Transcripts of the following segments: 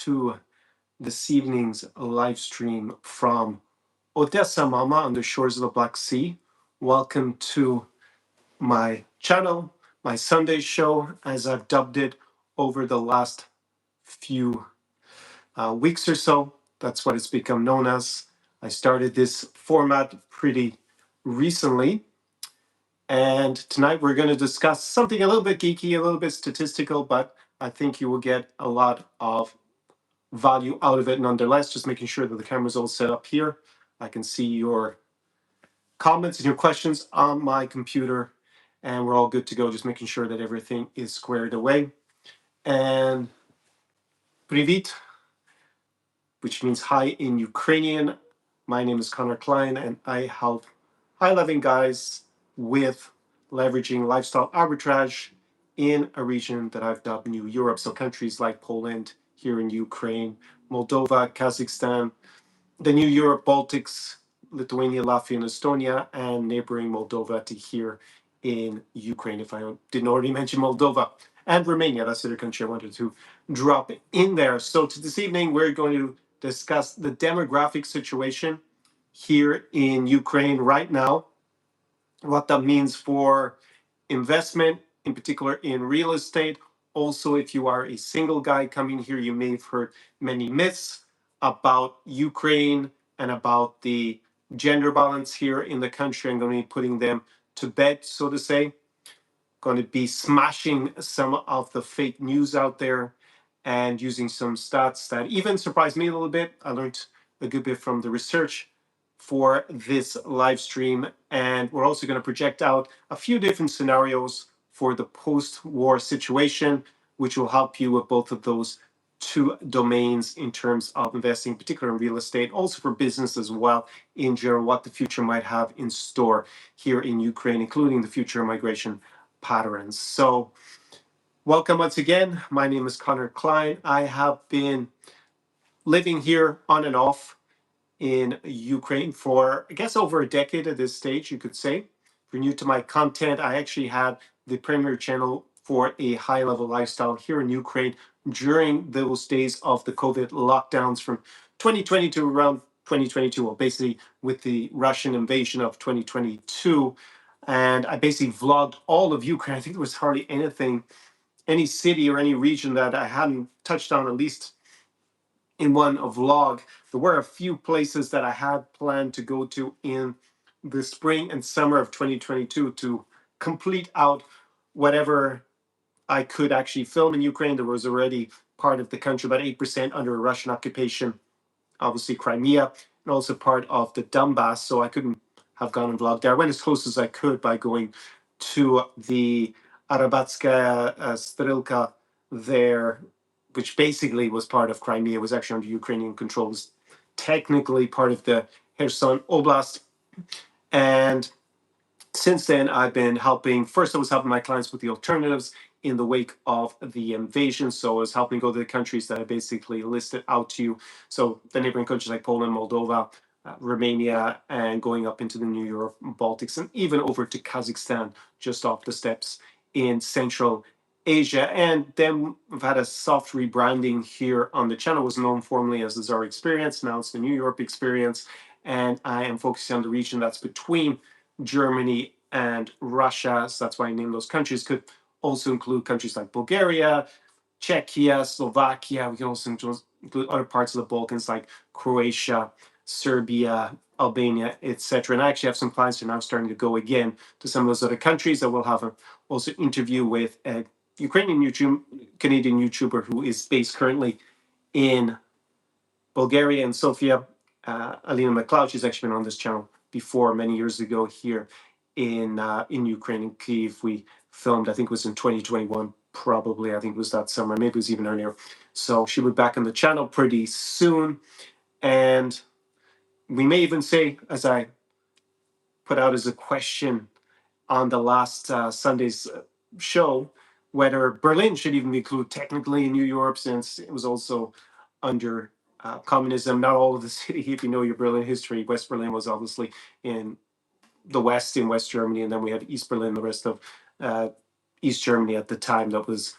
to this evening's live stream from Odesa, Mama, on the shores of the Black Sea. Welcome to my channel, my Sunday show, as I've dubbed it over the last few weeks or so. That's what it's become known as. I started this format pretty recently. And tonight we're going to discuss something a little bit geeky, a little bit statistical, but I think you will get a lot of value out of it nonetheless. Just making sure that the camera's all set up here. I can see your comments and your questions on my computer, and we're all good to go. Just making sure that everything is squared away. And привіт, which means hi in Ukrainian. My name is Conor Klein, and I help high-living guys with leveraging lifestyle arbitrage in a region that I've dubbed New Europe. So countries like Poland, here in Ukraine, Moldova, Kazakhstan, the new Europe Baltics, Lithuania, Latvia, and Estonia, and neighboring Moldova to here in Ukraine, if I didn't already mention Moldova, and Romania. That's the other country I wanted to drop in there. So this evening, we're going to discuss the demographic situation here in Ukraine right now, what that means for investment, in particular in real estate. Also, if you are a single guy coming here, you may have heard many myths about Ukraine and about the gender balance here in the country. I'm going to be putting them to bed, so to say. Going to be smashing some of the fake news out there and using some stats that even surprised me a little bit. I learned a good bit from the research for this live stream. And we're also going to project out a few different scenarios for the post-war situation, which will help you with both of those two domains in terms of investing, particularly in real estate, also for business as well, in general, what the future might have in store here in Ukraine, including the future migration patterns. So welcome once again. My name is Conor Klein. I have been living here on and off in Ukraine for, I guess, over a decade at this stage, you could say. If you're new to my content, I actually had the premier channel for a high-level lifestyle here in Ukraine during those days of the COVID lockdowns from 2020 to around 2022, well, basically with the Russian invasion of 2022. And I basically vlogged all of Ukraine. I think there was hardly anything, any city or any region that I hadn't touched on, at least in one vlog. There were a few places that I had planned to go to in the spring and summer of 2022 to complete out whatever I could actually film in Ukraine. There was already part of the country, about 8% under Russian occupation, obviously Crimea, and also part of the Donbass. So I couldn't have gone and vlogged there. I went as close as I could by going to the Arabatskaya Strelka there, which basically was part of Crimea. It was actually under Ukrainian control. It was technically part of the Kherson Oblast. And since then, I've been helping. First, I was helping my clients with the alternatives in the wake of the invasion. So I was helping go to the countries that I basically listed out to you. So the neighboring countries like Poland, Moldova, Romania, and going up into the new Europe Baltics, and even over to Kazakhstan, just off the steps in Central Asia. And then we've had a soft rebranding here on the channel. It was known formerly as the Czar Experience. Now it's the New Europe Experience. And I am focusing on the region that's between Germany and Russia. So that's why I named those countries. Could also include countries like Bulgaria, Czechia, Slovakia. We can also include other parts of the Balkans like Croatia, Serbia, Albania, etc. And I actually have some clients who are now starting to go again to some of those other countries. That we'll have a also interview with a Ukrainian Canadian YouTuber who is based currently in Bulgaria and Sofia. Alina McLeod, she's actually been on this channel before many years ago here in Ukraine, in Kyiv. We filmed, I think it was in 2021, probably. I think it was that summer, maybe it was even earlier. So she'll be back on the channel pretty soon. And we may even say, as I put out as a question on the last Sunday's show, whether Berlin should even be included technically in New Europe, since it was also under communism. Not all of the city, if you know your Berlin history. West Berlin was obviously in the West, in West Germany, and then we had East Berlin, the rest of East Germany at the time, that was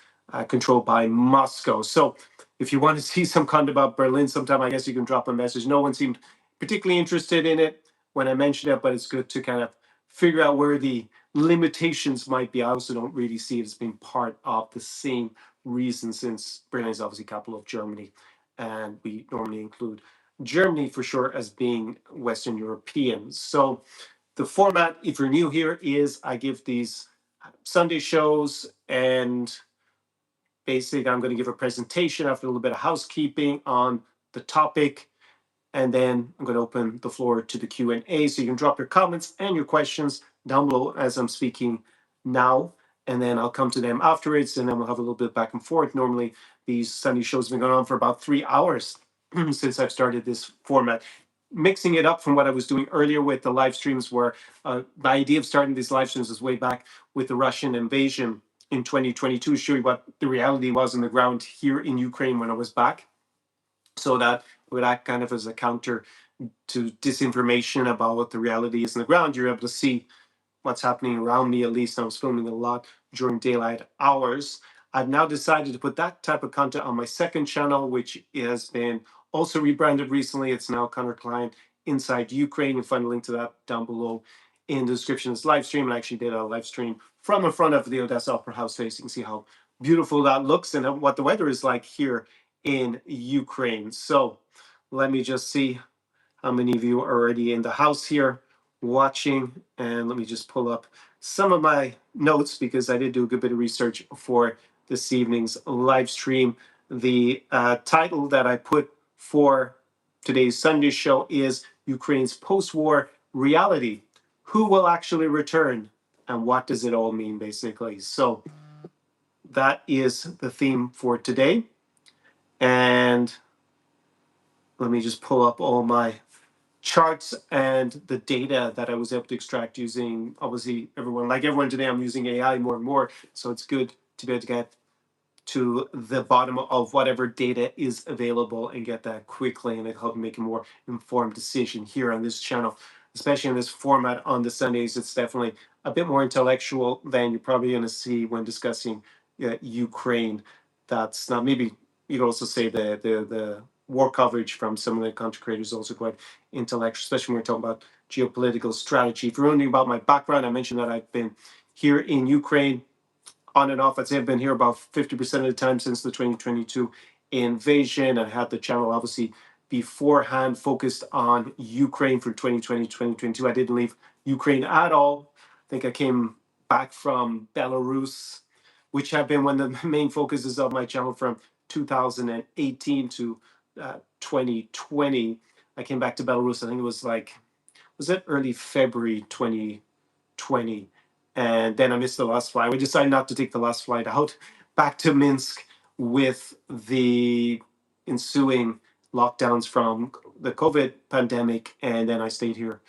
controlled by Moscow. So if you want to see some content about Berlin sometime, I guess you can drop a message. No one seemed particularly interested in it when I mentioned it, but it's good to kind of figure out where the limitations might be. I also don't really see it as being part of the same reason, since Berlin is obviously capital of Germany, and we normally include Germany for sure as being Western European. So the format, if you're new here, is I give these Sunday shows, and basically I'm going to give a presentation after a little bit of housekeeping on the topic, and then I'm going to open the floor to the Q&A, so you can drop your comments and your questions down below as I'm speaking now, and then I'll come to them afterwards, and then we'll have a little bit back and forth. Normally these Sunday shows have been going on for about 3 hours since I've started this format, mixing it up from what I was doing earlier with the live streams, where the idea of starting these live streams was way back with the Russian invasion in 2022, show you what the reality was on the ground here in Ukraine when I was back, so that would act kind of as a counter to disinformation about what the reality is on the ground. You're able to see what's happening around me. At least I was filming a lot during daylight hours. I've now decided to put that type of content on my second channel, which has been also rebranded recently. It's now Conor Client Inside Ukraine. You'll find a link to that down below in the description of this live stream. I actually did a live stream from in front of the Odesa Opera House, so you can see how beautiful that looks and what the weather is like here in Ukraine. So let me just see how many of you are already in the house here watching, and let me just pull up some of my notes, because I did do a good bit of research for this evening's live stream. The title that I put for today's Sunday show is Ukraine's post-war reality. Who will actually return, and what does it all mean, basically? So that is the theme for today. And let me just pull up all my charts and the data that I was able to extract using, obviously, everyone today, I'm using AI more and more. So it's good to be able to get to the bottom of whatever data is available and get that quickly, and it helped me make a more informed decision here on this channel, especially in this format on the Sundays. It's definitely a bit more intellectual than you're probably going to see when discussing Ukraine. That's not, maybe you could also say the war coverage from some of the content creators is also quite intellectual, especially when we're talking about geopolitical strategy. If you're wondering about my background, I mentioned that I've been here in Ukraine on and off. I'd say I've been here about 50% of the time since the 2022 invasion. I had the channel obviously beforehand focused on Ukraine for 2020, 2022. I didn't leave Ukraine at all. I think I came back from Belarus, which have been one of the main focuses of my channel from 2018 to 2020. I came back to Belarus, I think it was it early February 2020? And then I missed the last flight. We decided not to take the last flight out back to Minsk with the ensuing lockdowns from the COVID pandemic. And then I stayed here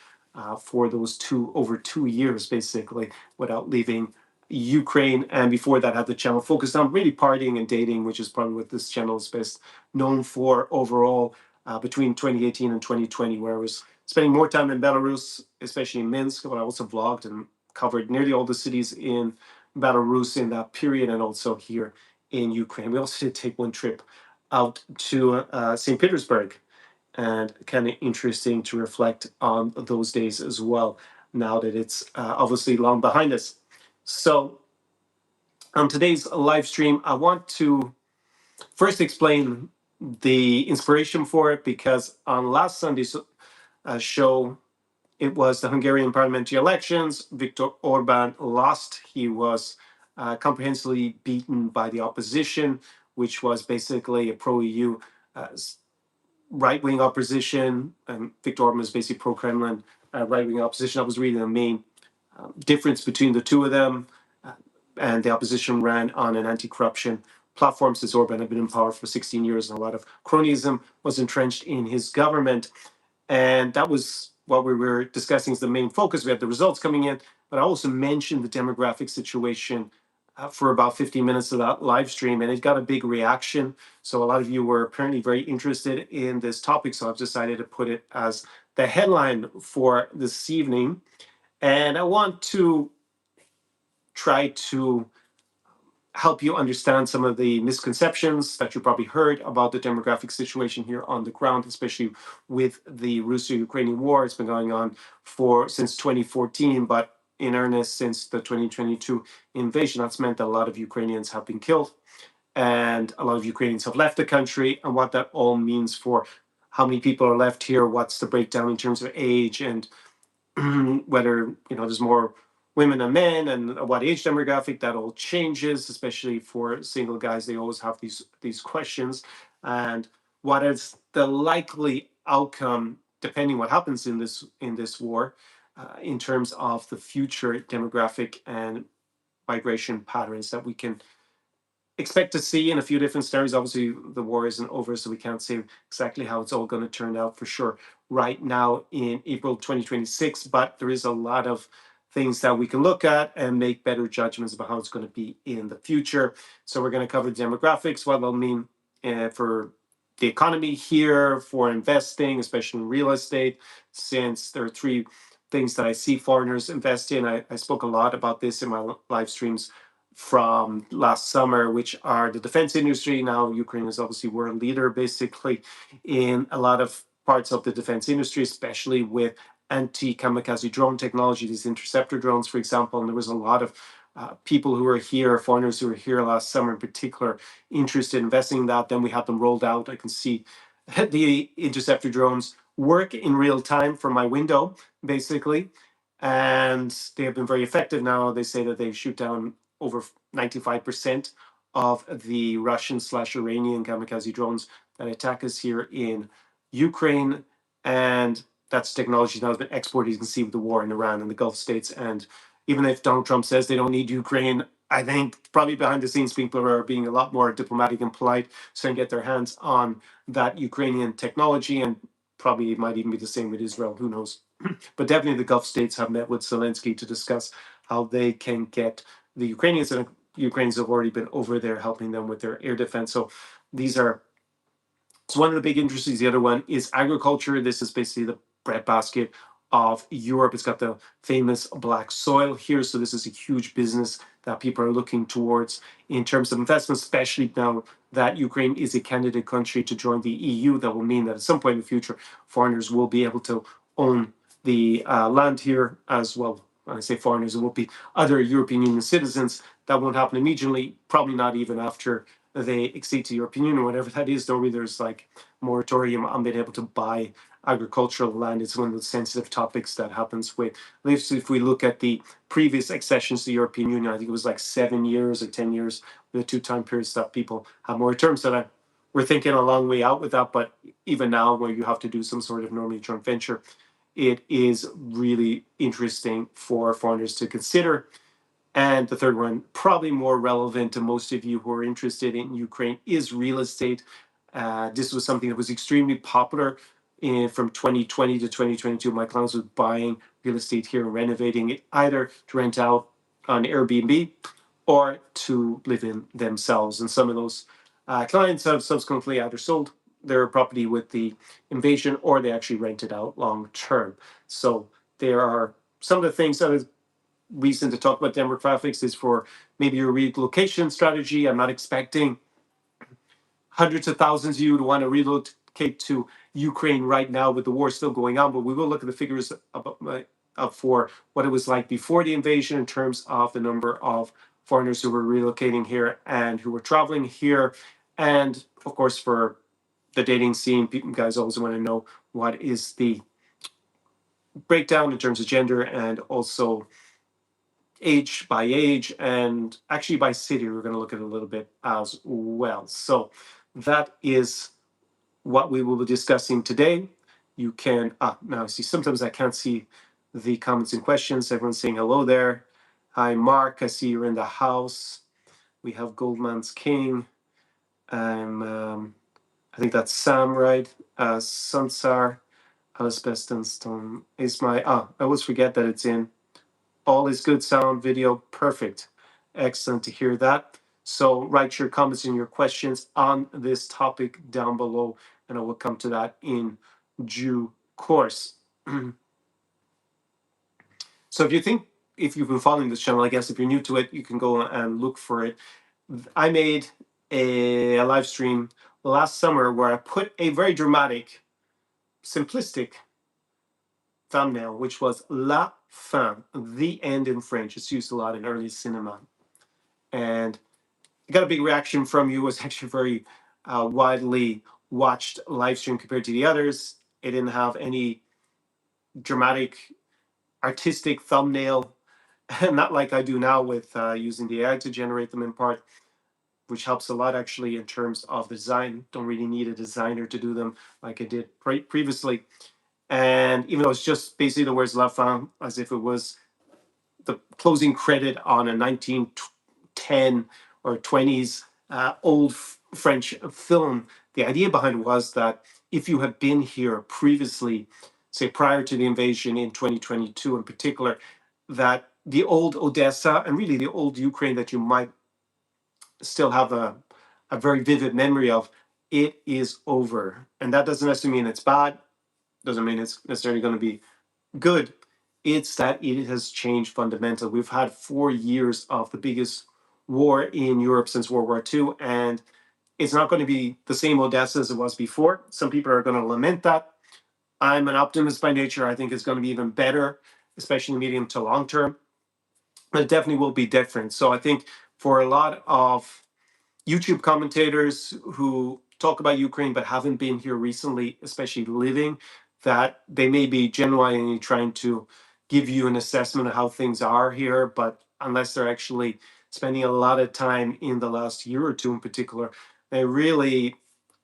for those over 2 years, basically, without leaving Ukraine. And before that, I had the channel focused on really partying and dating, which is probably what this channel is best known for overall, between 2018 and 2020, where I was spending more time in Belarus, especially in Minsk, but I also vlogged and covered nearly all the cities in Belarus in that period, and also here in Ukraine. We also did take one trip out to St. Petersburg, and kind of interesting to reflect on those days as well, now that it's obviously long behind us. So on today's live stream, I want to first explain the inspiration for it, because on last Sunday's show, it was the Hungarian parliamentary elections. Viktor Orban lost. He was comprehensively beaten by the opposition, which was basically a pro-EU right-wing opposition. Viktor Orban was basically pro-Kremlin right-wing opposition. That was really the main difference between the two of them. And the opposition ran on an anti-corruption platform, since Orban had been in power for 16 years, and a lot of cronyism was entrenched in his government. And that was what we were discussing as the main focus. We had the results coming in, but I also mentioned the demographic situation for about 15 minutes of that live stream, and it got a big reaction. So a lot of you were apparently very interested in this topic, so I've decided to put it as the headline for this evening. And I want to try to help you understand some of the misconceptions that you probably heard about the demographic situation here on the ground, especially with the Russo-Ukrainian war. It's been going on since 2014, but in earnest since the 2022 invasion. That's meant that a lot of Ukrainians have been killed and a lot of Ukrainians have left the country, and what that all means for how many people are left here, what's the breakdown in terms of age, and whether there's more women and men, and what age demographic. That all changes, especially for single guys. They always have these questions, and what is the likely outcome depending what happens in this war, in terms of the future demographic and migration patterns that we can expect to see in a few different scenarios. Obviously, the war isn't over, so we can't say exactly how it's all going to turn out for sure right now in April 2026. But there is a lot of things that we can look at and make better judgments about how it's going to be in the future. So we're going to cover demographics, what they'll mean for the economy here, for investing, especially in real estate, since there are three things that I see foreigners invest in. I spoke a lot about this in my live streams from last summer, which are the defense industry. Now, Ukraine is obviously world leader, basically, in a lot of parts of the defense industry, especially with anti-kamikaze drone technology, these interceptor drones, for example. And there was a lot of people who were here, foreigners who were here last summer in particular, interested in investing in that. Then we had them rolled out. I can see the interceptor drones work in real time from my window, basically. And they have been very effective now. They say that they shoot down over 95% of the Russian/Iranian kamikaze drones that attack us here in Ukraine. And that's technology now has been exported. You can see with the war in Iran and the Gulf states. And even if Donald Trump says they don't need Ukraine, I think probably behind the scenes people are being a lot more diplomatic and polite, so they can get their hands on that Ukrainian technology. And probably it might even be the same with Israel. Who knows? But definitely the Gulf states have met with Zelensky to discuss how they can get the Ukrainians, and Ukrainians have already been over there helping them with their air defense. So these are, it's one of the big industries. The other one is agriculture. This is basically the breadbasket of Europe. It's got the famous black soil here. So this is a huge business that people are looking towards in terms of investment, especially now that Ukraine is a candidate country to join the EU. That will mean that at some point in the future, foreigners will be able to own the land here as well. When I say foreigners, it will be other European Union citizens. That won't happen immediately, probably not even after they accede to European Union, whatever that is. Normally there's like moratorium on being able to buy agricultural land. It's one of the sensitive topics that happens with, at least if we look at the previous accessions to the European Union, I think it was like 7 years or 10 years, the two time periods that people have moratoriums. So we're thinking a long way out with that. But even now, where you have to do some sort of normally joint venture, it is really interesting for foreigners to consider. And the third one, probably more relevant to most of you who are interested in Ukraine, is real estate. This was something that was extremely popular from 2020 to 2022. My clients were buying real estate here and renovating it, either to rent out on Airbnb or to live in themselves. And some of those clients have subsequently either sold their property with the invasion or they actually rent it out long term. So there are some of the things that is reason to talk about demographics is for maybe your relocation strategy. I'm not expecting hundreds of thousands of you to want to relocate to Ukraine right now with the war still going on, but we will look at the figures for what it was like before the invasion in terms of the number of foreigners who were relocating here and who were traveling here. And of course, for the dating scene, guys always want to know what is the breakdown in terms of gender and also age, and actually by city. We're going to look at it a little bit as well. So that is what we will be discussing today. You can now see, sometimes I can't see the comments and questions. Everyone's saying hello there. Hi Mark, I see you're in the house. We have Goldman's King. I think that's Sam, right? Sunsar, Asbeston is my I always forget that it's in. All is good, sound, video, perfect. Excellent to hear that. So write your comments and your questions on this topic down below, and I will come to that in due course. So if you've been following this channel, I guess if you're new to it, you can go and look for it. I made a live stream last summer where I put a very dramatic, simplistic thumbnail, which was La fin, the end in French. It's used a lot in early cinema. And I got a big reaction from you. It was actually very widely watched live stream compared to the others. It didn't have any dramatic, artistic thumbnail, not like I do now with using the AI to generate them in part, which helps a lot actually in terms of design. Don't really need a designer to do them like I did previously. And even though it's just basically the words La fin, as if it was the closing credit on a 1910 or 20s old French film, the idea behind it was that if you had been here previously, say prior to the invasion in 2022 in particular, that the old Odessa and really the old Ukraine that you might still have a very vivid memory of, it is over. And that doesn't necessarily mean it's bad, doesn't mean it's necessarily going to be good. It's that it has changed fundamentally. We've had 4 years of the biggest war in Europe since World War II, and it's not going to be the same Odessa as it was before. Some people are going to lament that. I'm an optimist by nature. I think it's going to be even better, especially medium to long term. But it definitely will be different. So I think for a lot of YouTube commentators who talk about Ukraine but haven't been here recently, especially living, that they may be genuinely trying to give you an assessment of how things are here, but unless they're actually spending a lot of time in the last year or two in particular, they really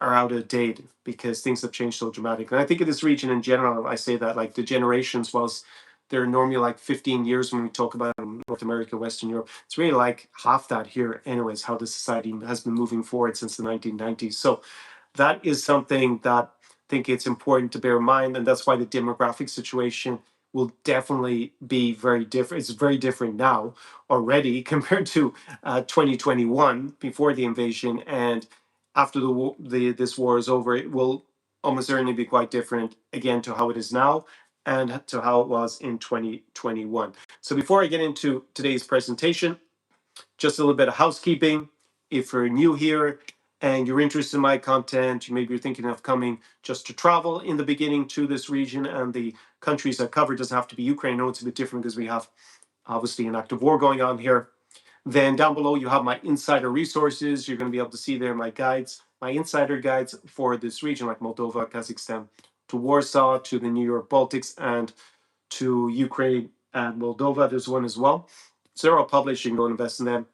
are out of date because things have changed so dramatically. And I think in this region in general, I say that like the generations was they're normally like 15 years when we talk about North America, Western Europe. It's really like half that here, anyways, how the society has been moving forward since the 1990s. So that is something that I think it's important to bear in mind. And that's why the demographic situation will definitely be very different. It's very different now already compared to 2021 before the invasion. And after this war is over, it will almost certainly be quite different again to how it is now and to how it was in 2021. So before I get into today's presentation, just a little bit of housekeeping. If you're new here and you're interested in my content, maybe you're thinking of coming just to travel in the beginning to this region, and the countries I cover doesn't have to be Ukraine. I know it's a bit different because we have obviously an active war going on here. Then down below, you have my insider resources. You're going to be able to see there my guides, my insider guides for this region, like Moldova, Kazakhstan, to Warsaw, to the Europe Baltics, and to Ukraine and Moldova. There's one as well. So they're all published. You can go and invest in them.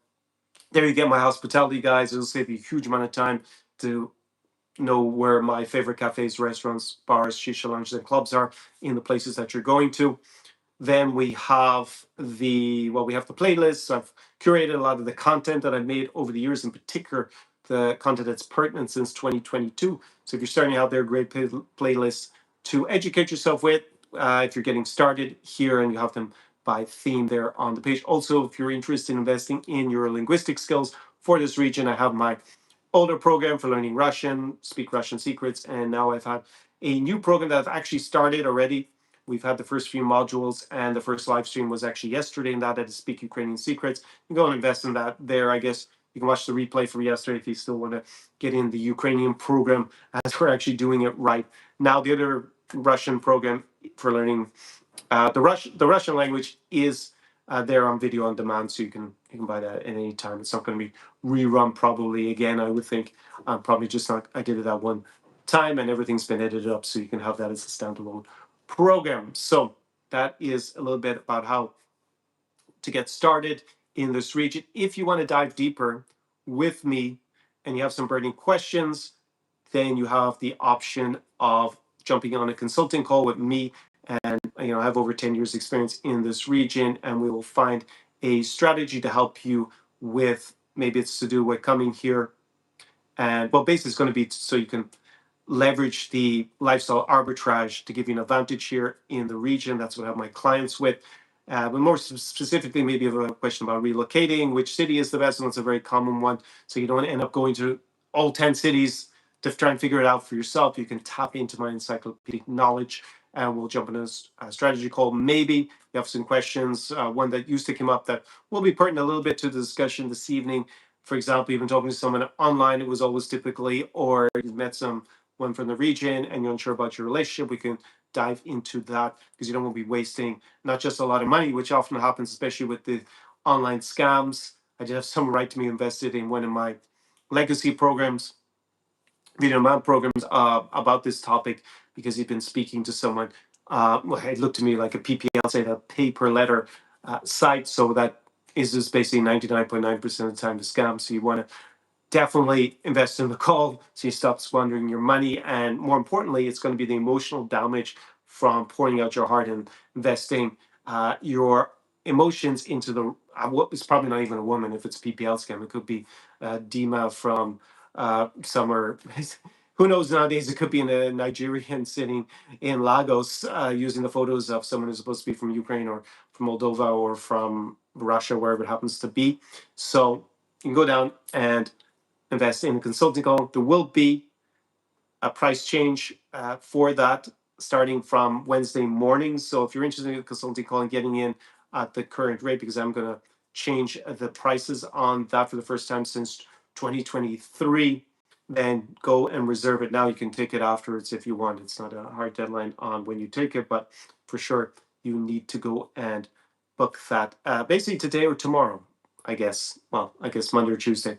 There you get my hospitality guides. It'll save you a huge amount of time to know where my favorite cafes, restaurants, bars, shisha lounges, and clubs are in the places that you're going to. Then we have the playlists. I've curated a lot of the content that I've made over the years, in particular the content that's pertinent since 2022. So if you're starting out there, great playlists to educate yourself with. If you're getting started here, and you have them by theme there on the page. Also, if you're interested in investing in your linguistic skills for this region, I have my older program for learning Russian, Speak Russian Secrets, and now I've had a new program that I've actually started already. We've had the first few modules, and the first live stream was actually yesterday, and that is Speak Ukrainian Secrets. You can go and invest in that there. I guess you can watch the replay from yesterday if you still want to get in the Ukrainian program, as we're actually doing it right now. The other Russian program for learning the Russian language is there on video on demand, so you can buy that at any time. It's not going to be rerun probably again. I would think probably just not. I did it that one time, and everything's been edited up, so you can have that as a standalone program. So that is a little bit about how to get started in this region. If you want to dive deeper with me and you have some burning questions, then you have the option of jumping on a consulting call with me. And I have over 10 years experience in this region, and we will find a strategy to help you with, maybe it's to do with coming here. And well, basically it's going to be so you can leverage the lifestyle arbitrage to give you an advantage here in the region. That's what I have my clients with. But more specifically, maybe you have a question about relocating, which city is the best one. It's a very common one. So you don't end up going to all 10 cities to try and figure it out for yourself. You can tap into my encyclopedic knowledge, and we'll jump in a strategy call. Maybe you have some questions. One that used to come up that will be pertinent a little bit to the discussion this evening. for example, even talking to someone online, it was always typically, or you've met someone from the region and you're unsure about your relationship, we can dive into that because you don't want to be wasting not just a lot of money, which often happens, especially with the online scams. I did have someone write to me invested in one of my legacy programs, video on demand programs, about this topic because he'd been speaking to someone. Well, it looked to me like a PPL, say a pay per letter site. So that is just basically 99.9% of the time a scam. So you want to definitely invest in the call so you stop squandering your money. And more importantly, it's going to be the emotional damage from pouring out your heart and investing your emotions into the what is probably not even a woman if it's a PPL scam. It could be Dima from somewhere. Who knows nowadays? It could be a Nigerian sitting in Lagos using the photos of someone who's supposed to be from Ukraine or from Moldova or from Russia, wherever it happens to be. So you can go down and invest in a consulting call. There will be a price change for that starting from Wednesday morning. So if you're interested in a consulting call and getting in at the current rate, because I'm going to change the prices on that for the first time since 2023, then go and reserve it now. You can take it afterwards if you want. It's not a hard deadline on when you take it, but for sure you need to go and book that basically today or tomorrow, I guess. Well, I guess Monday or Tuesday,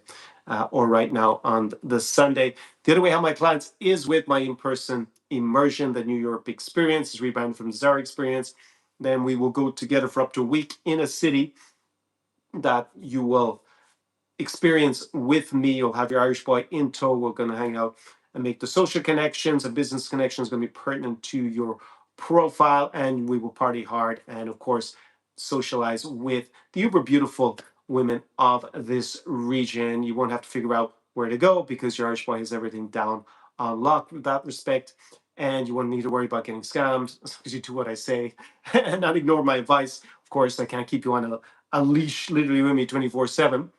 or right now on the Sunday. The other way how my clients is with my in-person immersion, the New Europe experience is rebranded from the Zara experience. Then we will go together for up to a week in a city that you will experience with me. You'll have your Irish boy in tow. We're going to hang out and make the social connections. A business connection is going to be pertinent to your profile, and we will party hard and, of course, socialize with the uber beautiful women of this region. You won't have to figure out where to go because your Irish boy has everything down on lock with that respect. And you won't need to worry about getting scammed as long as you do what I say and not ignore my advice. Of course, I can't keep you on a leash literally with me 24/7,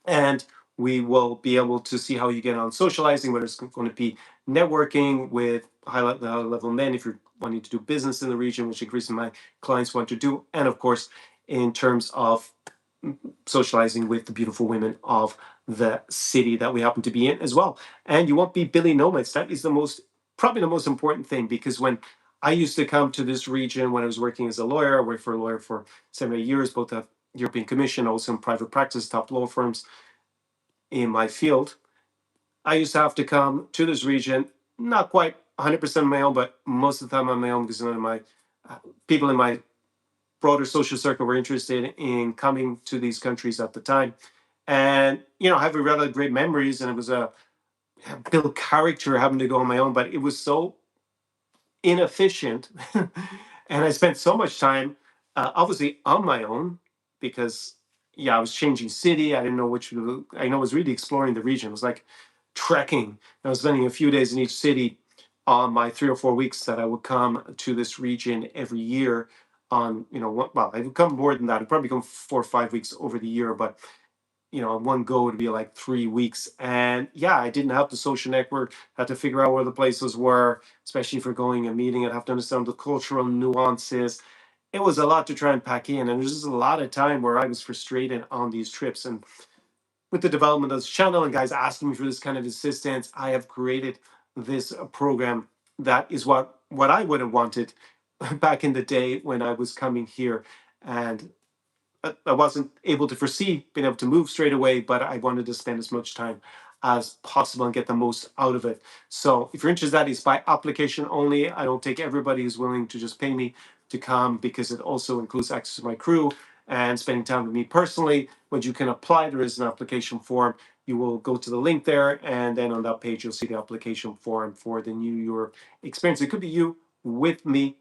and we will be able to see how you get on socializing, whether it's going to be networking with high level men if you're wanting to do business in the region, which increasingly my clients want to do, and of course in terms of socializing with the beautiful women of the city that we happen to be in as well. And you won't be Billy Nomads. That is probably the most important thing, because when I used to come to this region when I was working as a lawyer, I worked for a lawyer for 7 or 8 years, both at European Commission, also in private practice, top law firms in my field. I used to have to come to this region, not quite 100% on my own, but most of the time on my own, because none of my people in my broader social circle were interested in coming to these countries at the time. And, I have a rather great memories, and it was a build character having to go on my own, but it was so inefficient. And I spent so much time, obviously on my own, because I was changing city. I didn't know I was really exploring the region. It was like trekking. I was spending a few days in each city on my 3 or 4 weeks that I would come to this region every year on, I would come more than that. I'd probably come 4 or 5 weeks over the year, but in one go it'd be like 3 weeks. And I didn't have the social network, had to figure out where the places were, especially for going and meeting. I'd have to understand the cultural nuances. It was a lot to try and pack in, and there's just a lot of time where I was frustrated on these trips. And with the development of this channel and guys asking me for this kind of assistance, I have created this program that is what I would have wanted back in the day when I was coming here. And I wasn't able to foresee being able to move straight away, but I wanted to spend as much time as possible and get the most out of it. So if you're interested, that is by application only. I don't take everybody who's willing to just pay me to come, because it also includes access to my crew and spending time with me personally. When you can apply, there is an application form. You will go to the link there, and then on that page, you'll see the application form for the New York experience. It could be you with me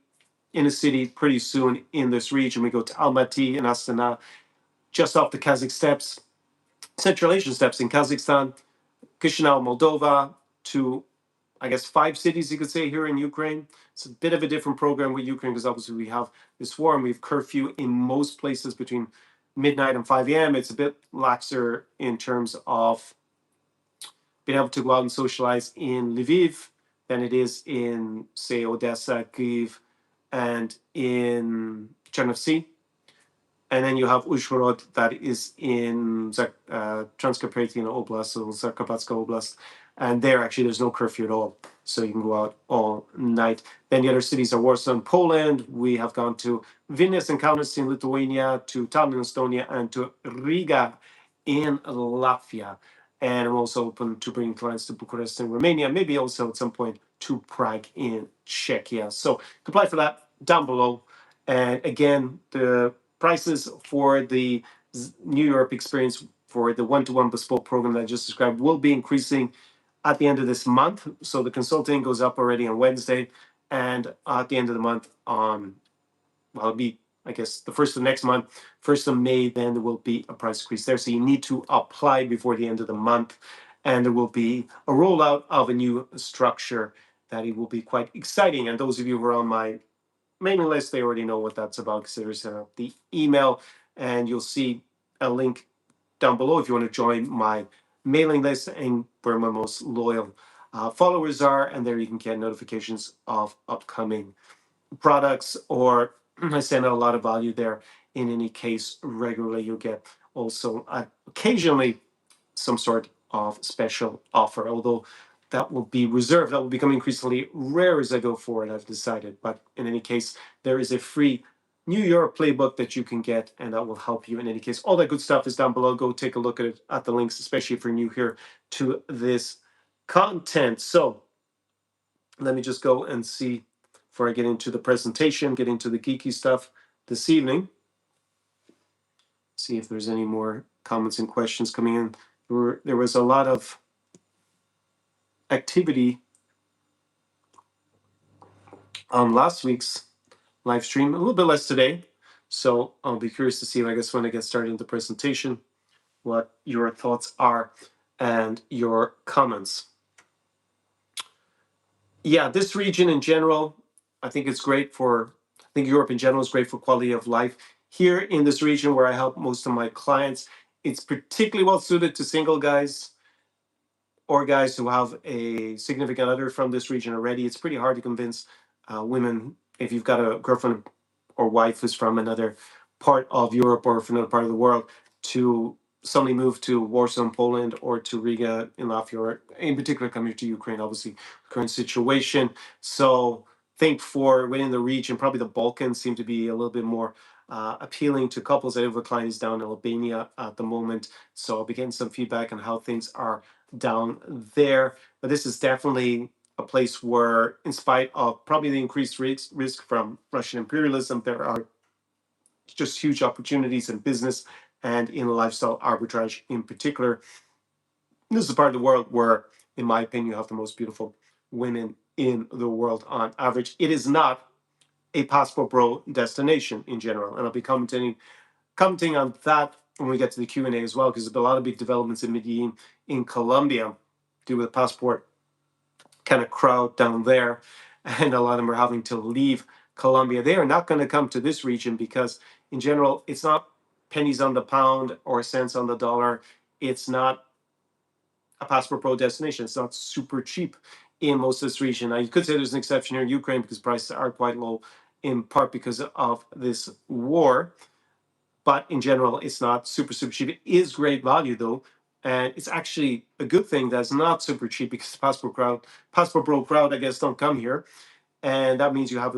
in a city pretty soon in this region. We go to Almaty and Astana, just off the Kazakh steppes, Central Asian steppes in Kazakhstan, Chisinau, Moldova, to, I guess, 5 cities you could say here in Ukraine. It's a bit of a different program with Ukraine because obviously we have this war and we have curfew in most places between midnight and 5 a.m. It's a bit laxer in terms of being able to go out and socialize in Lviv than it is in, say, Odessa, Kyiv, and in Chernovtsi. And then you have Uzhhorod, that is in Transcarpathian Oblast, so Zakarpatska Oblast. And there, actually, there's no curfew at all. So you can go out all night. Then the other cities are Warsaw in Poland. We have gone to Vilnius and Kaunas in Lithuania, to Tallinn in Estonia, and to Riga in Latvia. And I'm also open to bringing clients to Bucharest in Romania, maybe also at some point to Prague in Czechia. So apply for that down below. And again, the prices for the New Europe experience for the one-to-one bespoke program that I just described will be increasing at the end of this month. So the consulting goes up already on Wednesday, and at the end of the month on, well, it'll be, I guess, the first of next month, 1st of May, then there will be a price increase there. So you need to apply before the end of the month, and there will be a rollout of a new structure that it will be quite exciting. And those of you who are on my mailing list, they already know what that's about because there's the email, and you'll see a link down below if you want to join my mailing list and where my most loyal followers are. And there you can get notifications of upcoming products, or I send out a lot of value there. In any case, regularly you'll get also occasionally some sort of special offer, although that will be reserved. That will become increasingly rare as I go forward, I've decided. But in any case, there is a free New Europe playbook that you can get, and that will help you in any case. All that good stuff is down below. Go take a look at it, at the links, especially if you're new here to this content. So let me just go and see, before I get into the presentation, get into the geeky stuff this evening, see if there's any more comments and questions coming in. There was a lot of activity on last week's live stream, a little bit less today. So I'll be curious to see, I guess, when I get started in the presentation, what your thoughts are and your comments. Yeah, this region in general, I think Europe in general is great for quality of life. Here in this region where I help most of my clients, it's particularly well suited to single guys or guys who have a significant other from this region already. It's pretty hard to convince women, if you've got a girlfriend or wife who's from another part of Europe or from another part of the world, to suddenly move to Warsaw in Poland or to Riga in Latvia, or in particular come here to Ukraine, obviously, current situation. So I think for within the region, probably the Balkans seem to be a little bit more appealing to couples. I have a client who's down in Albania at the moment, so I'll be getting some feedback on how things are down there. But this is definitely a place where, in spite of probably the increased risk from Russian imperialism, there are just huge opportunities in business and in lifestyle arbitrage in particular. This is a part of the world where, in my opinion, you have the most beautiful women in the world on average. It is not a passport bro destination in general, and I'll be commenting on that when we get to the Q&A as well, because there's been a lot of big developments in Medellín in Colombia due to the passport kind of crowd down there, and a lot of them are having to leave Colombia. They are not going to come to this region because, in general, it's not pennies on the pound or cents on the dollar. It's not a passport pro destination. It's not super cheap in most of this region. Now, you could say there's an exception here in Ukraine because prices are quite low, in part because of this war. But in general, it's not super cheap. It is great value though, and it's actually a good thing that's not super cheap because the passport bro crowd, I guess, don't come here, and that means you have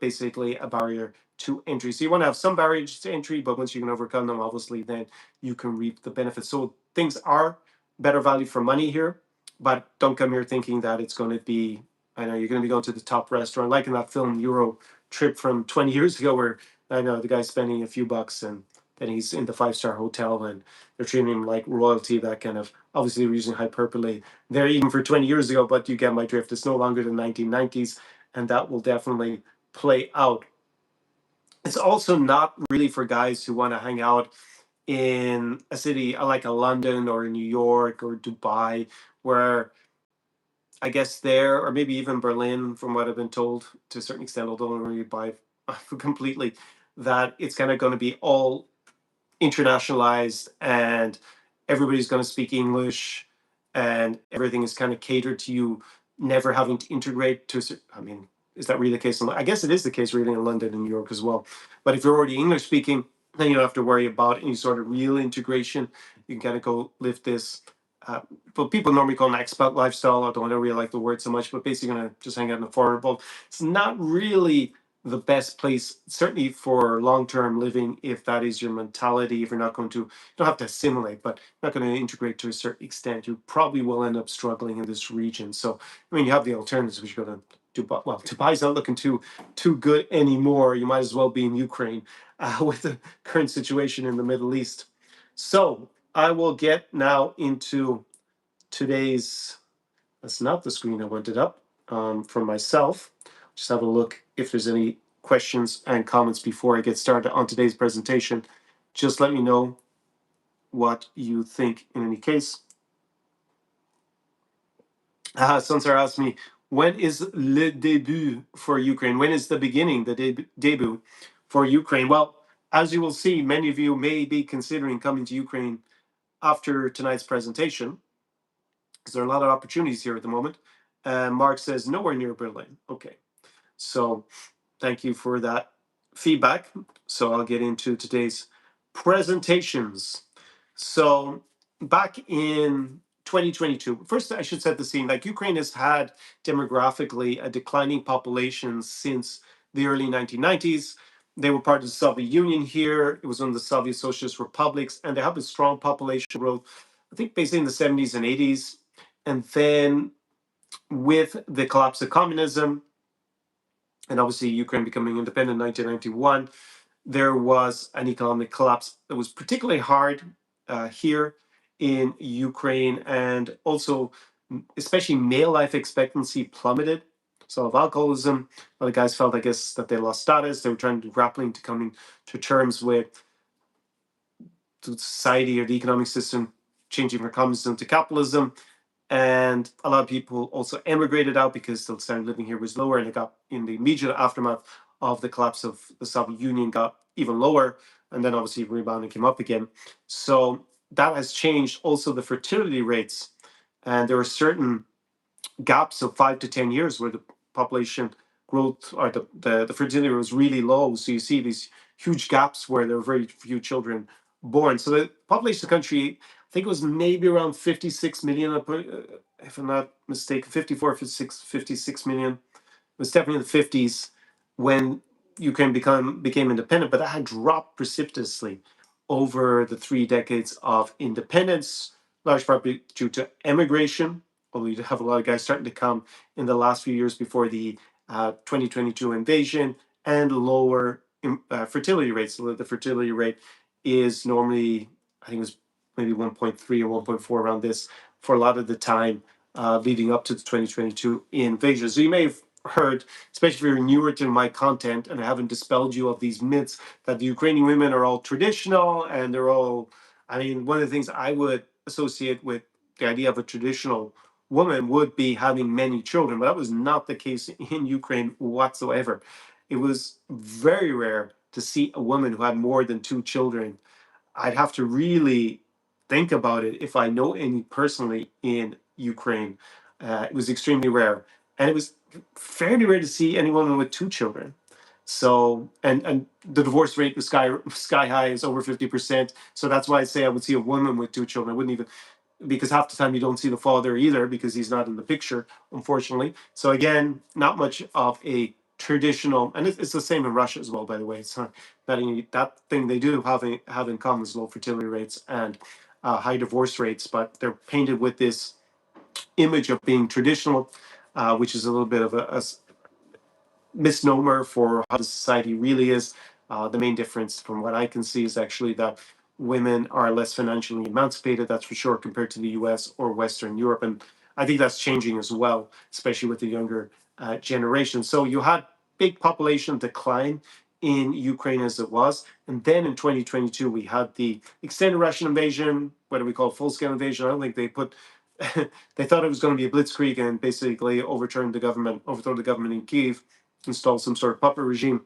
basically a barrier to entry. So you want to have some barriers to entry, but once you can overcome them, obviously, then you can reap the benefits. So things are better value for money here, but don't come here thinking that it's going to be, I know you're going to be going to the top restaurant, like in that film Euro Trip from 20 years ago, where I know the guy's spending a few bucks and then he's in the 5-star hotel and they're treating him like royalty, that kind of, obviously we're using hyperbole there even for 20 years ago, but you get my drift. It's no longer the 1990s, and that will definitely play out. It's also not really for guys who want to hang out in a city like a London or New York or Dubai, where I guess there, or maybe even Berlin, from what I've been told to a certain extent, although I don't really buy completely, that it's kind of going to be all internationalized and everybody's going to speak English and everything is kind of catered to you, never having to integrate to, I mean, is that really the case? I guess it is the case really in London and New York as well. But if you're already English speaking, then you don't have to worry about any sort of real integration. You can kind of go live this. But people normally call it an expat lifestyle, although I don't really like the word so much. But basically, gonna just hang out in a foreign world. It's not really the best place, certainly for long-term living, if that is your mentality. If you're not going to, you don't have to assimilate, but not going to integrate to a certain extent. You probably will end up struggling in this region. So, I mean, you have the alternatives, which you're going to Dubai. Well, Dubai's not looking too good anymore. You might as well be in Ukraine with the current situation in the Middle East. So, I will get now into today's. That's not the screen I wanted up for myself. Just have a look if there's any questions and comments before I get started on today's presentation. Just let me know what you think in any case. Sansar asked me, when is le début for Ukraine? When is the beginning, the debut for Ukraine? Well, as you will see, many of you may be considering coming to Ukraine after tonight's presentation, because there are a lot of opportunities here at the moment. Mark says, nowhere near Berlin. Okay, so thank you for that feedback. So I'll get into today's presentations. So back in 2022, first I should set the scene. Like Ukraine has had demographically a declining population since the early 1990s. They were part of the Soviet Union here. It was one of the Soviet Socialist republics, and they have a strong population growth, I think basically in the 70s and 80s. And then with the collapse of communism, and obviously Ukraine becoming independent in 1991, there was an economic collapse that was particularly hard here in Ukraine, and also especially male life expectancy plummeted. So of alcoholism, a lot of guys felt, I guess, that they lost status. They were trying to grappling to coming to terms with the society or the economic system changing from communism to capitalism. And a lot of people also emigrated out because the standard of living here was lower, and it got in the immediate aftermath of the collapse of the Soviet Union got even lower, and then obviously rebounded and came up again. So that has changed also the fertility rates, and there are certain gaps of 5 to 10 years where the population growth or the fertility rate was really low. So you see these huge gaps where there are very few children born. So the population of the country, I think it was maybe around 56 million, if I'm not mistaken, 54, 56 million. It was definitely in the 50s when Ukraine became independent, but that had dropped precipitously over the 3 decades of independence, large part due to emigration, although you have a lot of guys starting to come in the last few years before the 2022 invasion, and lower fertility rates. So the fertility rate is normally, I think it was maybe 1.3 or 1.4 around this for a lot of the time leading up to the 2022 invasion. So you may have heard, especially if you're newer to my content and I haven't dispelled you of these myths, that the Ukrainian women are all traditional and they're all, I mean, one of the things I would associate with the idea of a traditional woman would be having many children, but that was not the case in Ukraine whatsoever. It was very rare to see a woman who had more than 2 children. I'd have to really think about it if I know any personally in Ukraine. It was extremely rare. And it was fairly rare to see any woman with 2 children. So, and the divorce rate was sky high, is over 50%. So that's why I say I would see a woman with 2 children. I wouldn't even, because half the time you don't see the father either because he's not in the picture, unfortunately. So again, not much of a traditional, and it's the same in Russia as well, by the way. It's not that thing they do have in common is low fertility rates and high divorce rates, but they're painted with this image of being traditional, which is a little bit of a misnomer for how the society really is. The main difference from what I can see is actually that women are less financially emancipated, that's for sure, compared to the US or Western Europe. And I think that's changing as well, especially with the younger generation. So you had big population decline in Ukraine as it was. And then in 2022, we had the extended Russian invasion, whether we call it full scale invasion. I don't think they put, they thought it was going to be a blitzkrieg and basically overthrow the government in Kyiv, install some sort of puppet regime.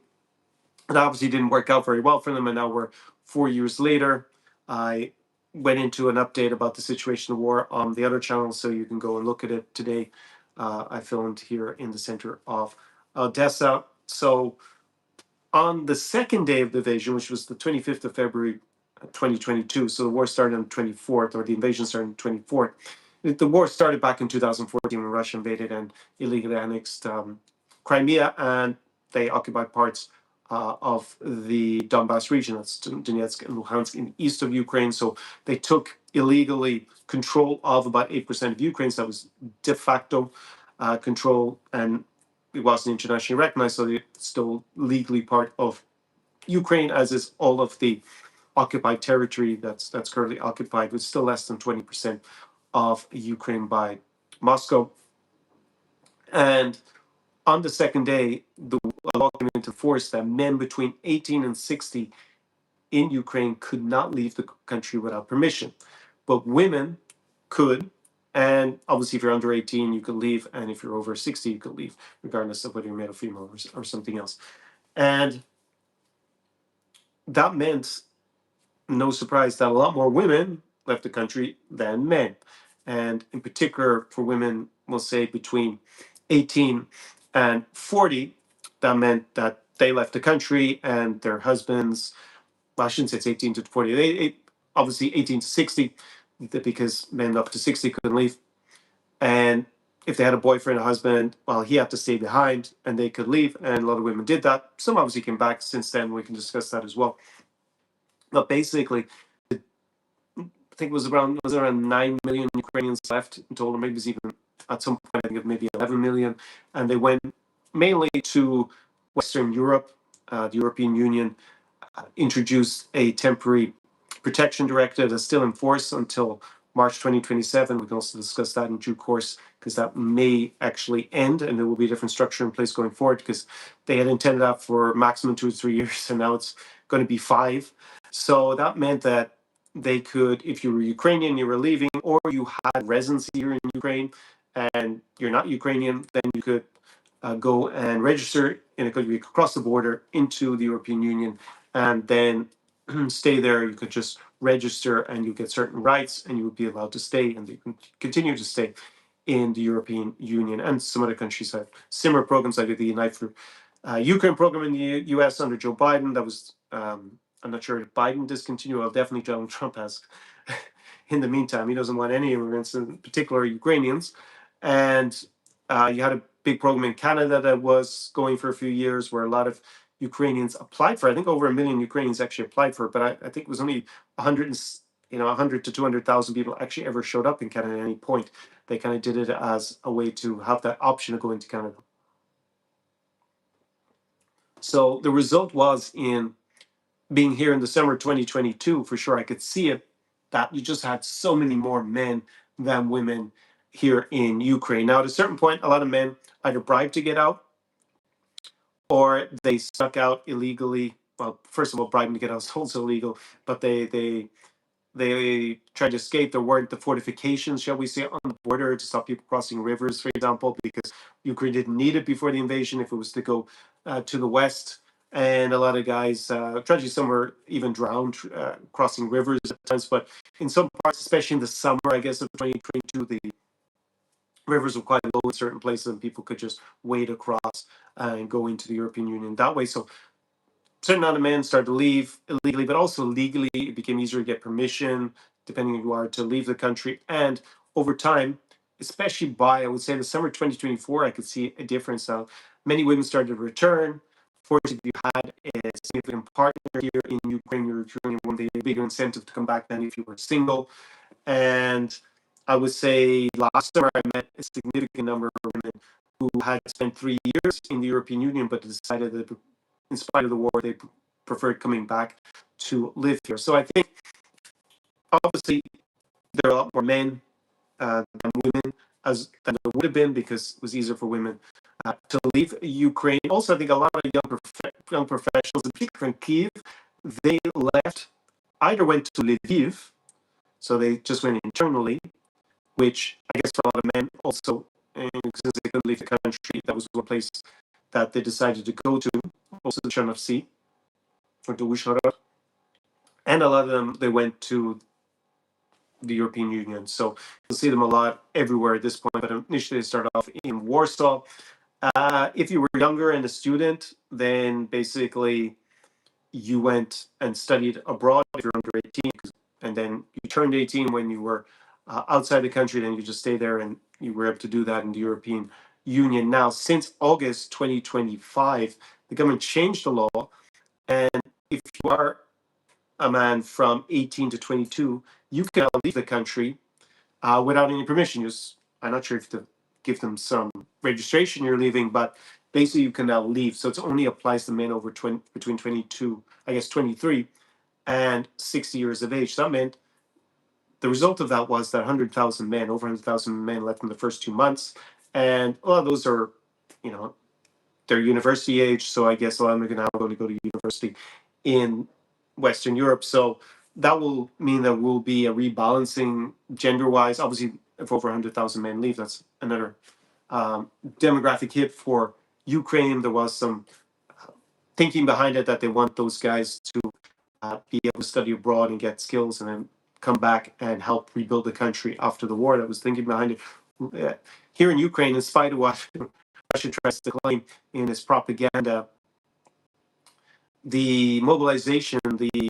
It obviously didn't work out very well for them, and now we're 4 years later. I went into an update about the situation of war on the other channel, so you can go and look at it today. I filmed here in the center of Odesa. So on the second day of the invasion, which was the 25th of February, 2022, so the war started on the 24th, or the invasion started on the 24th. The war started back in 2014 when Russia invaded and illegally annexed Crimea, and they occupied parts of the Donbass region, that's Donetsk and Luhansk in the east of Ukraine. So they took illegally control of about 8% of Ukraine. So that was de facto control, and it wasn't internationally recognized, so it's still legally part of Ukraine, as is all of the occupied territory that's currently occupied, with still less than 20% of Ukraine by Moscow. And on the second day, the law came into force that men between 18 and 60 in Ukraine could not leave the country without permission. But women could, and obviously if you're under 18, you could leave, and if you're over 60, you could leave, regardless of whether you're male or female or something else. And that meant, no surprise, that a lot more women left the country than men. And in particular, for women, we'll say between 18 and 40, that meant that they left the country and their husbands, well, I shouldn't say it's 18 to 40, obviously 18 to 60, because men up to 60 couldn't leave. And if they had a boyfriend or husband, well, he had to stay behind and they could leave. And a lot of women did that. Some obviously came back since then. We can discuss that as well. But basically, I think it was around 9 million Ukrainians left in total. Maybe it was even at some point, I think of maybe 11 million. And they went mainly to Western Europe. The European Union introduced a temporary protection directive that's still in force until March 2027. We can also discuss that in due course, because that may actually end and there will be a different structure in place going forward, because they had intended that for maximum 2 to 3 years and now it's going to be 5. So that meant that they could, if you were Ukrainian, you were leaving, or you had residency here in Ukraine and you're not Ukrainian, then you could go and register in a country, cross the border into the European Union, and then stay there. You could just register and you get certain rights and you would be allowed to stay, and you can continue to stay in the European Union. And some other countries have similar programs, like the Unite for Ukraine program in the US under Joe Biden. That was, I'm not sure if Biden discontinued, well, definitely Donald Trump has. In the meantime, he doesn't want any immigrants, in particular Ukrainians. And you had a big program in Canada that was going for a few years, where a lot of Ukrainians applied for. I think over 1 million Ukrainians actually applied for it, but I think it was only 100 to 200,000 people actually ever showed up in Canada at any point. They kind of did it as a way to have that option of going to Canada. So the result was, in being here in the summer 2022, for sure, I could see it, that you just had so many more men than women here in Ukraine. Now, at a certain point, a lot of men either bribed to get out, or they snuck out illegally. Well, first of all, bribing to get out is also illegal, but they tried to escape. There weren't the fortifications, shall we say, on the border to stop people crossing rivers, for example, because Ukraine didn't need it before the invasion if it was to go to the west. And a lot of guys, tragically, some were even drowned crossing rivers at times. But in some parts, especially in the summer, I guess, of 2022, the rivers were quite low in certain places, and people could just wade across and go into the European Union that way. So certain amount of men started to leave illegally, but also legally. It became easier to get permission, depending on who you are, to leave the country. And over time, especially by, I would say, the summer 2024, I could see a difference. Now, many women started to return. Fortunately, if you had a significant partner here in Ukraine, you're Ukrainian, one of the bigger incentive to come back than if you were single. And I would say last summer I met a significant number of women who had spent 3 years in the European Union, but decided that in spite of the war, they preferred coming back to live here. So I think, obviously, there are a lot more men than women than there would have been, because it was easier for women to leave Ukraine. Also, I think a lot of young professionals, in particular from Kyiv, they left, either went to Lviv, so they just went internally, which I guess for a lot of men also, since they couldn't leave the country, that was one place that they decided to go to, also the Chernobyl Sea, or to Uzhhorod. And a lot of them, they went to the European Union. So you'll see them a lot everywhere at this point. But initially, they started off in Warsaw, If you were younger and a student, then basically you went and studied abroad if you're under 18, and then you turned 18 when you were outside the country, then you just stay there and you were able to do that in the European Union. Now, since August 2025, the government changed the law, and if you are a man from 18 to 22, you can leave the country without any permission. I'm not sure if to give them some registration you're leaving, but basically you can now leave. So it only applies to men over between 22, I guess 23, and 60 years of age. That meant the result of that was that 100,000 men, over 100,000 men left in the first 2 months. And a lot of those are, you know, they're university age. So I guess a lot of them are now going to go to university in Western Europe. So that will mean there will be a rebalancing gender wise. Obviously, if over 100,000 men leave, that's another demographic hit for Ukraine. There was some thinking behind it that they want those guys to be able to study abroad and get skills and then come back and help rebuild the country after the war. That was thinking behind it. Here in Ukraine, in spite of what Russia tries to claim in its propaganda, the mobilization, the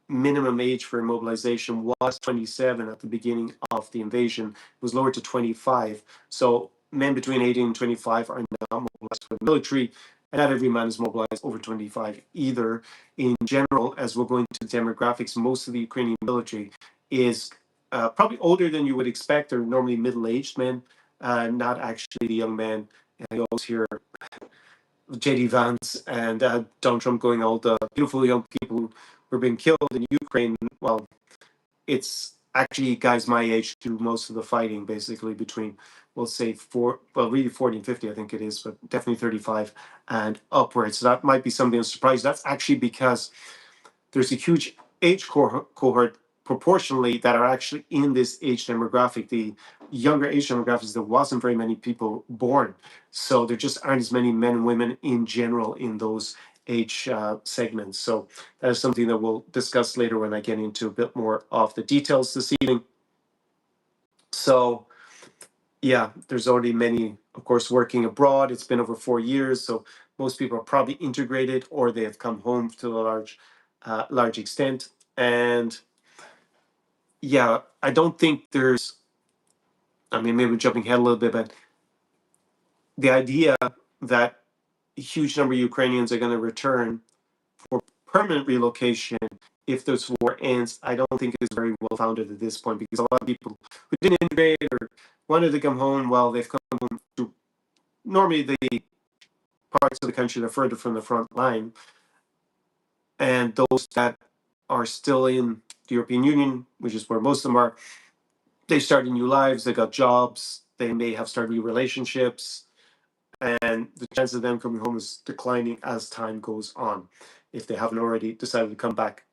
minimum age for mobilization was 27 at the beginning of the invasion. It was lowered to 25. So men between 18 and 25 are now mobilized for the military, and not every man is mobilized over 25 either. In general, as we're going to demographics, most of the Ukrainian military is probably older than you would expect. They're normally middle-aged men, not actually the young men. And you always hear JD Vance and Donald Trump going, all the beautiful young people who were being killed in Ukraine. Well, it's actually guys my age do most of the fighting, basically between, we'll say, really 40 and 50, I think it is, but definitely 35 and upwards. So that might be something I'm surprised. That's actually because there's a huge age cohort proportionally that are actually in this age demographic. The younger age demographics, there wasn't very many people born. So there just aren't as many men and women in general in those age segments. So that is something that we'll discuss later when I get into a bit more of the details this evening. So yeah, there's already many, of course, working abroad. It's been over 4 years. So most people are probably integrated or they have come home to a large extent. And yeah, I don't think there's, I mean, maybe jumping ahead a little bit, but the idea that a huge number of Ukrainians are going to return for permanent relocation if this war ends, I don't think is very well founded at this point, because a lot of people who didn't integrate or wanted to come home, well, they've come home to normally the parts of the country that are further from the front line. And those that are still in the European Union, which is where most of them are, they started new lives, they got jobs, they may have started new relationships, and the chance of them coming home is declining as time goes on, if they haven't already decided to come back.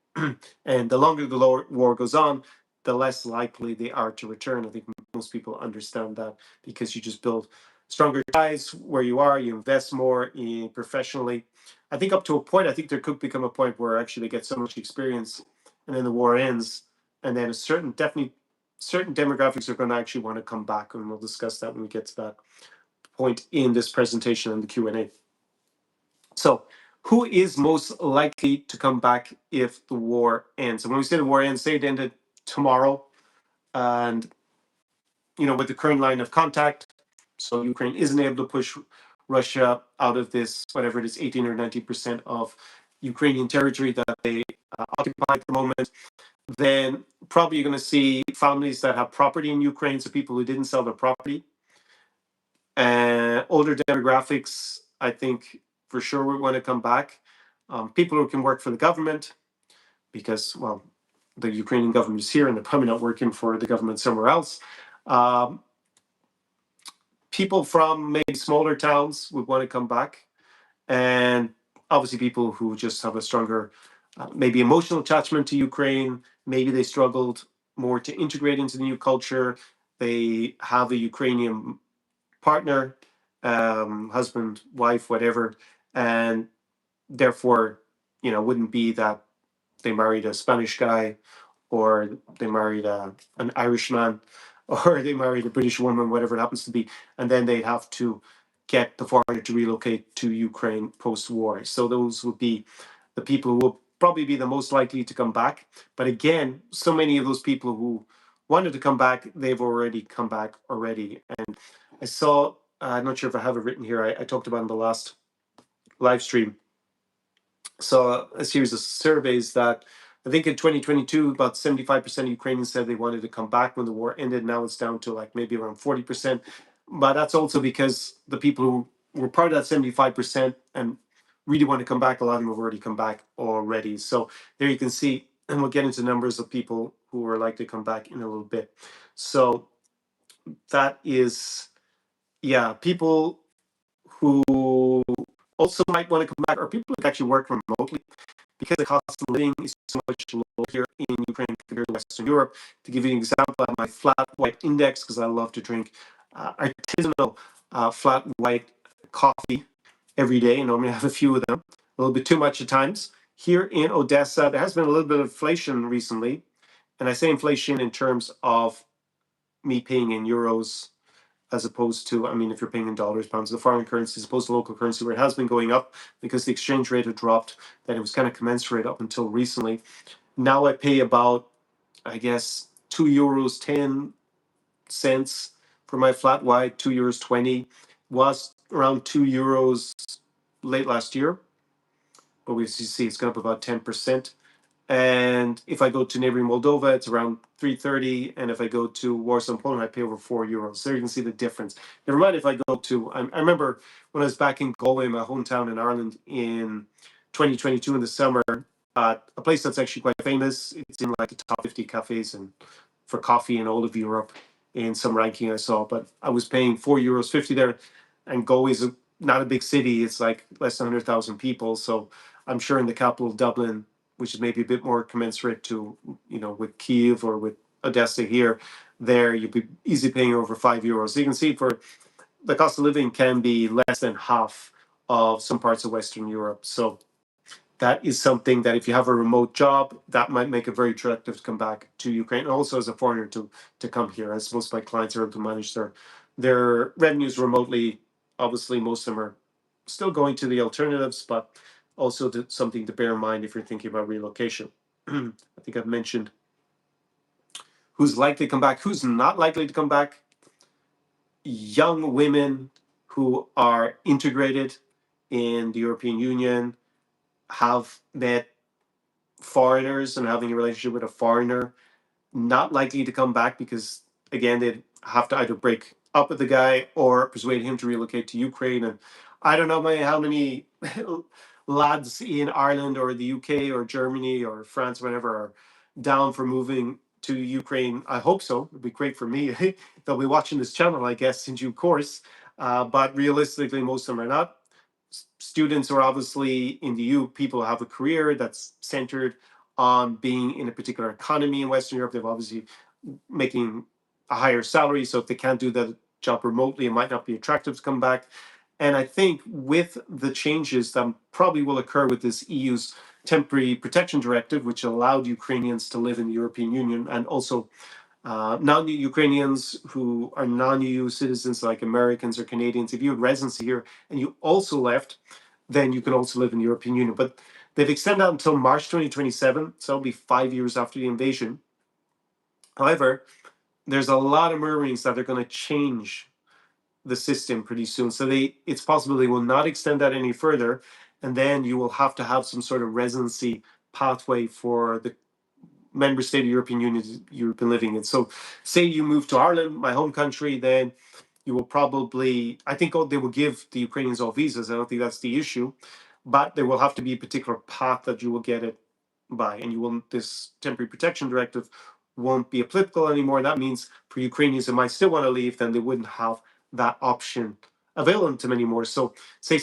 And the longer the war goes on, the less likely they are to return. I think most people understand that, because you just build stronger ties where you are, you invest more in professionally. I think up to a point, I think there could become a point where actually they get so much experience and then the war ends, and then certain demographics are going to actually want to come back, and we'll discuss that when we get to that point in this presentation and the Q&A. So who is most likely to come back if the war ends? And when we say the war ends, say it ended tomorrow, and with the current line of contact, so Ukraine isn't able to push Russia out of this, whatever it is, 18 or 19% of Ukrainian territory that they occupy at the moment, then probably you're going to see families that have property in Ukraine, so people who didn't sell their property. Older demographics, I think for sure we want to come back. People who can work for the government, because, well, the Ukrainian government is here and they're probably not working for the government somewhere else. People from maybe smaller towns would want to come back. And obviously people who just have a stronger, maybe emotional attachment to Ukraine. Maybe they struggled more to integrate into the new culture. They have a Ukrainian partner, husband, wife, whatever, and therefore, wouldn't be that they married a Spanish guy, or they married an Irishman, or they married a British woman, whatever it happens to be, and then they'd have to get the foreigner to relocate to Ukraine post-war. So those would be the people who will probably be the most likely to come back. But again, so many of those people who wanted to come back, they've already come back already. And I saw, I'm not sure if I have it written here, I talked about in the last live stream, saw a series of surveys that I think in 2022, about 75% of Ukrainians said they wanted to come back when the war ended. Now it's down to like maybe around 40%. But that's also because the people who were part of that 75% and really want to come back, a lot of them have already come back already. So there you can see, and we'll get into numbers of people who are likely to come back in a little bit. So that is, yeah, people who also might want to come back are people who actually work remotely, because the cost of living is so much lower here in Ukraine compared to Western Europe. To give you an example, I have my flat white index because I love to drink artisanal flat white coffee every day. Normally I have a few of them, a little bit too much at times. Here in Odessa, there has been a little bit of inflation recently. And I say inflation in terms of me paying in euros as opposed to, I mean, if you're paying in dollars, pounds, the foreign currency as opposed to local currency, where it has been going up because the exchange rate had dropped, that it was kind of commensurate up until recently. Now I pay about, I guess, €2 10 cents for my flat white, €2 20. Was around €2 late last year, but we see it's gone up about 10%. And if I go to neighboring Moldova, it's around 3.30. And if I go to Warsaw, Poland, I pay over €4. There you can see the difference. Never mind if I go to, I remember when I was back in Galway, my hometown in Ireland, in 2022 in the summer, a place that's actually quite famous. It's in like the top 50 cafes and for coffee in all of Europe in some ranking I saw. But I was paying €4.50 there. And Galway's not a big city. It's like less than 100,000 people. So I'm sure in the capital, Dublin, which is maybe a bit more commensurate to, with Kyiv or with Odesa here, there you'd be easily paying over €5. So you can see for the cost of living can be less than half of some parts of Western Europe. So that is something that if you have a remote job, that might make it very attractive to come back to Ukraine. And also as a foreigner to come here, as most of my clients are able to manage their revenues remotely. Obviously, most of them are still going to the alternatives, but also something to bear in mind if you're thinking about relocation. I think I've mentioned who's likely to come back, who's not likely to come back. Young women who are integrated in the European Union, have met foreigners and having a relationship with a foreigner, not likely to come back because, again, they'd have to either break up with the guy or persuade him to relocate to Ukraine. And I don't know how many lads in Ireland or the UK or Germany or France, whatever, are down for moving to Ukraine. I hope so. It'd be great for me. They'll be watching this channel, I guess, in due course. But realistically, most of them are not. Students are obviously in the EU, people have a career that's centered on being in a particular economy in Western Europe. They've obviously making a higher salary. So if they can't do that job remotely, it might not be attractive to come back. And I think with the changes that probably will occur with this EU's temporary protection directive, which allowed Ukrainians to live in the European Union, and also non-Ukrainians who are non-EU citizens like Americans or Canadians, if you had residency here and you also left, then you can also live in the European Union. But they've extended out until March 2027, so it'll be 5 years after the invasion. However, there's a lot of murmurings that they're going to change the system pretty soon. So it's possible they will not extend that any further, and then you will have to have some sort of residency pathway for the member state of the European Union you've been living in. So say you move to Ireland, my home country, then you will probably, I think they will give the Ukrainians all visas. I don't think that's the issue, but there will have to be a particular path that you will get it by, and this temporary protection directive won't be applicable anymore. That means for Ukrainians that might still want to leave, then they wouldn't have that option available to them anymore. So say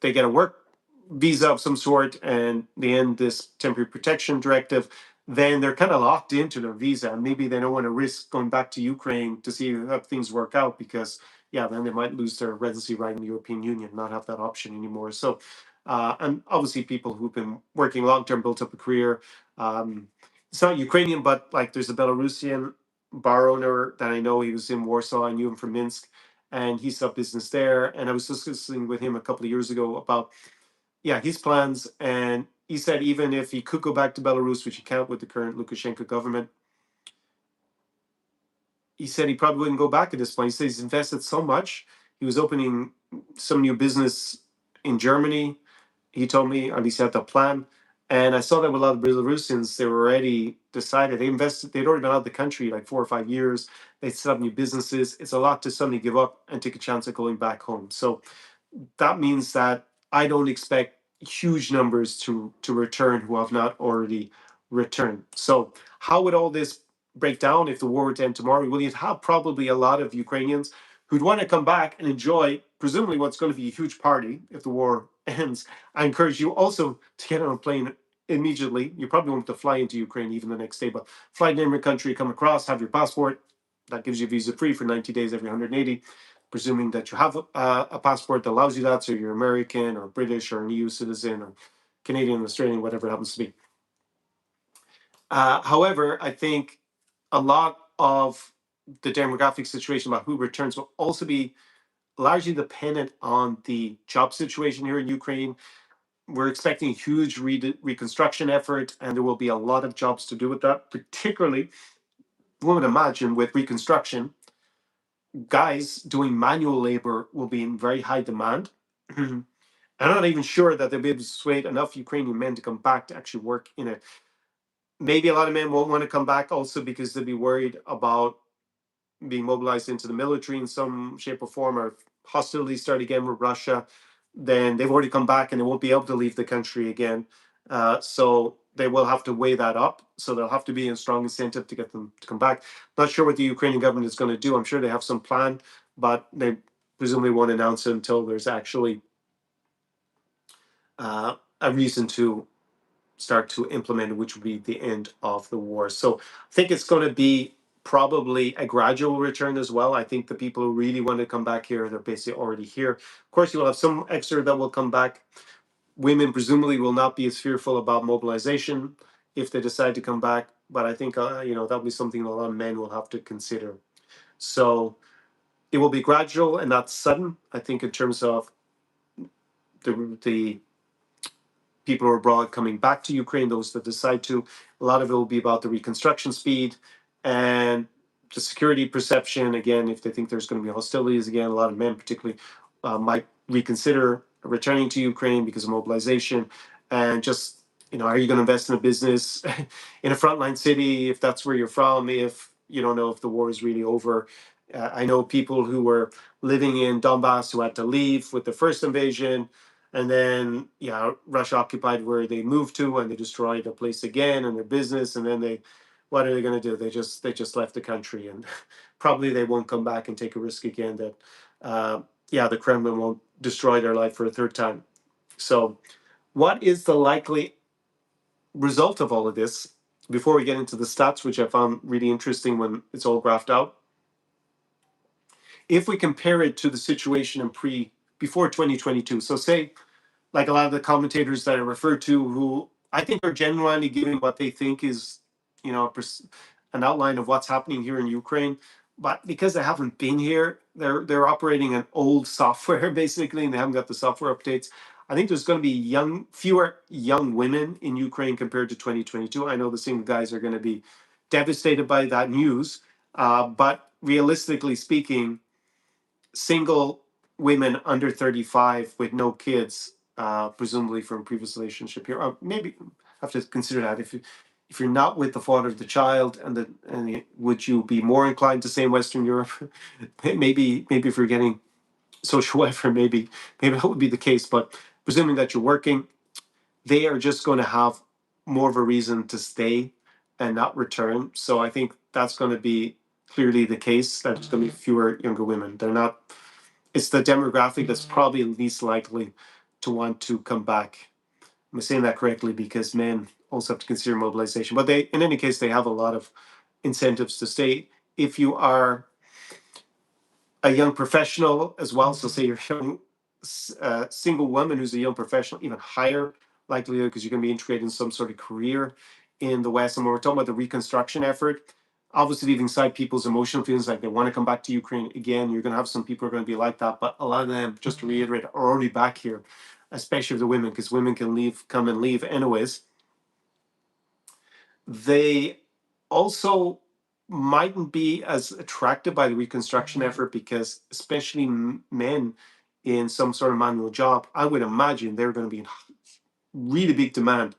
they get a work visa of some sort and they end this temporary protection directive, then they're kind of locked into their visa, and maybe they don't want to risk going back to Ukraine to see how things work out, because then they might lose their residency right in the European Union, not have that option anymore. So and obviously people who've been working long term, built up a career. It's not Ukrainian, but like there's a Belarusian bar owner that I know. He was in Warsaw. I knew him from Minsk, and he set up business there. And I was discussing with him a couple of years ago about his plans, and he said even if he could go back to Belarus, which he can't with the current Lukashenko government, he said he probably wouldn't go back at this point. He said he's invested so much. He was opening some new business in Germany. He told me, at least he had that plan. And I saw that with a lot of Belarusians, they were already decided. They'd already been out of the country like 4 or 5 years. They set up new businesses. It's a lot to suddenly give up and take a chance at going back home. So that means that I don't expect huge numbers to return who have not already returned. So how would all this break down if the war would end tomorrow? Well, you'd have probably a lot of Ukrainians who'd want to come back and enjoy presumably what's going to be a huge party if the war ends. I encourage you also to get on a plane immediately. You probably won't have to fly into Ukraine even the next day, but fly to your country, come across, have your passport. That gives you visa free for 90 days every 180, presuming that you have a passport that allows you that. So you're American or British or an EU citizen or Canadian, Australian, whatever it happens to be. However, I think a lot of the demographic situation about who returns will also be largely dependent on the job situation here in Ukraine. We're expecting a huge reconstruction effort, and there will be a lot of jobs to do with that, particularly, one would imagine, with reconstruction. Guys doing manual labor will be in very high demand. I'm not even sure that they'll be able to persuade enough Ukrainian men to come back to actually work in it. Maybe a lot of men won't want to come back also because they'll be worried about being mobilized into the military in some shape or form, or hostilities start again with Russia. Then they've already come back and they won't be able to leave the country again. So they will have to weigh that up. So there'll have to be a strong incentive to get them to come back. Not sure what the Ukrainian government is going to do. I'm sure they have some plan, but they presumably won't announce it until there's actually a reason to start to implement it, which would be the end of the war. So I think it's going to be probably a gradual return as well. I think the people who really want to come back here, they're basically already here. Of course, you'll have some extra that will come back. Women presumably will not be as fearful about mobilization if they decide to come back. But I think that'll be something a lot of men will have to consider. So it will be gradual and not sudden. I think in terms of the people who are abroad coming back to Ukraine, those that decide to, a lot of it will be about the reconstruction speed and the security perception. Again, if they think there's going to be hostilities again, a lot of men particularly might reconsider returning to Ukraine because of mobilization. And just, are you going to invest in a business in a frontline city if that's where you're from, if you don't know if the war is really over? I know people who were living in Donbass who had to leave with the first invasion, and then Russia occupied where they moved to, and they destroyed the place again and their business. And then what are they going to do? They just left the country, and probably they won't come back and take a risk again that the Kremlin won't destroy their life for a third time. So what is the likely result of all of this? Before we get into the stats, which I found really interesting when it's all graphed out, if we compare it to the situation before 2022, so say, like a lot of the commentators that I refer to, who I think are genuinely giving what they think is, an outline of what's happening here in Ukraine. But because they haven't been here, they're operating an old software basically, and they haven't got the software updates. I think there's going to be fewer young women in Ukraine compared to 2022. I know the single guys are going to be devastated by that news, but realistically speaking, single women under 35 with no kids, presumably from previous relationship here, or maybe have to consider that if you're not with the father of the child, would you be more inclined to say in Western Europe? maybe if you're getting social welfare, maybe that would be the case. But presuming that you're working, they are just going to have more of a reason to stay and not return. So I think that's going to be clearly the case, that there's going to be fewer younger women. It's the demographic that's probably least likely to want to come back. I'm saying that correctly because men also have to consider mobilization. But in any case, they have a lot of incentives to stay. If you are a young professional as well, so say you're a young single woman who's a young professional, even higher likelihood because you're going to be integrated in some sort of career in the West. And when we're talking about the reconstruction effort, obviously leaving aside people's emotional feelings, like they want to come back to Ukraine again. You're going to have some people who are going to be like that, but a lot of them, just to reiterate, are already back here, especially the women, because women can leave, come and leave anyways. They also mightn't be as attracted by the reconstruction effort because, especially men in some sort of manual job, I would imagine they're going to be in really big demand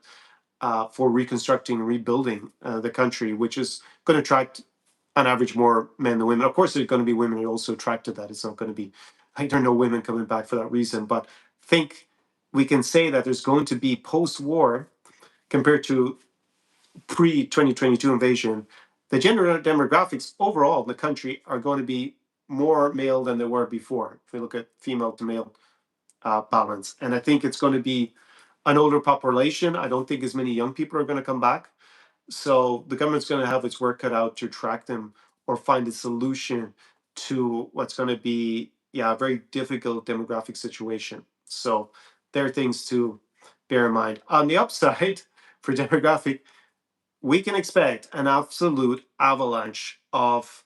for reconstructing and rebuilding the country, which is going to attract on average more men than women. Of course, there's going to be women who also attract to that. It's not going to be, I don't know, women coming back for that reason, but think we can say that there's going to be post-war compared to pre-2022 invasion, the gender demographics overall in the country are going to be more male than they were before. If we look at female to male balance, and I think it's going to be an older population. I don't think as many young people are going to come back. So the government's going to have its work cut out to attract them or find a solution to what's going to be, yeah, a very difficult demographic situation. So there are things to bear in mind. On the upside, for demographic, we can expect an absolute avalanche of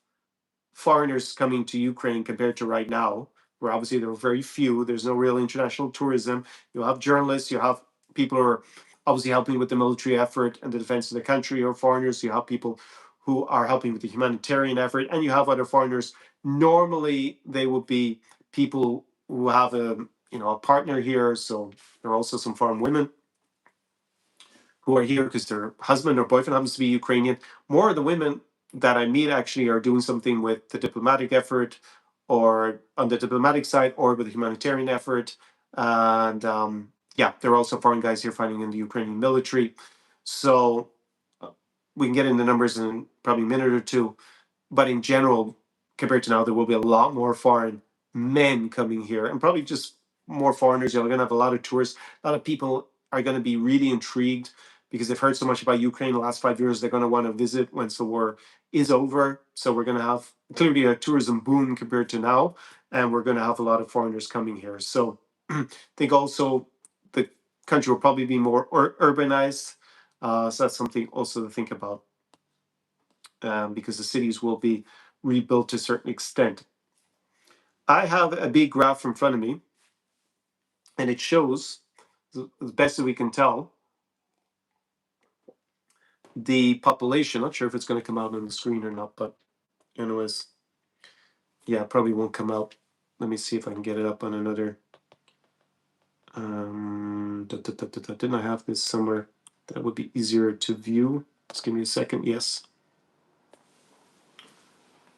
foreigners coming to Ukraine compared to right now, where obviously there are very few. There's no real international tourism. You have journalists, you have people who are obviously helping with the military effort and the defense of the country, or foreigners. You have people who are helping with the humanitarian effort, and you have other foreigners. Normally, they would be people who have a partner here. So there are also some foreign women who are here because their husband or boyfriend happens to be Ukrainian. More of the women that I meet actually are doing something with the diplomatic effort, or on the diplomatic side, or with the humanitarian effort. And yeah, there are also foreign guys here fighting in the Ukrainian military. So we can get into numbers in probably a minute or two. But in general, compared to now, there will be a lot more foreign men coming here, and probably just more foreigners. You're going to have a lot of tourists. A lot of people are going to be really intrigued because they've heard so much about Ukraine the last 5 years. They're going to want to visit once the war is over. So we're going to have clearly a tourism boom compared to now, and we're going to have a lot of foreigners coming here. So I think also the country will probably be more urbanized. So that's something also to think about, because the cities will be rebuilt to a certain extent. I have a big graph in front of me, and it shows, as best as we can tell, the population. Not sure if it's going to come out on the screen or not, but anyways, yeah, probably won't come out. Let me see if I can get it up on another. Didn't I have this somewhere that would be easier to view? Just give me a second. Yes.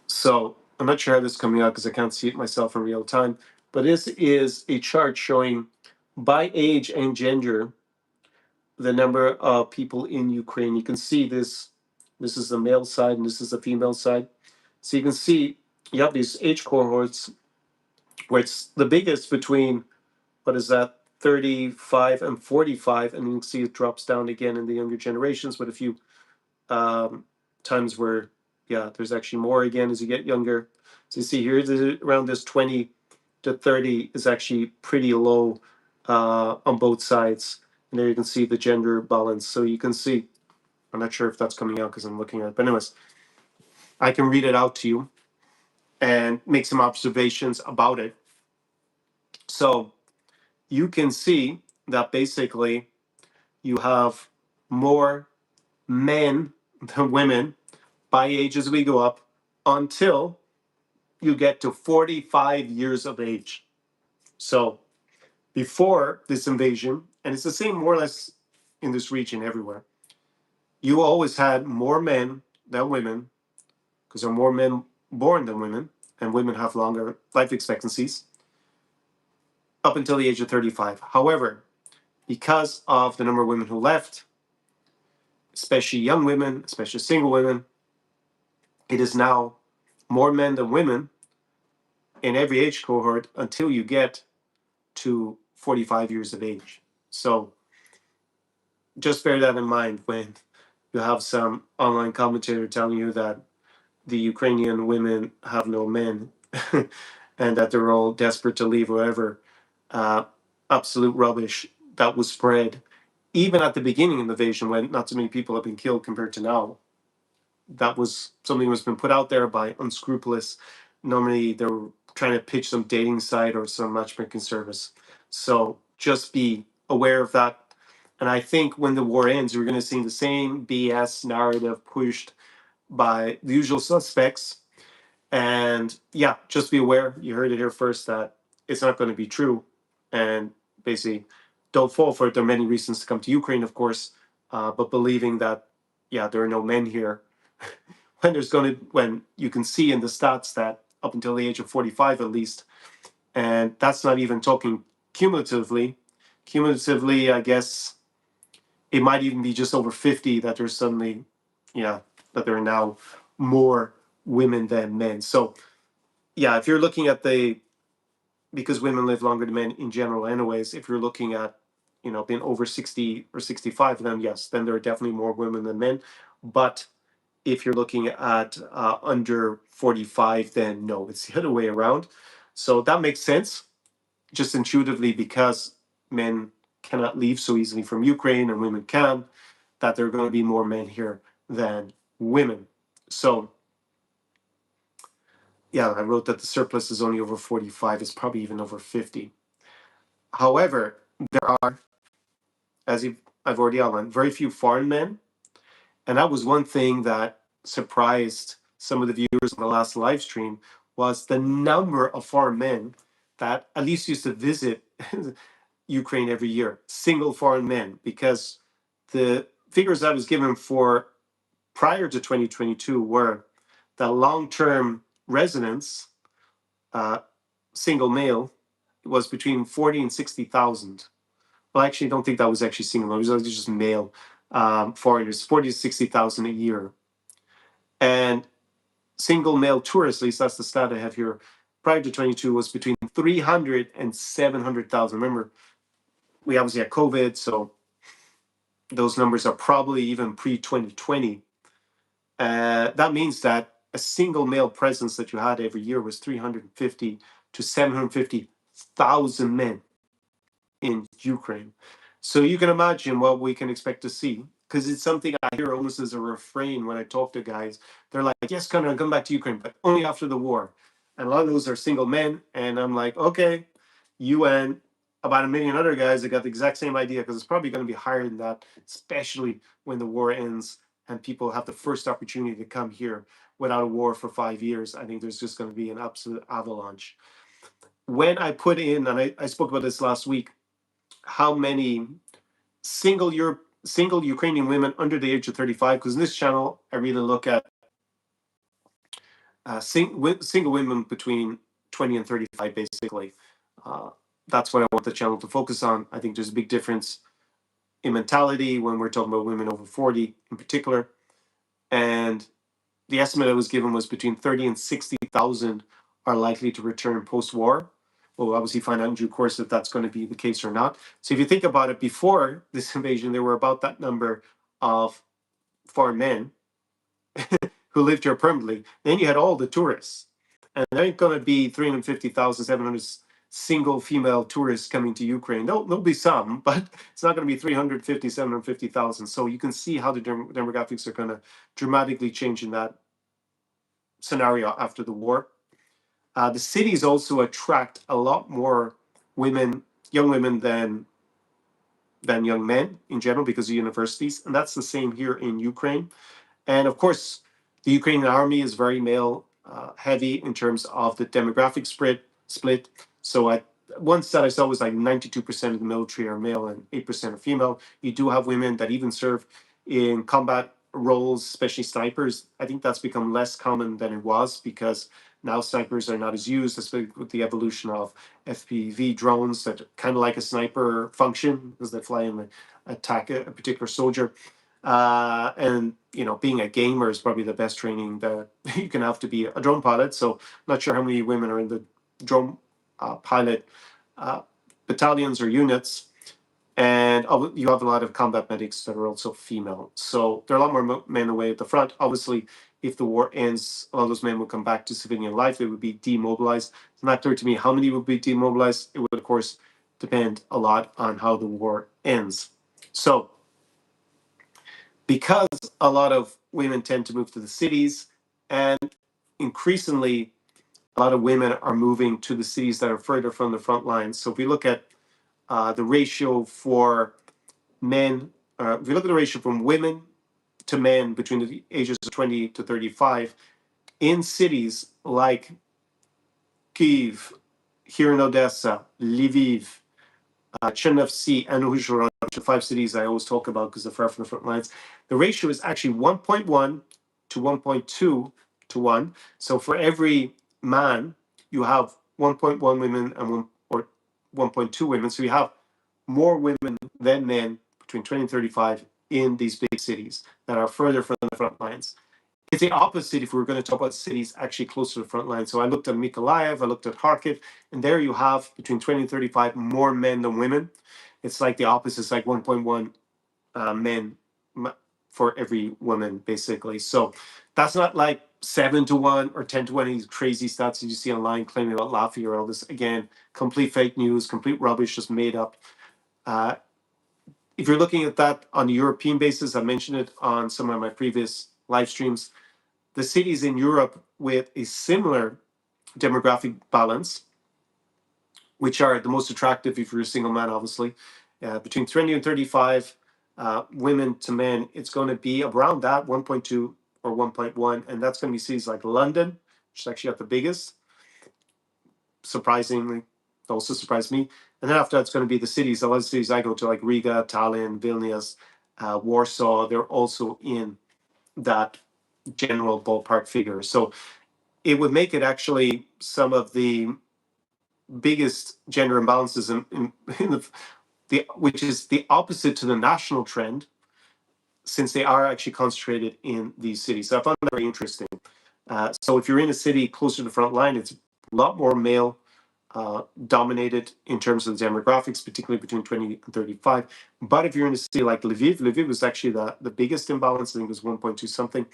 So I'm not sure how this is coming out because I can't see it myself in real time. But this is a chart showing by age and gender the number of people in Ukraine. You can see this. This is the male side and this is the female side. So you can see you have these age cohorts where it's the biggest between, what is that, 35 and 45, and you can see it drops down again in the younger generations with a few times where, yeah, there's actually more again as you get younger. So you see here, around this 20 to 30 is actually pretty low on both sides. And there you can see the gender balance. So you can see, I'm not sure if that's coming out because I'm looking at it, but anyways, I can read it out to you and make some observations about it. So you can see that basically you have more men than women by age as we go up until you get to 45 years of age. So before this invasion, and it's the same more or less in this region everywhere, you always had more men than women because there are more men born than women, and women have longer life expectancies up until the age of 35. However, because of the number of women who left, especially young women, especially single women, it is now more men than women in every age cohort until you get to 45 years of age. So just bear that in mind when you have some online commentator telling you that the Ukrainian women have no men and that they're all desperate to leave wherever. Absolute rubbish that was spread even at the beginning of the invasion when not so many people have been killed compared to now. that was something that's been put out there by unscrupulous. Normally, they're trying to pitch some dating site or some matchmaking service. So just be aware of that. And I think when the war ends, we're going to see the same BS narrative pushed by the usual suspects. And yeah, just be aware. You heard it here first that it's not going to be true. And basically, don't fall for it. There are many reasons to come to Ukraine, of course, but believing that, yeah, there are no men here when you can see in the stats that up until the age of 45 at least, and that's not even talking cumulatively. Cumulatively, I guess it might even be just over 50 that there's suddenly, yeah, that there are now more women than men. So yeah, if you're looking at because women live longer than men in general anyways, if you're looking at, being over 60 or 65, then yes, then there are definitely more women than men. But if you're looking at under 45, then no, it's the other way around. So that makes sense just intuitively because men cannot leave so easily from Ukraine and women can, that there are going to be more men here than women. So yeah, I wrote that the surplus is only over 45. It's probably even over 50. However, there are, as I've already outlined, very few foreign men. And that was one thing that surprised some of the viewers on the last live stream, was the number of foreign men that at least used to visit Ukraine every year, single foreign men, because the figures I was given for prior to 2022 were that long-term residents, uh, single male, was between 40 and 60,000. Well, I actually don't think that was actually single. It was just male foreigners, 40 to 60,000 a year. And single male tourists, at least that's the stat I have here, prior to 22 was between 300 and 700,000. Remember, we obviously had COVID, so those numbers are probably even pre-2020. That means that a single male presence that you had every year was 350 to 750,000 men in Ukraine. So you can imagine what we can expect to see, because it's something I hear almost as a refrain when I talk to guys. They're like, yes, Conor, I'll come back to Ukraine, but only after the war. And a lot of those are single men. And I'm like, okay, you and about a million other guys that got the exact same idea, because it's probably going to be higher than that, especially when the war ends and people have the first opportunity to come here without a war for 5 years. I think there's just going to be an absolute avalanche. When I put in, and I spoke about this last week, how many single Ukrainian women under the age of 35, because in this channel I really look at single women between 20 and 35 basically. Uh, that's what I want the channel to focus on. I think there's a big difference in mentality when we're talking about women over 40 in particular. And the estimate I was given was between 30 and 60,000 are likely to return post-war. We'll obviously find out in due course if that's going to be the case or not. So if you think about it, before this invasion, there were about that number of foreign men who lived here permanently. Then you had all the tourists. And there ain't going to be 350,700 single female tourists coming to Ukraine. There'll be some, but it's not going to be 350, 750,000. So you can see how the demographics are going to dramatically change in that scenario after the war. The cities also attract a lot more young women than young men in general because of universities, and that's the same here in Ukraine. And of course, the Ukrainian army is very male heavy in terms of the demographic split. So one stat I saw was like 92% of the military are male and 8% are female. You do have women that even serve in combat roles, especially snipers. I think that's become less common than it was because now snipers are not as used, especially with the evolution of FPV drones that kind of like a sniper function because they fly and attack a particular soldier. And being a gamer is probably the best training that you can have to be a drone pilot. So I'm not sure how many women are in the drone pilot battalions or units. And you have a lot of combat medics that are also female. So there are a lot more men away at the front. Obviously, if the war ends, a lot of those men will come back to civilian life. They would be demobilized. It's not clear to me how many would be demobilized. It would, of course, depend a lot on how the war ends. So because a lot of women tend to move to the cities, and increasingly, a lot of women are moving to the cities that are further from the front lines. So if we look at the ratio for men, if we look at the ratio from women to men between the ages of 20 to 35, in cities like Kyiv, here in Odessa, Lviv, Chernovtsi, and Uzhhorod, the five cities I always talk about because they're far from the front lines, the ratio is actually 1.1 to 1.2 to 1. So for every man, you have 1.1 women and 1.2 women. So you have more women than men between 20 and 35 in these big cities that are further from the front lines. It's the opposite if we were going to talk about cities actually closer to the front line. So I looked at Mykolaiv, I looked at Kharkiv, and there you have between 20 and 35 more men than women. It's like the opposite. It's like 1.1 men for every woman, basically. So that's not like 7 to 1 or 10 to 1, these crazy stats that you see online claiming about Latvia or all this. Again, complete fake news, complete rubbish, just made up. If you're looking at that on a European basis, I mentioned it on some of my previous live streams, the cities in Europe with a similar demographic balance, which are the most attractive if you're a single man, obviously, between 20 and 35 women to men, it's going to be around that 1.2 or 1.1. And that's going to be cities like London, which is actually at the biggest, surprisingly, also surprised me. And then after that's going to be the cities, a lot of cities I go to, like Riga, Tallinn, Vilnius, Warsaw, they're also in that general ballpark figure. So it would make it actually some of the biggest gender imbalances in which is the opposite to the national trend, since they are actually concentrated in these cities. So I found that very interesting. So if you're in a city closer to the front line, it's a lot more male dominated in terms of the demographics, particularly between 20 and 35. But if you're in a city like Lviv, Lviv was actually the biggest imbalance. I think it was 1.2 something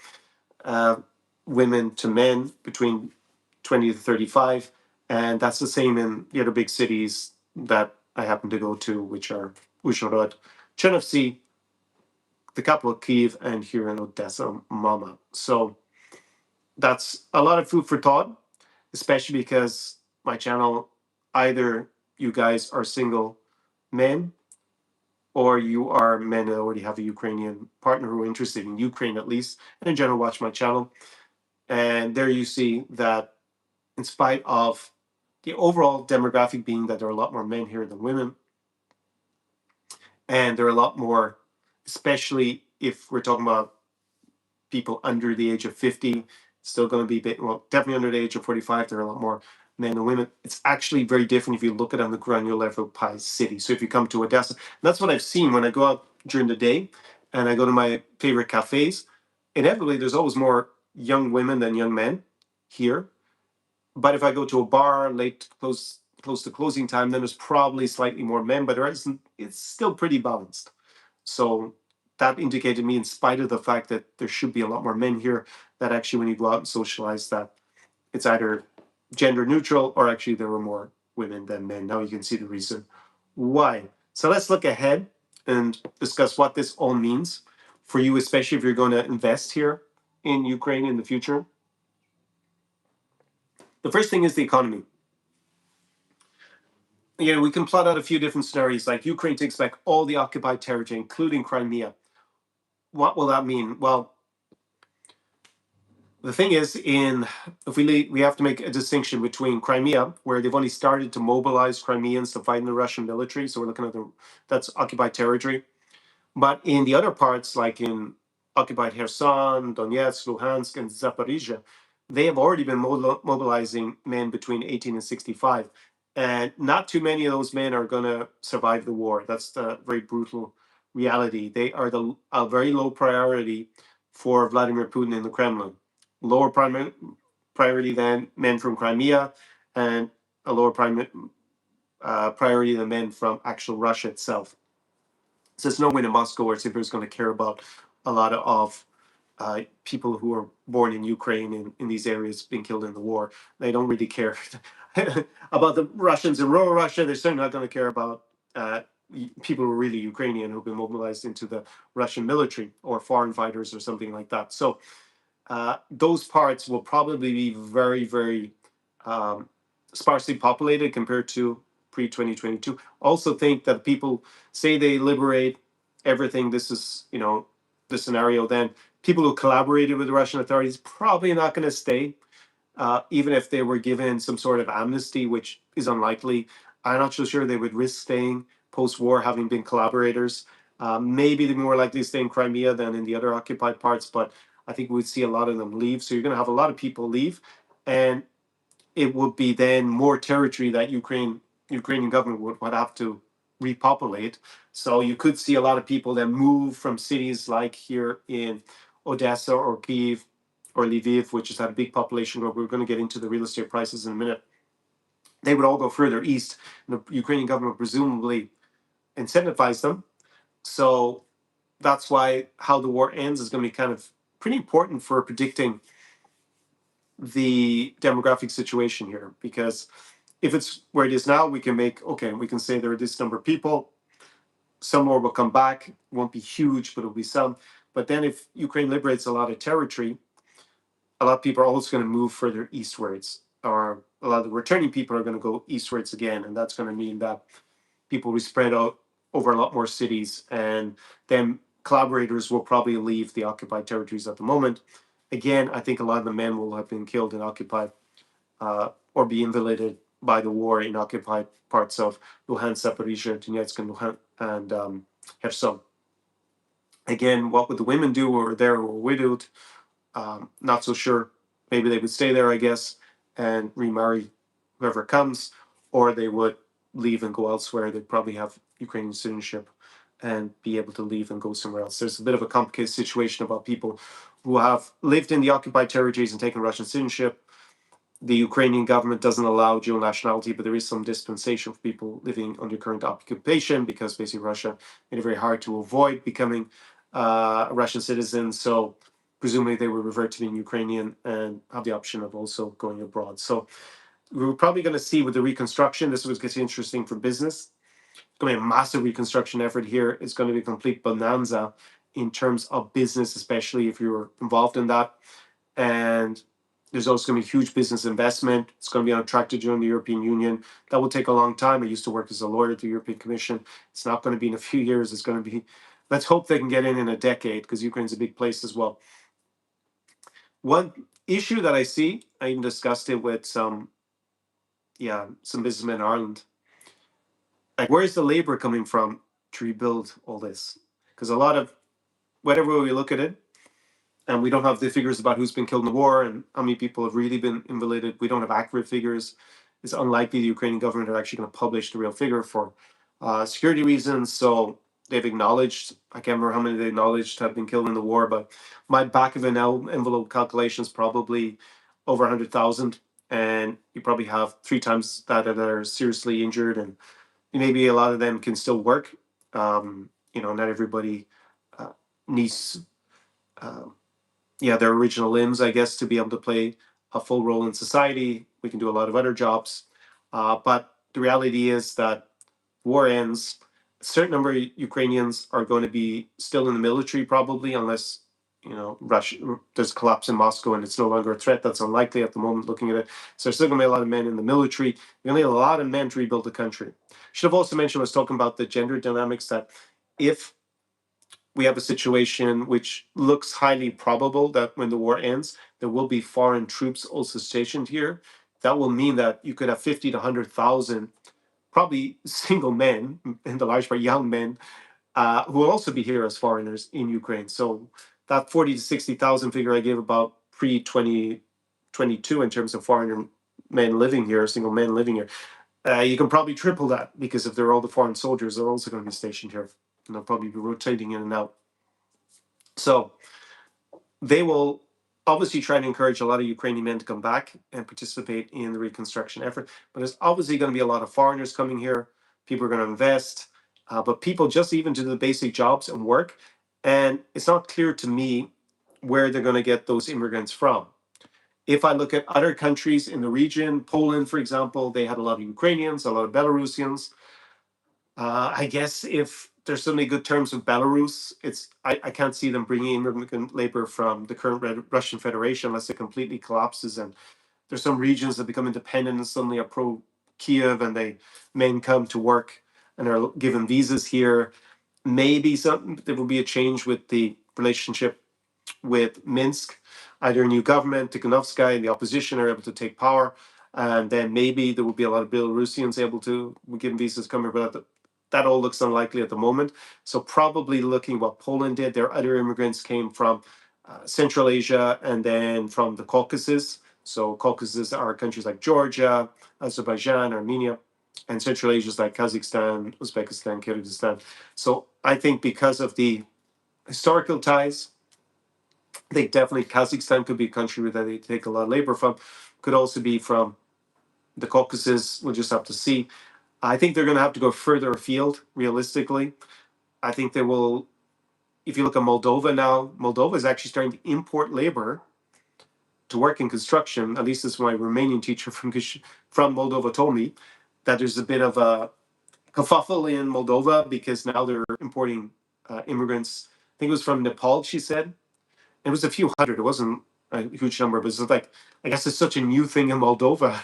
women to men between 20 to 35. And that's the same in the other big cities that I happen to go to, which are Uzhhorod, Chernovtsi, the capital Kyiv, and here in Odessa, Mama. So that's a lot of food for thought, especially because my channel, either you guys are single men or you are men that already have a Ukrainian partner who are interested in Ukraine at least, and in general watch my channel. And there you see that in spite of the overall demographic being that there are a lot more men here than women, and there are a lot more, especially if we're talking about people under the age of 50, still going to be definitely under the age of 45, there are a lot more men than women. It's actually very different if you look at it on the granular level by city. So if you come to Odessa, that's what I've seen when I go out during the day and I go to my favorite cafes. Inevitably, there's always more young women than young men here. But if I go to a bar close to closing time, then there's probably slightly more men, but it's still pretty balanced. So that indicated to me, in spite of the fact that there should be a lot more men here, that actually when you go out and socialize, that it's either gender neutral or actually there were more women than men. Now you can see the reason why. So let's look ahead and discuss what this all means for you, especially if you're going to invest here in Ukraine in the future. The first thing is the economy. We can plot out a few different scenarios, like Ukraine takes back all the occupied territory, including Crimea. What will that mean? Well, the thing is, if we have to make a distinction between Crimea, where they've only started to mobilize Crimeans to fight in the Russian military, so we're looking at that's occupied territory. But in the other parts, like in occupied Kherson, Donetsk, Luhansk, and Zaporizhia, they have already been mobilizing men between 18 and 65. And not too many of those men are going to survive the war. That's the very brutal reality. They are a very low priority for Vladimir Putin in the Kremlin. Lower priority than men from Crimea, and a lower priority than men from actual Russia itself. So there's no way in Moscow or Sibir going to care about a lot of people who are born in Ukraine in these areas being killed in the war. They don't really care about the Russians in rural Russia. They're certainly not going to care about people who are really Ukrainian who've been mobilized into the Russian military or foreign fighters or something like that. So those parts will probably be very, very um, sparsely populated compared to pre 2022. Also, think that people say they liberate everything. This is, the scenario. Then people who collaborated with the Russian authorities probably not going to stay, even if they were given some sort of amnesty, which is unlikely. I'm not so sure they would risk staying post-war, having been collaborators. Maybe they're more likely to stay in Crimea than in the other occupied parts, but I think we'd see a lot of them leave. So you're going to have a lot of people leave, and it would be then more territory that Ukrainian government would have to repopulate. So you could see a lot of people that move from cities like here in Odessa or Kyiv or Lviv, which has had a big population growth. We're going to get into the real estate prices in a minute. They would all go further east. And the Ukrainian government presumably incentivize them. So that's why how the war ends is going to be kind of pretty important for predicting the demographic situation here, because if it's where it is now, we can say there are this number of people, some more will come back, it won't be huge, but it'll be some. But then if Ukraine liberates a lot of territory, a lot of people are also going to move further eastwards, or a lot of the returning people are going to go eastwards again, and that's going to mean that people will spread out over a lot more cities, and then collaborators will probably leave the occupied territories at the moment. Again, I think a lot of the men will have been killed in occupied or be invalided by the war in occupied parts of Luhansk, Zaporizhia, Donetsk, and Kherson. Again, what would the women do who were there who were widowed? Not so sure. Maybe they would stay there, I guess, and remarry whoever comes, or they would leave and go elsewhere. They'd probably have Ukrainian citizenship and be able to leave and go somewhere else. There's a bit of a complicated situation about people who have lived in the occupied territories and taken Russian citizenship. The Ukrainian government doesn't allow dual nationality, but there is some dispensation for people living under current occupation, because basically Russia made it very hard to avoid becoming a Russian citizen. So presumably they will revert to being Ukrainian and have the option of also going abroad. So we're probably going to see with the reconstruction, this was going to be interesting for business. It's going to be a massive reconstruction effort here. It's going to be a complete bonanza in terms of business, especially if you're involved in that. And there's also going to be huge business investment. It's going to be on track to join the European Union. That will take a long time. I used to work as a lawyer at the European Commission. It's not going to be in a few years. It's going to be, let's hope they can get in a decade, because Ukraine's a big place as well. One issue that I see, I even discussed it with some businessmen in Ireland. Like, where's the labor coming from to rebuild all this? Because a lot of, whatever we look at it, and we don't have the figures about who's been killed in the war and how many people have really been invalided. We don't have accurate figures. It's unlikely the Ukrainian government are actually going to publish the real figure for security reasons. So they've acknowledged, I can't remember how many they acknowledged have been killed in the war, but my back of an envelope calculation is probably over 100,000. And you probably have 3 times that are seriously injured, and maybe a lot of them can still work. Not everybody needs their original limbs, I guess, to be able to play a full role in society. We can do a lot of other jobs. But the reality is that war ends. A certain number of Ukrainians are going to be still in the military, probably, unless, Russia, there's a collapse in Moscow and it's no longer a threat. That's unlikely at the moment, looking at it. So there's still going to be a lot of men in the military. You're going to need a lot of men to rebuild the country. Should have also mentioned, I was talking about the gender dynamics, that if we have a situation which looks highly probable that when the war ends, there will be foreign troops also stationed here. That will mean that you could have 50 to 100,000, probably single men, in the large part young men, who will also be here as foreigners in Ukraine. So that 40 to 60,000 figure I gave about pre 2022 in terms of foreigner men living here, single men living here, you can probably triple that, because if they're all the foreign soldiers, they're also going to be stationed here. And they'll probably be rotating in and out. So they will obviously try to encourage a lot of Ukrainian men to come back and participate in the reconstruction effort. But there's obviously going to be a lot of foreigners coming here. People are going to invest, but people just even do the basic jobs and work. And it's not clear to me where they're going to get those immigrants from. If I look at other countries in the region, Poland, for example, they had a lot of Ukrainians, a lot of Belarusians. I guess if there's suddenly good terms with Belarus, I can't see them bringing immigrant labor from the current Russian Federation unless it completely collapses and there's some regions that become independent and suddenly are pro Kyiv and they men come to work and are given visas here. Maybe there will be a change with the relationship with Minsk. Either a new government, Tikhanovskaya, and the opposition are able to take power, and then maybe there will be a lot of Belarusians able to give visas coming, but that all looks unlikely at the moment. So probably looking what Poland did, their other immigrants came from Central Asia and then from the Caucasus. So Caucasus are countries like Georgia, Azerbaijan, Armenia, and Central Asia is like Kazakhstan, Uzbekistan, Kyrgyzstan. So I think because of the historical ties, I think definitely Kazakhstan could be a country where they take a lot of labor from. Could also be from the Caucasus. We'll just have to see. I think they're going to have to go further afield, realistically. I think they will. If you look at Moldova now, Moldova is actually starting to import labor to work in construction. At least this is my Romanian teacher from Moldova told me that there's a bit of a kerfuffle in Moldova because now they're importing immigrants. I think it was from Nepal, she said. It was a few hundred. It wasn't a huge number, but it's like, I guess it's such a new thing in Moldova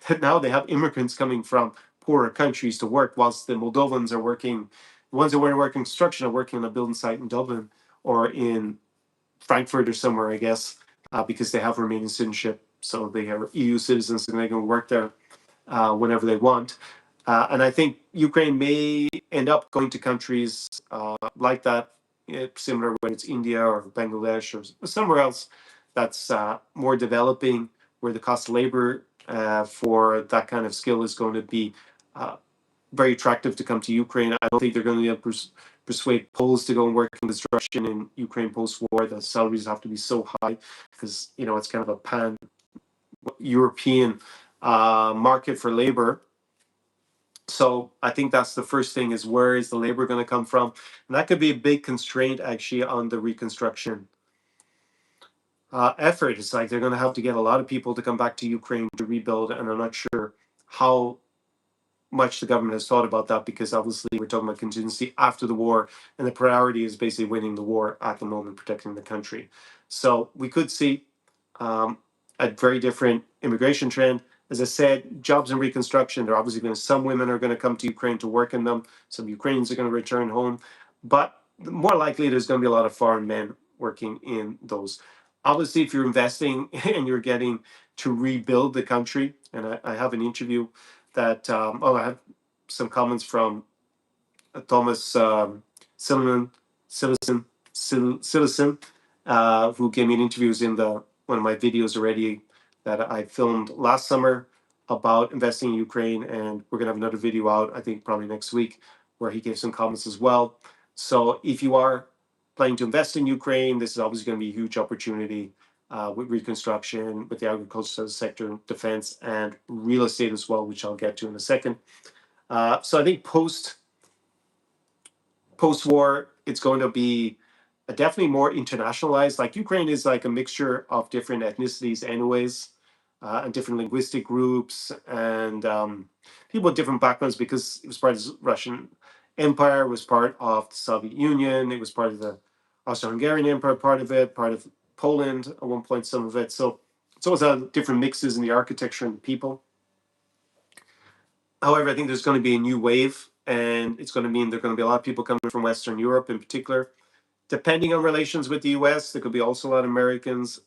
that now they have immigrants coming from poorer countries to work, whilst the Moldovans are working, the ones that were working construction are working on a building site in Dublin or in Frankfurt or somewhere, I guess, because they have Romanian citizenship. So they are EU citizens and they can work there whenever they want. And I think Ukraine may end up going to countries like that, similar when it's India or Bangladesh or somewhere else that's more developing, where the cost of labor for that kind of skill is going to be uh, very attractive to come to Ukraine. I don't think they're going to be able to persuade Poles to go and work in construction in Ukraine post-war. The salaries have to be so high because it's kind of a pan-European market for labor. So I think that's the first thing: is where is the labor going to come from, and that could be a big constraint actually on the reconstruction effort. It's like they're going to have to get a lot of people to come back to Ukraine to rebuild, and I'm not sure how much the government has thought about that because obviously we're talking about contingency after the war, and the priority is basically winning the war at the moment, protecting the country. So we could see um, a very different immigration trend. As I said, jobs in reconstruction, they're obviously going to, some women are going to come to Ukraine to work in them. Some Ukrainians are going to return home, but more likely there's going to be a lot of foreign men working in those. Obviously, if you're investing and you're getting to rebuild the country, and I have an interview that, I have some comments from Thomas Citizen, who gave me an interviews in one of my videos already that I filmed last summer about investing in Ukraine, and we're gonna have another video out, I think probably next week, where he gave some comments as well. So if you are planning to invest in Ukraine, this is obviously going to be a huge opportunity with reconstruction, with the agricultural sector, defense, and real estate as well, which I'll get to in a second. So I think post-war, it's going to be definitely more internationalized. Like Ukraine is like a mixture of different ethnicities, anyways, and different linguistic groups, and people with different backgrounds because it was part of the Russian Empire, was part of the Soviet Union, it was part of the Austro-Hungarian Empire, part of Poland at one point, some of it. So it's always had different mixes in the architecture and the people. However, I think there's going to be a new wave, and it's going to mean there are going to be a lot of people coming from Western Europe in particular. Depending on relations with the US, there could be also a lot of Americans.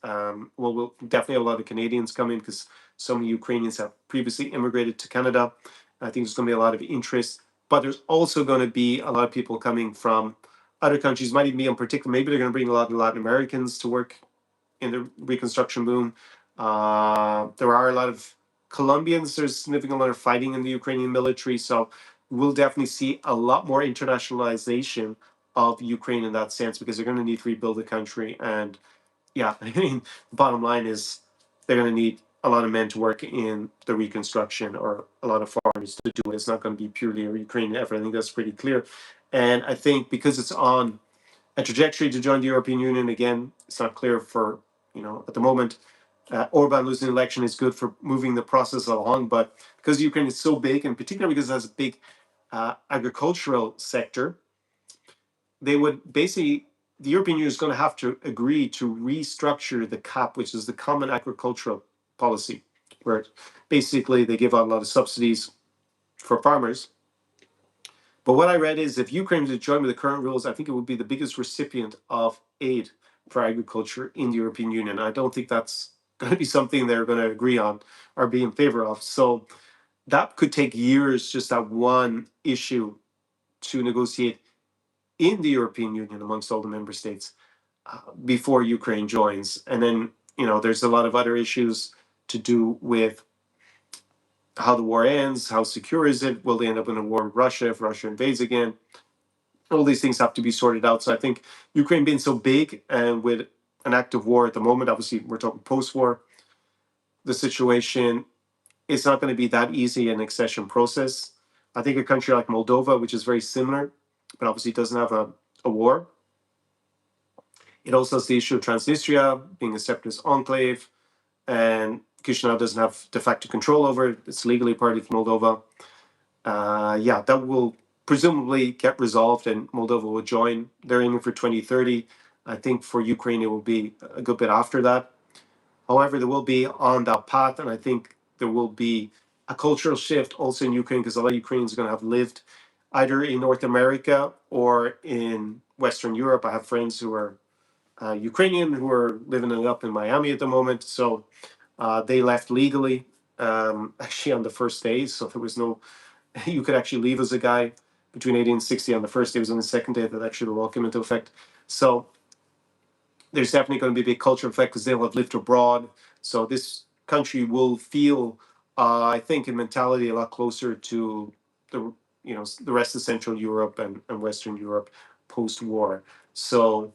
We'll definitely have a lot of Canadians coming because so many Ukrainians have previously immigrated to Canada. I think there's going to be a lot of interest, but there's also going to be a lot of people coming from other countries, might even be in particular. Maybe they're going to bring a lot of Latin Americans to work in the reconstruction boom. There are a lot of Colombians. There's significant amount of fighting in the Ukrainian military. So we'll definitely see a lot more internationalization of Ukraine in that sense because they're going to need to rebuild the country. And yeah, I mean, the bottom line is they're going to need a lot of men to work in the reconstruction or a lot of foreigners to do it. It's not going to be purely a Ukrainian effort. I think that's pretty clear. And I think because it's on a trajectory to join the European Union, again, it's not clear for, at the moment. Orban losing the election is good for moving the process along, but because Ukraine is so big, and particularly because it has a big agricultural sector, they would basically, the European Union is going to have to agree to restructure the CAP, which is the Common Agricultural Policy, where basically they give out a lot of subsidies for farmers. But what I read is if Ukraine was to join with the current rules, I think it would be the biggest recipient of aid for agriculture in the European Union. I don't think that's going to be something they're going to agree on or be in favor of. So that could take years, just that one issue, to negotiate in the European Union amongst all the member states before Ukraine joins. And then, there's a lot of other issues to do with how the war ends, how secure is it? Will they end up in a war with Russia if Russia invades again? All these things have to be sorted out. So I think Ukraine being so big and with an active war at the moment, obviously we're talking post-war, the situation, it's not going to be that easy an accession process. I think a country like Moldova, which is very similar, but obviously doesn't have a war. It also has the issue of Transnistria being a separatist enclave, and Chisinau doesn't have de facto control over it. It's legally part of Moldova. That will presumably get resolved and Moldova will join. They're aiming for 2030. I think for Ukraine, it will be a good bit after that. However, there will be on that path, and I think there will be a cultural shift also in Ukraine, because a lot of Ukrainians are going to have lived either in North America or in Western Europe. I have friends who are Ukrainian who are living it up in Miami at the moment. So they left legally, actually on the first day. So there was no, you could actually leave as a guy between 80 and 60 on the first day. It was on the second day that actually the law came into effect. So there's definitely going to be a big cultural effect because they'll have lived abroad. So this country will feel, I think, in mentality a lot closer to the rest of Central Europe and Western Europe post-war. So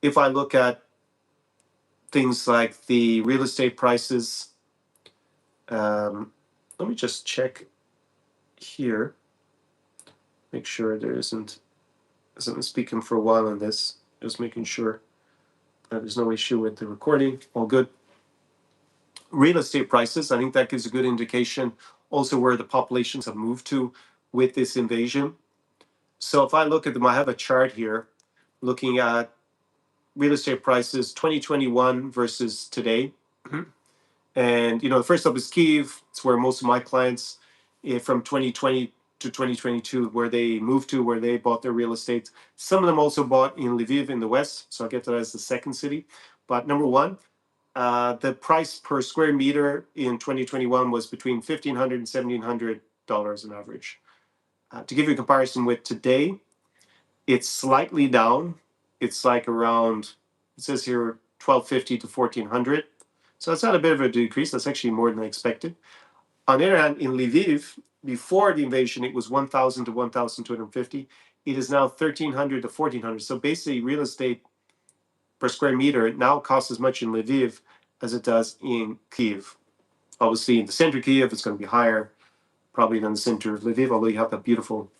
if I look at things like the real estate prices, let me just check here, make sure there isn't speaking for a while on this, just making sure that there's no issue with the recording. All good. Real estate prices, I think that gives a good indication also where the populations have moved to with this invasion. So if I look at them, I have a chart here looking at real estate prices 2021 versus today. And the first up is Kyiv. It's where most of my clients from 2020 to 2022, where they moved to, where they bought their real estate. Some of them also bought in Lviv in the west, so I'll get to that as the second city. But number one, the price per square meter in 2021 was between $1,500 and $1,700 on average. To give you a comparison with today, it's slightly down. It's like around, it says here, $1,250 to $1,400. So that's not a bit of a decrease. That's actually more than I expected. On the other hand, in Lviv, before the invasion, it was 1,000 to 1,250. It is now 1,300 to 1,400. So basically, real estate per square meter now costs as much in Lviv as it does in Kyiv. Obviously, in the center of Kyiv, it's going to be higher, probably than the center of Lviv, although you have that beautiful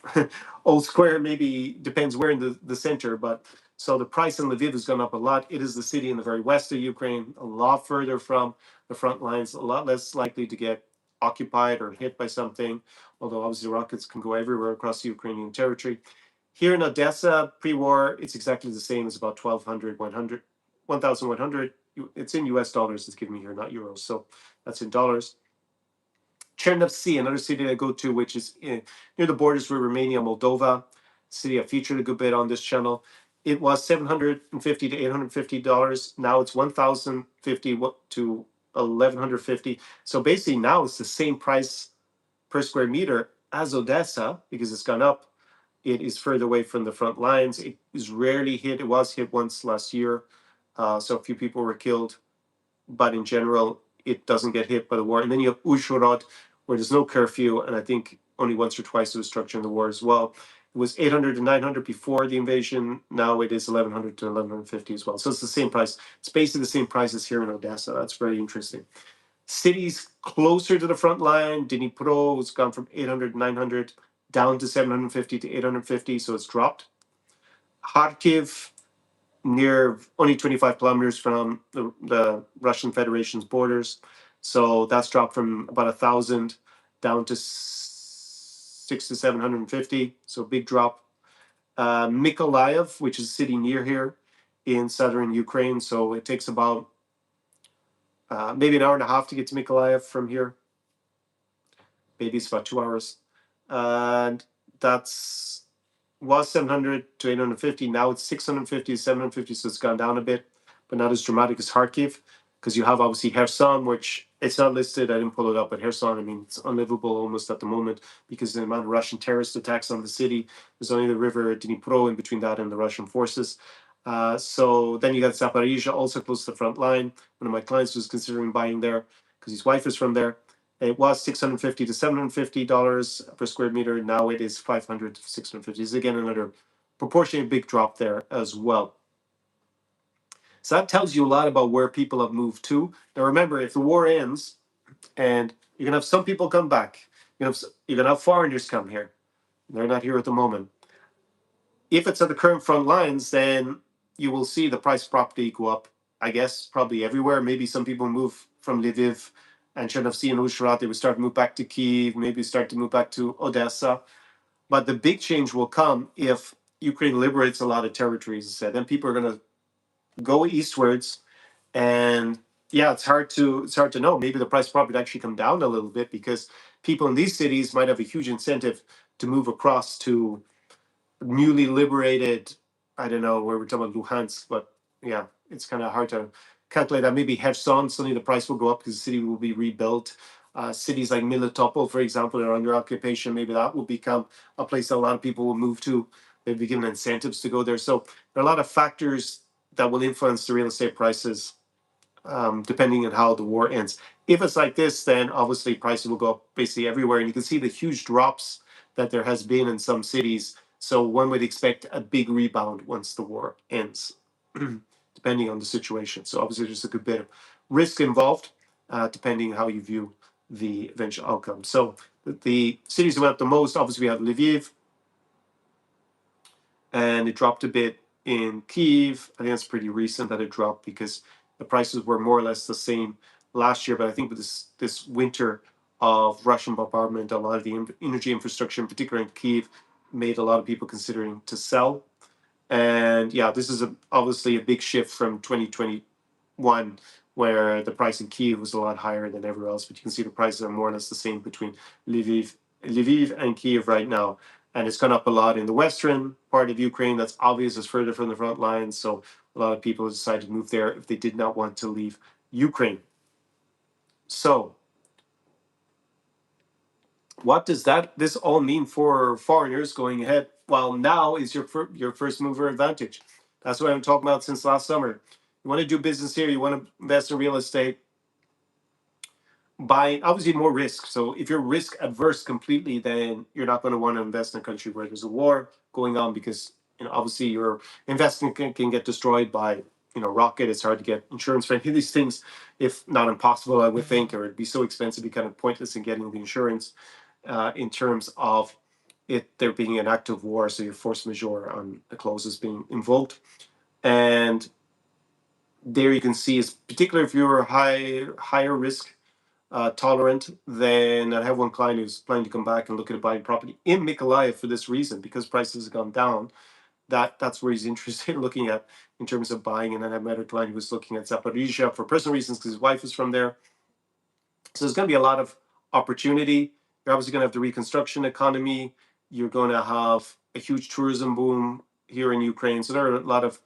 old square. Maybe depends where in the center, but so the price in Lviv has gone up a lot. It is the city in the very west of Ukraine, a lot further from the front lines, a lot less likely to get occupied or hit by something, although obviously rockets can go everywhere across the Ukrainian territory. Here in Odessa, pre-war, it's exactly the same as about 1,100. It's in US dollars, it's giving me here, not euros. So that's in dollars. Chernivtsi, another city I go to, which is near the borders with Romania, Moldova, city I featured a good bit on this channel. It was $750 to $850. Now it's $1,050 to $1,150. So basically now it's the same price per square meter as Odessa because it's gone up. It is further away from the front lines. It is rarely hit. It was hit once last year. So a few people were killed. But in general, it doesn't get hit by the war. And then you have Uzhhorod, where there's no curfew, and I think only once or twice it was struck during the war as well. It was 800 to 900 before the invasion. Now it is 1,100 to 1,150 as well. So it's the same price. It's basically the same price as here in Odessa. That's very interesting. Cities closer to the front line, Dnipro has gone from 800 to 900 down to 750 to 850, so it's dropped. Kharkiv, near only 25 kilometers from the Russian Federation's borders. So that's dropped from about 1,000 down to 6 to 750, so big drop. Mykolaiv, which is a city near here in southern Ukraine, so it takes about maybe an hour and a half to get to Mykolaiv from here. Maybe it's about 2 hours. And that's was 700 to 850. Now it's 650 to 750, so it's gone down a bit, but not as dramatic as Kharkiv, because you have obviously Kherson, which it's not listed. I didn't pull it up, but Kherson, I mean, it's unlivable almost at the moment because of the amount of Russian terrorist attacks on the city. There's only the river Dnipro in between that and the Russian forces. So then you got Zaporizhia, also close to the front line. One of my clients was considering buying there because his wife is from there. It was $650 to $750 per square meter. Now it is $500 to $650. This is again another proportionally big drop there as well. So that tells you a lot about where people have moved to. Now remember, if the war ends, and you're gonna have some people come back, you're gonna have foreigners come here. They're not here at the moment. If it's at the current front lines, then you will see the price of property go up. I guess probably everywhere. Maybe some people move from Lviv and Chernovtsi and Uzhhorod, they would start to move back to Kyiv, maybe start to move back to Odesa. But the big change will come if Ukraine liberates a lot of territories. As I said, then people are going to go eastwards, and yeah, it's hard to know. Maybe the price of property actually come down a little bit because people in these cities might have a huge incentive to move across to newly liberated. I don't know where we're talking about Luhansk, but yeah, it's kind of hard to calculate that. Maybe Kherson, suddenly the price will go up because the city will be rebuilt. Cities like Melitopol, for example, are under occupation. Maybe that will become a place that a lot of people will move to. They'll be given incentives to go there. So there are a lot of factors that will influence the real estate prices, depending on how the war ends. If it's like this, then obviously prices will go up basically everywhere. And you can see the huge drops that there has been in some cities. So one would expect a big rebound once the war ends, depending on the situation. So obviously there's a good bit of risk involved, depending how you view the eventual outcome. So the cities that went up the most, obviously we have Lviv, and it dropped a bit in Kyiv. I think that's pretty recent that it dropped because the prices were more or less the same last year. But I think with this winter of Russian bombardment, a lot of the energy infrastructure, in particular in Kyiv, made a lot of people considering to sell. And yeah, this is obviously a big shift from 2021, where the price in Kyiv was a lot higher than everywhere else. But you can see the prices are more or less the same between Lviv and Kyiv right now. And it's gone up a lot in the western part of Ukraine. That's obvious, it's further from the front lines. So a lot of people decided to move there if they did not want to leave Ukraine. So what does this all mean for foreigners going ahead? Well, now is your first mover advantage. That's what I'm talking about since last summer. You want to do business here, you want to invest in real estate, buying obviously more risk. So if you're risk adverse completely, then you're not going to want to invest in a country where there's a war going on, because obviously your investment can get destroyed by rocket. It's hard to get insurance for any of these things, if not impossible, I would think, or it'd be so expensive, it'd be kind of pointless in getting the insurance, in terms of there being an active war, so your force majeure on the clauses being invoked. And there you can see, is particularly if you're higher risk tolerant, then I have one client who's planning to come back and look at buying property in Mykolaiv for this reason, because prices have gone down. That's where he's interested in looking at in terms of buying. And then I met a client who was looking at Zaporizhia for personal reasons because his wife is from there. So there's going to be a lot of opportunity. You're obviously going to have the reconstruction economy. You're going to have a huge tourism boom here in Ukraine. So there are a lot of,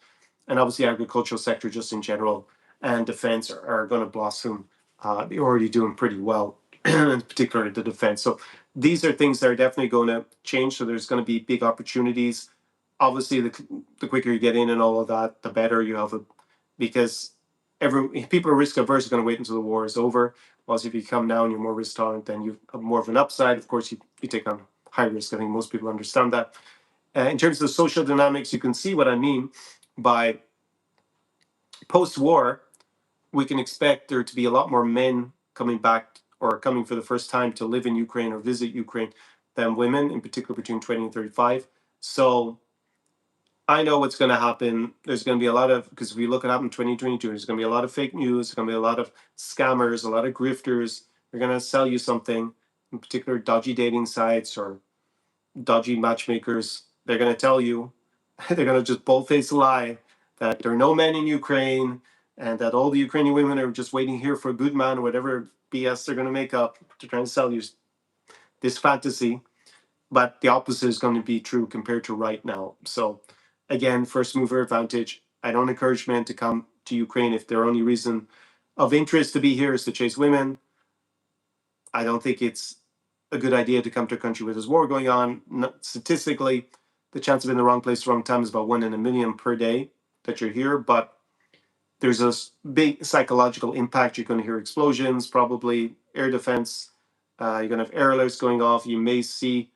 and obviously agricultural sector just in general and defense are going to blossom. They're already doing pretty well, in particular the defense. So these are things that are definitely going to change. So there's going to be big opportunities. Obviously, the quicker you get in and all of that, the better you have because people are risk averse are going to wait until the war is over. Whilst if you come now and you're more risk tolerant, then you have more of an upside. Of course, you take on high risk. I think most people understand that. In terms of the social dynamics, you can see what I mean by post-war. We can expect there to be a lot more men coming back or coming for the first time to live in Ukraine or visit Ukraine than women, in particular between 20 and 35. So I know what's going to happen. There's going to be a lot of, because if we look at what happened in 2022, there's going to be a lot of fake news. There's going to be a lot of scammers, a lot of grifters. They're going to sell you something, in particular dodgy dating sites or dodgy matchmakers, they're going to tell you, they're going to just bold-faced lie that there are no men in Ukraine and that all the Ukrainian women are just waiting here for a good man or whatever BS they're going to make up to try and sell you this fantasy. But the opposite is going to be true compared to right now. So again, first mover advantage. I don't encourage men to come to Ukraine if their only reason of interest to be here is to chase women. I don't think it's a good idea to come to a country where there's war going on. Statistically, the chance of being in the wrong place, wrong time is about 1 in a million per day that you're here. But there's a big psychological impact. You're going to hear explosions, probably air defense. You're going to have air alerts going off. You may see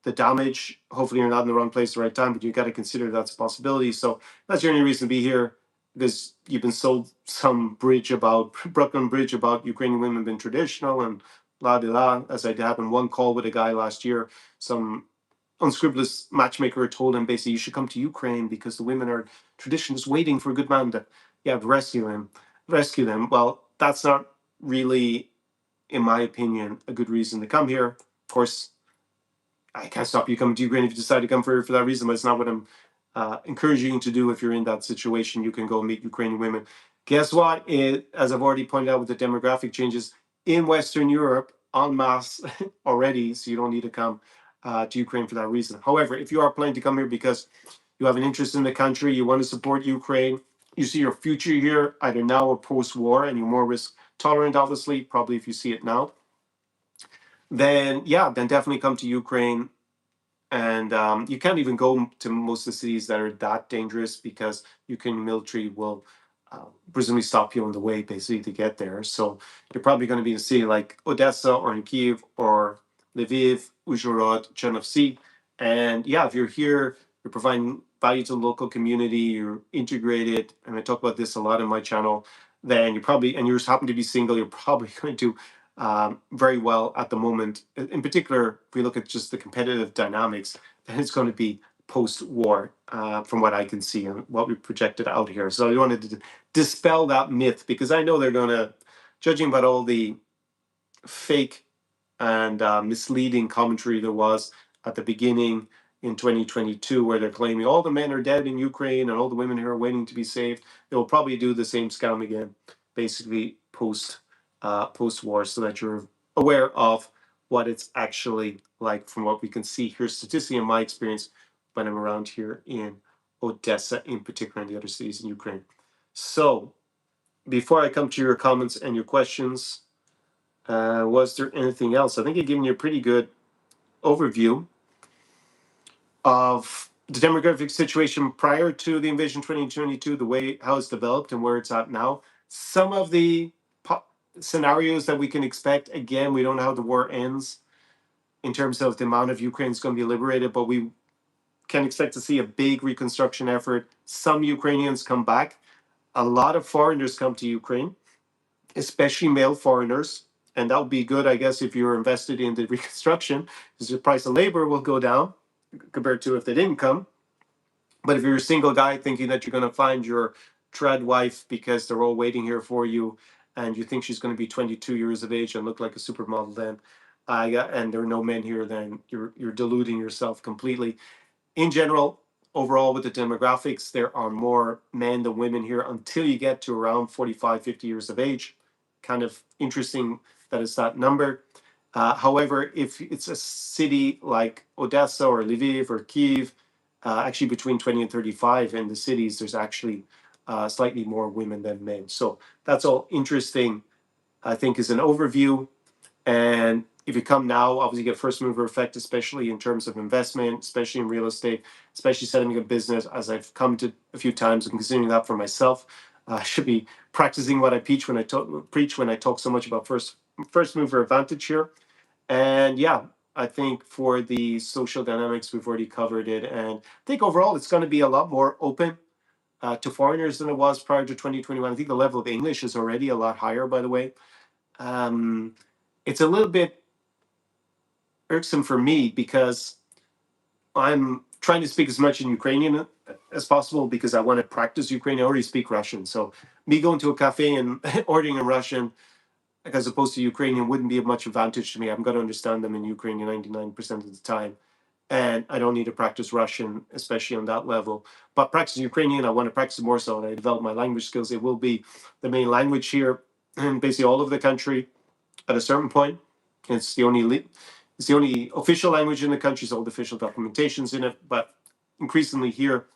the damage. Hopefully, you're not in the wrong place at the right time, but you got to consider that's a possibility. So that's your only reason to be here, because you've been sold some Brooklyn Bridge about Ukrainian women being traditional and la de la. As I had in one call with a guy last year, some unscrupulous matchmaker told him basically you should come to Ukraine because the women are traditions waiting for a good man to rescue them. Well, that's not really, in my opinion, a good reason to come here. Of course, I can't stop you coming to Ukraine if you decide to come for that reason, but it's not what I'm encouraging you to do. If you're in that situation, you can go meet Ukrainian women. Guess what? As I've already pointed out with the demographic changes in Western Europe en masse already, so you don't need to come to Ukraine for that reason. However, if you are planning to come here because you have an interest in the country, you want to support Ukraine, you see your future here, either now or post-war, and you're more risk tolerant, obviously, probably if you see it now, then definitely come to Ukraine. And you can't even go to most of the cities that are that dangerous because Ukrainian military will presumably stop you on the way basically to get there. So you're probably going to be in a city like Odessa or in Kyiv or Lviv, Uzhhorod, Chernovtsi. And if you're here, you're providing value to the local community, you're integrated, and I talk about this a lot in my channel, then you just happen to be single, you're probably going to very well at the moment. In particular, if we look at just the competitive dynamics, then it's going to be post-war, from what I can see and what we projected out here. So I wanted to dispel that myth because I know they're going to, judging by all the fake and misleading commentary there was at the beginning in 2022, where they're claiming all the men are dead in Ukraine and all the women here are waiting to be saved. They will probably do the same scam again, basically post-war, so that you're aware of what it's actually like from what we can see here statistically in my experience when I'm around here in Odessa in particular and the other cities in Ukraine. So before I come to your comments and your questions, was there anything else? I think I've given you a pretty good overview of the demographic situation prior to the invasion 2022, the way how it's developed and where it's at now. Some of the scenarios that we can expect, again, we don't know how the war ends in terms of the amount of Ukraine's going to be liberated, but we can expect to see a big reconstruction effort. Some Ukrainians come back. A lot of foreigners come to Ukraine, especially male foreigners. And that would be good, I guess, if you're invested in the reconstruction, because the price of labor will go down compared to if they didn't come. But if you're a single guy thinking that you're going to find your trad wife because they're all waiting here for you, and you think she's going to be 22 years of age and look like a supermodel, then and there are no men here, then you're deluding yourself completely. In general, overall with the demographics, there are more men than women here until you get to around 45, 50 years of age. Kind of interesting that it's that number. However, if it's a city like Odessa or Lviv or Kyiv, actually between 20 and 35 in the cities, there's actually slightly more women than men. So that's all interesting, I think, is an overview. And if you come now, obviously you get first mover effect, especially in terms of investment, especially in real estate, especially setting a business, as I've come to a few times and considering that for myself. I should be practicing what I preach when I talk so much about first mover advantage here. And I think for the social dynamics, we've already covered it. And I think overall, it's going to be a lot more open to foreigners than it was prior to 2021. I think the level of English is already a lot higher, by the way. It's a little bit irksome for me because I'm trying to speak as much in Ukrainian as possible because I want to practice Ukrainian. I already speak Russian. So me going to a cafe and ordering in Russian as opposed to Ukrainian wouldn't be of much advantage to me. I'm going to understand them in Ukrainian 99% of the time. and I don't need to practice Russian, especially on that level. But practicing Ukrainian, I want to practice more so, and I develop my language skills. It will be the main language here in basically all over the country at a certain point. It's the it's the only official language in the country, so all the official documentations in it. But increasingly here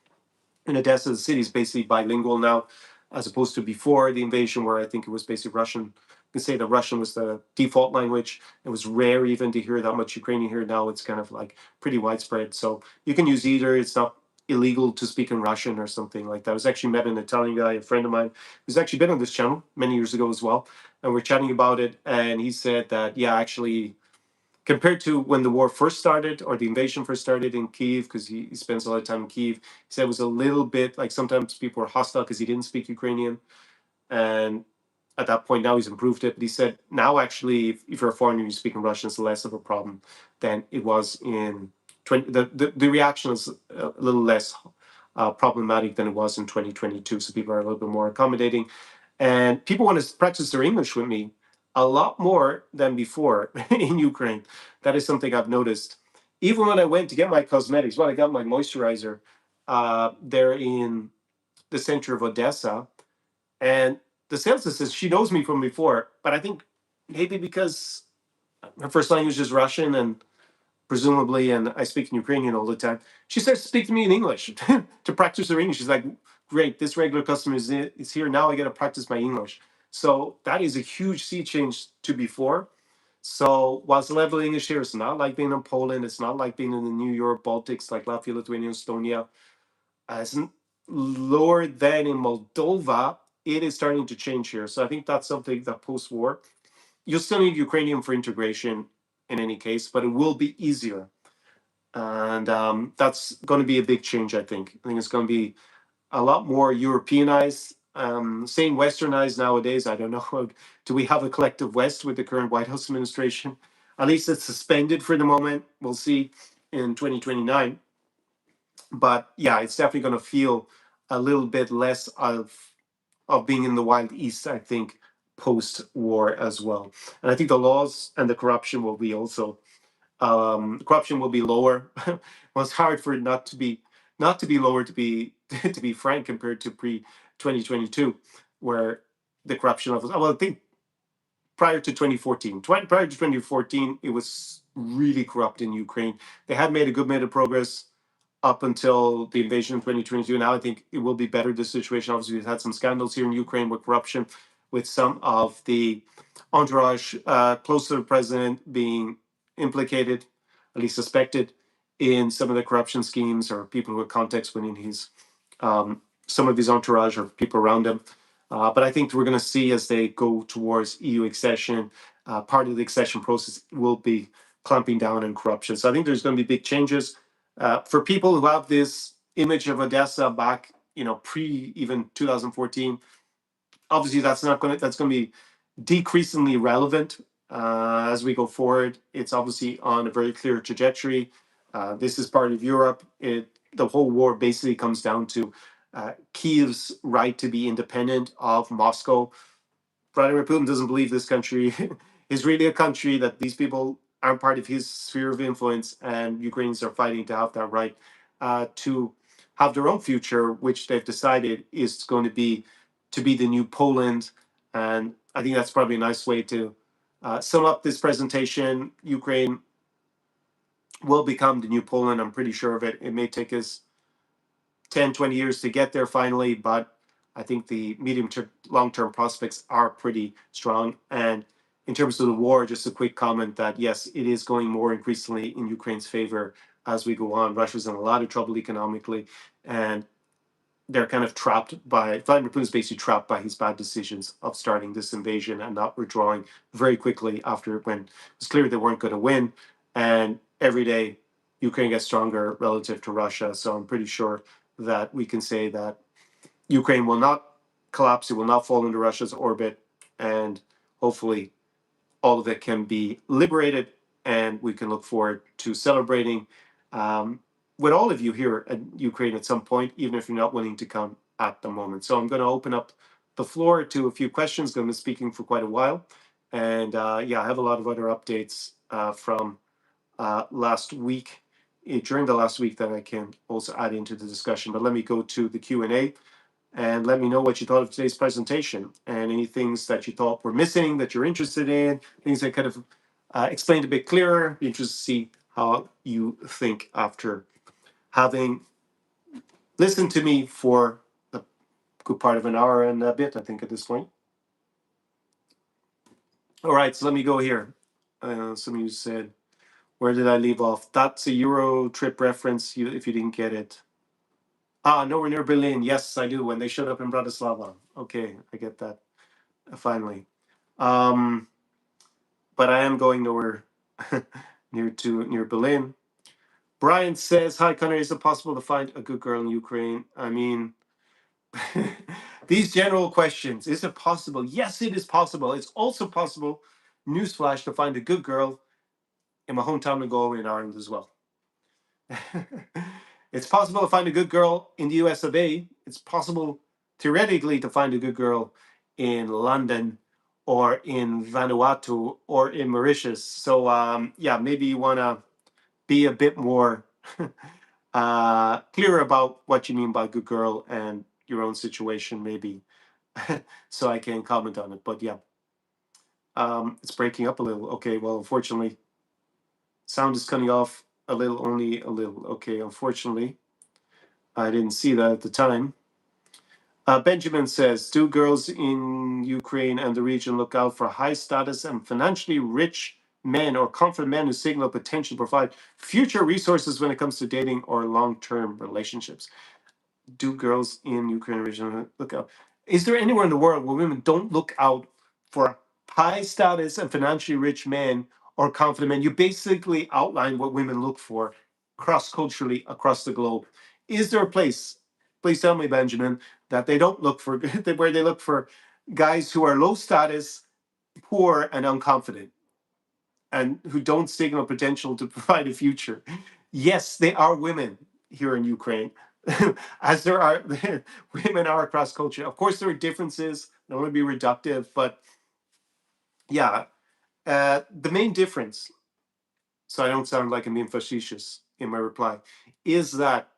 in Odessa, the city is basically bilingual now, as opposed to before the invasion, where I think it was basically Russian. You can say that Russian was the default language. It was rare even to hear that much Ukrainian here. Now it's kind of like pretty widespread. So you can use either. It's not illegal to speak in Russian or something like that. I was actually met an Italian guy, a friend of mine, who's actually been on this channel many years ago as well. And we're chatting about it. And he said that, yeah, actually, compared to when the war first started or the invasion first started in Kyiv, because he spends a lot of time in Kyiv, he said it was a little bit like sometimes people were hostile because he didn't speak Ukrainian. And at that point, now he's improved it. But he said now, actually, if you're a foreigner and you're speaking Russian, it's less of a problem than it was in 20. The reaction is a little less problematic than it was in 2022. So people are a little bit more accommodating. And people want to practice their English with me a lot more than before in Ukraine. That is something I've noticed. Even when I went to get my cosmetics, when I got my moisturizer, there in the center of Odessa, and the sales assistant, she knows me from before, but I think maybe because her first language is Russian and presumably, and I speak in Ukrainian all the time, she starts to speak to me in English to practice her English. She's like, great, this regular customer is here. Now I got to practice my English. So that is a huge sea change to before. So whilst the level of English here is not like being in Poland, it's not like being in the new Europe Baltics, like Latvia, Lithuania, Estonia, it's lower than in Moldova, it is starting to change here. So I think that's something that post-war, you'll still need Ukrainian for integration in any case, but it will be easier. And that's going to be a big change, I think. I think it's going to be a lot more Europeanized. Saying westernized nowadays, I don't know. Do we have a collective West with the current White House administration? At least it's suspended for the moment. We'll see in 2029. But yeah, it's definitely going to feel a little bit less of being in the Wild East, I think, post-war as well. And I think the laws and the corruption will be also corruption will be lower. Well, it's hard for it not to be lower, to be to be frank, compared to pre 2022, where the corruption levels. Well, I think prior to 2014, prior to 2014, it was really corrupt in Ukraine. They had made a good bit of progress up until the invasion in 2022. Now I think it will be better, the situation. Obviously, we've had some scandals here in Ukraine with corruption, with some of the entourage close to the president being implicated, at least suspected, in some of the corruption schemes, or people who are contacts within his some of his entourage or people around him. But I think we're going to see, as they go towards EU accession, part of the accession process will be clamping down on corruption. So I think there's going to be big changes for people who have this image of Odessa back, pre even 2014. Obviously, that's going to be decreasingly relevant as we go forward. It's obviously on a very clear trajectory. This is part of Europe. The whole war basically comes down to Kyiv's right to be independent of Moscow. Vladimir Putin doesn't believe this country is really a country, that these people aren't part of his sphere of influence, and Ukrainians are fighting to have that right to have their own future, which they've decided is going to be the new Poland. And I think that's probably a nice way to sum up this presentation. Ukraine will become the new Poland. I'm pretty sure of it. It may take us 10, 20 years to get there finally, but I think the medium to long-term prospects are pretty strong. And in terms of the war, just a quick comment that yes, it is going more increasingly in Ukraine's favor as we go on. Russia's in a lot of trouble economically, and they're kind of trapped by Vladimir Putin is basically trapped by his bad decisions of starting this invasion and not withdrawing very quickly after, when it was clear they weren't going to win. And every day, Ukraine gets stronger relative to Russia. So I'm pretty sure that we can say that Ukraine will not collapse, it will not fall into Russia's orbit, and hopefully all of it can be liberated, and we can look forward to celebrating with all of you here in Ukraine at some point, even if you're not willing to come at the moment. So I'm going to open up the floor to a few questions. I'm going to be speaking for quite a while, and yeah, I have a lot of other updates from last week during the last week that I can also add into the discussion. But let me go to the Q&A and let me know what you thought of today's presentation and any things that you thought were missing that you're interested in, things that kind of explained a bit clearer. Be interested to see how you think after having listened to me for a good part of an hour and a bit, I think, at this point. All right, so let me go here. Some of you said, where did I leave off? That's a Euro trip reference, if you didn't get it. Nowhere near Berlin. Yes, I do. When they showed up in Bratislava. Okay, I get that. Finally. But I am going nowhere near Berlin. Brian says, hi, Conor, is it possible to find a good girl in Ukraine? I mean, these general questions, is it possible? Yes, it is possible. It's also possible, newsflash, to find a good girl in my hometown of Galway in Ireland as well. It's possible to find a good girl in the US of A. It's possible, theoretically, to find a good girl in London or in Vanuatu or in Mauritius. So, yeah, maybe you want to be a bit more clear about what you mean by good girl and your own situation, maybe, so I can comment on it. But yeah, it's breaking up a little. Okay, well, unfortunately, sound is cutting off a little, only a little. Okay, unfortunately, I didn't see that at the time. Benjamin says, do girls in Ukraine and the region look out for high status and financially rich men or confident men who signal potential to provide future resources when it comes to dating or long-term relationships? Do girls in Ukraine and region look out? Is there anywhere in the world where women don't look out for high status and financially rich men or confident men? You basically outline what women look for cross-culturally across the globe. Is there a place, please tell me, Benjamin, that they don't look for, where they look for guys who are low status, poor, and unconfident, and who don't signal potential to provide a future? Yes, they are women here in Ukraine, as there are women are across culture. Of course, there are differences. I don't want to be reductive, but yeah, the main difference, so I don't sound like I'm being facetious in my reply, is that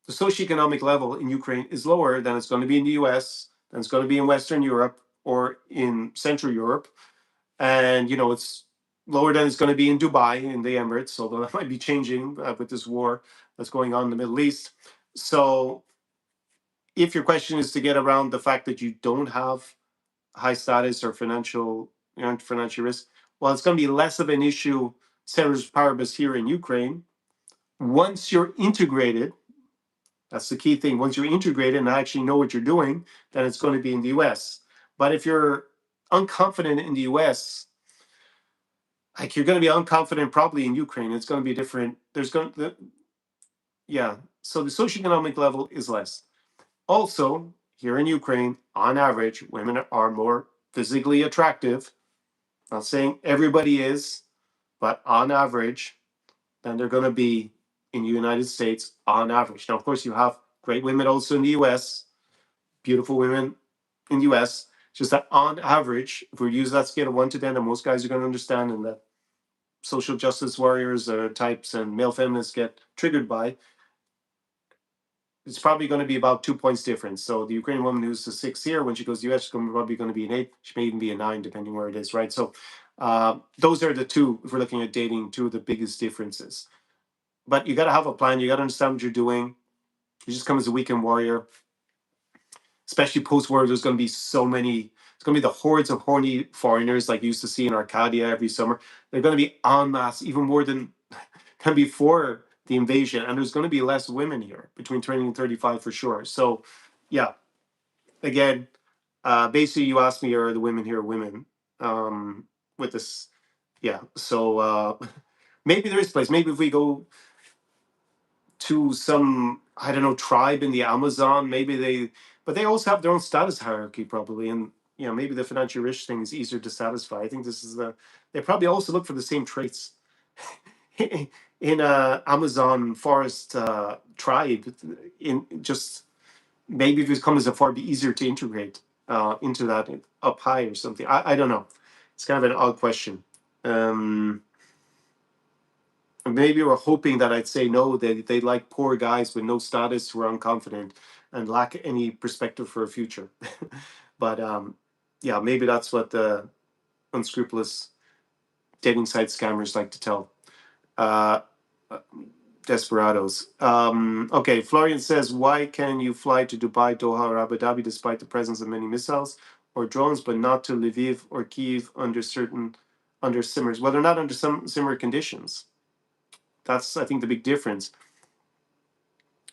the socioeconomic level in Ukraine is lower than it's going to be in the US, than it's going to be in Western Europe or in Central Europe. And, it's lower than it's going to be in Dubai, in the Emirates, although that might be changing with this war that's going on in the Middle East. So if your question is to get around the fact that you don't have high status or financial risk, well, it's going to be less of an issue, ceteris paribus, here in Ukraine. Once you're integrated, that's the key thing. Once you're integrated and actually know what you're doing, then it's going to be in the US. But if you're unconfident in the US, like, you're going to be unconfident probably in Ukraine. It's going to be different. Yeah. So the socioeconomic level is less. Also, here in Ukraine, on average, women are more physically attractive. Not saying everybody is, but on average, than they're going to be in the United States on average. Now, of course, you have great women also in the US, beautiful women in the US. Just that on average, if we use that scale of 1 to 10, and most guys are going to understand, and that social justice warriors types and male feminists get triggered by, it's probably going to be about 2 points difference. So the Ukrainian woman who's a 6 here, when she goes to the US, she's probably going to be an 8. She may even be a 9, depending where it is, right? So those are the two, if we're looking at dating, two of the biggest differences. But you got to have a plan. You got to understand what you're doing. You just come as a weekend warrior. Especially post-war, there's going to be so many. It's going to be the hordes of horny foreigners like you used to see in Arcadia every summer. They're going to be en masse, even more than before the invasion. And there's going to be less women here, between 20 and 35 for sure. So, yeah, again, basically you asked me, are the women here women? With this, yeah. So maybe there is a place. Maybe if we go to some, I don't know, tribe in the Amazon, but they also have their own status hierarchy probably, and maybe the financial rich thing is easier to satisfy. I think they probably also look for the same traits in a Amazon forest tribe. In just maybe if it comes as far, be easier to integrate into that up high or something. I don't know. It's kind of an odd question. maybe we're hoping that I'd say no, they like poor guys with no status who are unconfident and lack any perspective for a future. But yeah, maybe that's what the unscrupulous dating site scammers like to tell uh, desperados. Okay, Florian says, why can you fly to Dubai, Doha, or Abu Dhabi despite the presence of many missiles or drones, but not to Lviv or Kyiv under similar? Well, they're not under some similar conditions. That's, I think, the big difference.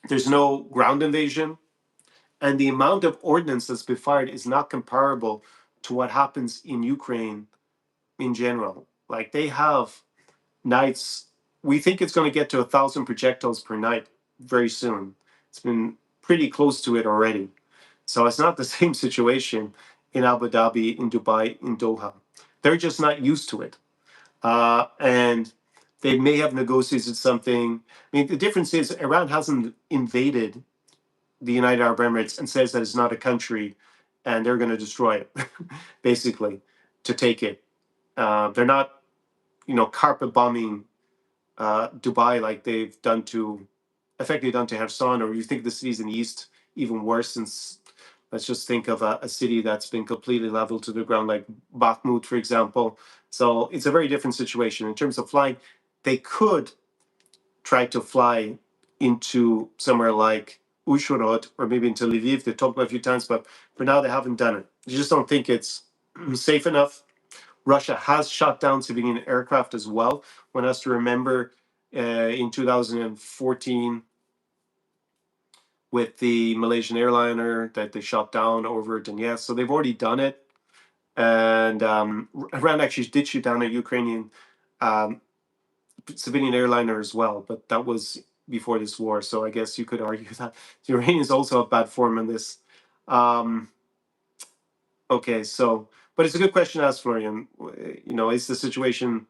There's no ground invasion, and the amount of ordnance that's been fired is not comparable to what happens in Ukraine in general. Like they have nights, we think it's going to get to 1,000 projectiles per night very soon. It's been pretty close to it already. So it's not the same situation in Abu Dhabi, in Dubai, in Doha. They're just not used to it. And they may have negotiated something. I mean, the difference is Iran hasn't invaded the United Arab Emirates and says that it's not a country and they're going to destroy it, basically, to take it. They're not, carpet bombing Dubai like they've done to, effectively done to Kherson, or you think the cities in the east even worse, since let's just think of a city that's been completely leveled to the ground, like Bakhmut, for example. So it's a very different situation. In terms of flying, they could try to fly into somewhere like Ushhorod or maybe into Lviv. They've talked about it a few times, but for now they haven't done it. You just don't think it's safe enough. Russia has shot down civilian aircraft as well. One has to remember in 2014 with the Malaysian airliner that they shot down over Donetsk. So they've already done it. And Iran actually did shoot down a Ukrainian um, civilian airliner as well, but that was before this war. So I guess you could argue that the Iranians also have bad form in this. Um, okay, so, but it's a good question to ask, Florian. Is the situation,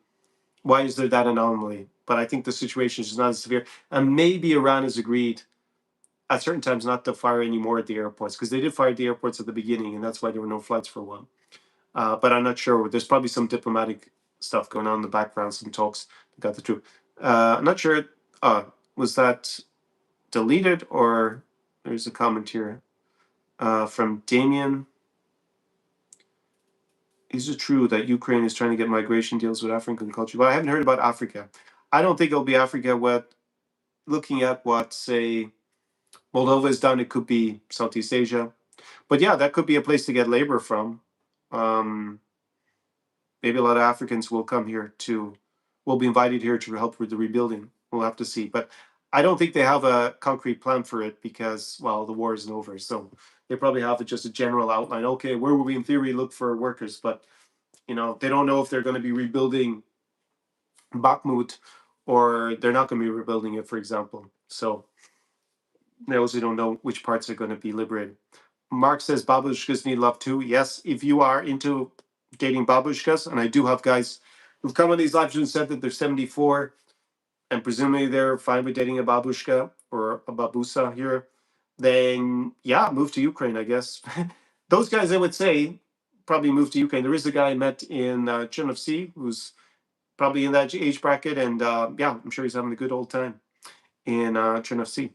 why is there that anomaly? But I think the situation is not as severe. And maybe Iran has agreed at certain times not to fire anymore at the airports, because they did fire at the airports at the beginning, and that's why there were no flights for a while. But I'm not sure. There's probably some diplomatic stuff going on in the background, some talks that got the truth. I'm not sure. Was that deleted, or there's a comment here from Damien. Is it true that Ukraine is trying to get migration deals with African countries? Well, I haven't heard about Africa. I don't think it'll be Africa. Looking at what, say, Moldova has done, it could be Southeast Asia. But yeah, that could be a place to get labor from. Maybe a lot of Africans will be invited here to help with the rebuilding. We'll have to see. But I don't think they have a concrete plan for it because, well, the war isn't over. So they probably have just a general outline. Okay, where will we in theory look for workers? But, they don't know if they're going to be rebuilding Bakhmut or they're not going to be rebuilding it, for example. So they also don't know which parts are going to be liberated. Mark says babushkas need love too. Yes, if you are into dating babushkas, and I do have guys who've come on these live streams and said that they're 74 and presumably they're fine with dating a babushka or a babusa here, then yeah, move to Ukraine, I guess. Those guys, I would say, probably move to Ukraine. There is a guy I met in Chernovtsi who's probably in that age bracket, and yeah, I'm sure he's having a good old time in Chernovtsi.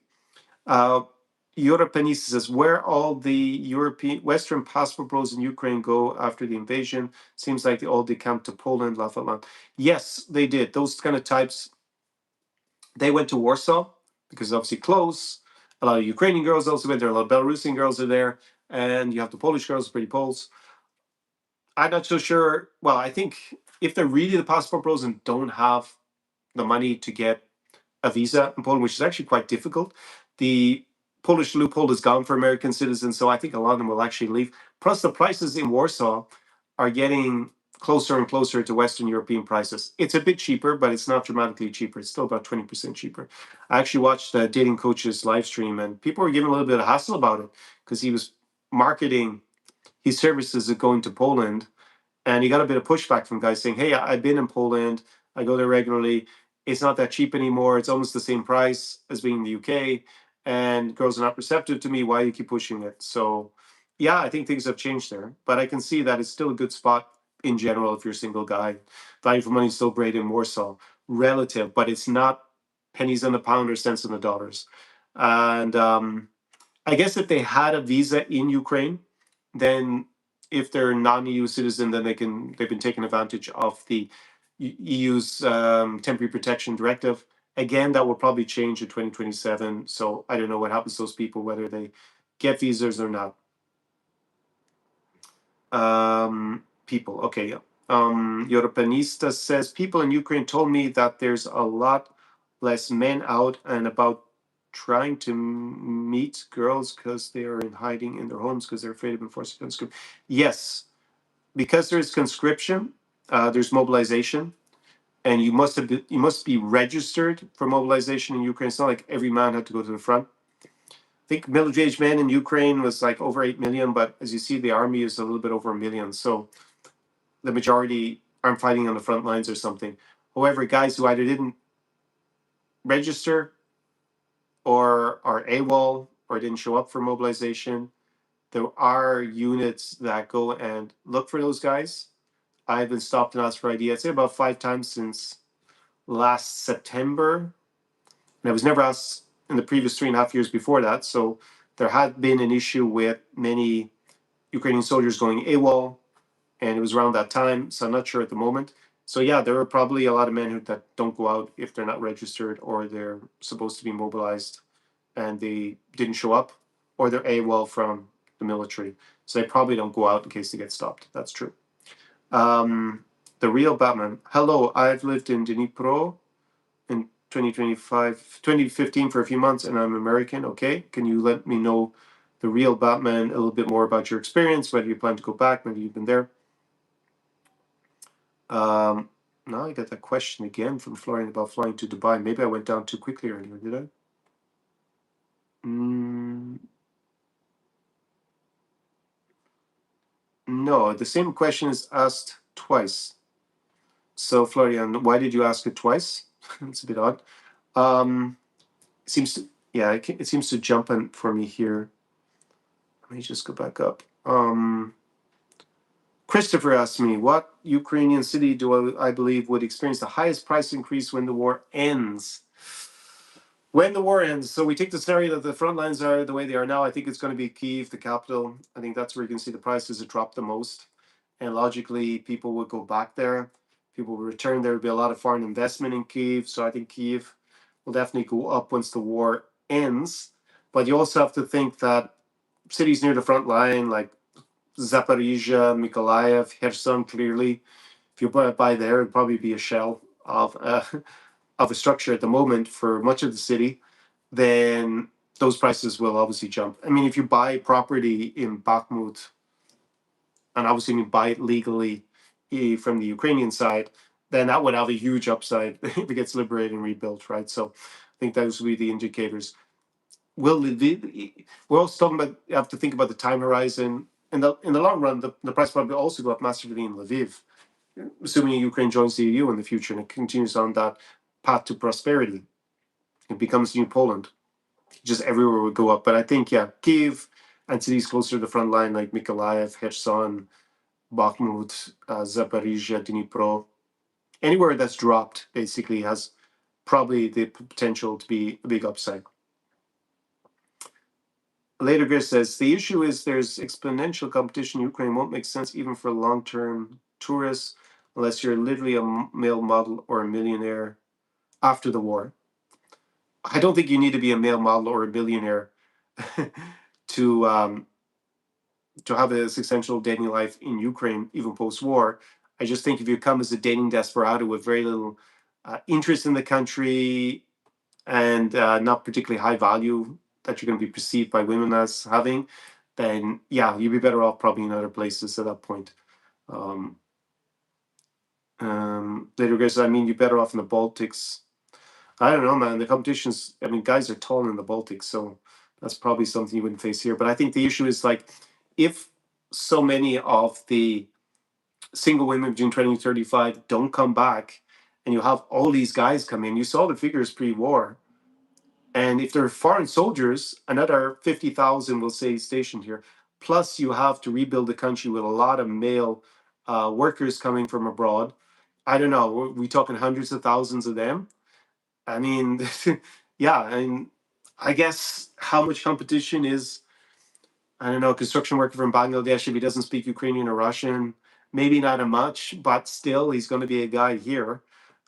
Europe says, where all the European Western passport bros in Ukraine go after the invasion? Seems like they all decamped to Poland, Lafayette. Yes, they did. Those kind of types, they went to Warsaw because it's obviously close. A lot of Ukrainian girls also went there. A lot of Belarusian girls are there, and you have the Polish girls, pretty Poles. I'm not so sure. Well, I think if they're really the passport bros and don't have the money to get a visa in Poland, which is actually quite difficult, the Polish loophole is gone for American citizens, so I think a lot of them will actually leave. Plus, the prices in Warsaw are getting closer and closer to Western European prices. It's a bit cheaper, but it's not dramatically cheaper. It's still about 20% cheaper. I actually watched the Dating Coach's live stream, and people were giving a little bit of hassle about it because he was marketing his services going to Poland, and he got a bit of pushback from guys saying, hey, I've been in Poland, I go there regularly, it's not that cheap anymore, it's almost the same price as being in the UK, and girls are not receptive to me, why do you keep pushing it? So yeah, I think things have changed there, but I can see that it's still a good spot in general if you're a single guy. Value for money is still great in Warsaw. relative, but it's not pennies on the pound or cents on the dollars. And I guess if they had a visa in Ukraine, then if they're non-EU citizen, then they've been taking advantage of the EU's temporary protection directive. Again, that will probably change in 2027. So I don't know what happens to those people, whether they get visas or not. People, okay, yeah. Europeanista says people in Ukraine told me that there's a lot less men out and about trying to meet girls because they are in hiding in their homes because they're afraid of being forced to conscript. Yes, because there's conscription, there's mobilization, and you must be registered for mobilization in Ukraine. It's not like every man had to go to the front. I think military-aged men in Ukraine was like over 8 million, but as you see, the army is a little bit over 1 million. So the majority aren't fighting on the front lines or something. However, guys who either didn't register or are AWOL or didn't show up for mobilization, there are units that go and look for those guys. I've been stopped and asked for ID, I'd say about 5 times since last September. And I was never asked in the previous 3.5 years before that. So there had been an issue with many Ukrainian soldiers going AWOL, and it was around that time. So I'm not sure at the moment. So yeah, there are probably a lot of men that don't go out if they're not registered or they're supposed to be mobilized and they didn't show up, or they're AWOL from the military. So they probably don't go out in case they get stopped. That's true. The real Batman. Hello, I've lived in Dnipro in 2015 for a few months, and I'm American. Okay, can you let me know the real Batman a little bit more about your experience, whether you plan to go back, maybe you've been there. Now I got that question again from Florian about flying to Dubai. Maybe I went down too quickly earlier, did I? No, the same question is asked twice. So Florian, why did you ask it twice? It's a bit odd. It seems to, yeah, it seems to jump in for me here. Let me just go back up. Christopher asked me, what Ukrainian city do I believe would experience the highest price increase when the war ends? When the war ends, so we take the scenario that the front lines are the way they are now, I think it's going to be Kyiv, the capital. I think that's where you can see the prices have dropped the most. And logically, people would go back there. People will return. There would be a lot of foreign investment in Kyiv. So I think Kyiv will definitely go up once the war ends. But you also have to think that cities near the front line, like Zaporizhia, Mykolaiv, Kherson, clearly, if you buy there, it'd probably be a shell of a structure at the moment for much of the city, then those prices will obviously jump. I mean, if you buy property in Bakhmut, and obviously you buy it legally from the Ukrainian side, then that would have a huge upside if it gets liberated and rebuilt, right? So I think those would be the indicators. We're also talking about, you have to think about the time horizon. In the long run, the price probably also go up massively in Lviv, assuming Ukraine joins the EU in the future and it continues on that path to prosperity. It becomes new Poland. Just everywhere would go up. But I think, yeah, Kyiv and cities closer to the front line like Mykolaiv, Kherson, Bakhmut, Zaporizhia, Dnipro, anywhere that's dropped basically has probably the potential to be a big upside. Later, Gris says, the issue is there's exponential competition in Ukraine. Won't make sense even for long-term tourists unless you're literally a male model or a millionaire after the war. I don't think you need to be a male model or a billionaire to have a successful dating life in Ukraine, even post-war. I just think if you come as a dating desperado with very little interest in the country and not particularly high value that you're going to be perceived by women as having, then yeah, you'd be better off probably in other places at that point. Later, guys, I mean, you're better off in the Baltics. I don't know, man. The competition's, I mean, guys are tall in the Baltics, so that's probably something you wouldn't face here. But I think the issue is like, if so many of the single women between 20 and 35 don't come back, and you have all these guys come in, you saw the figures pre-war. And if they're foreign soldiers, another 50,000 will say stationed here. Plus, you have to rebuild the country with a lot of male workers coming from abroad. I don't know, we talking hundreds of thousands of them. I mean, yeah, and I guess how much competition is, I don't know, construction worker from Bangladesh if he doesn't speak Ukrainian or Russian? Maybe not a much, but still, he's going to be a guy here.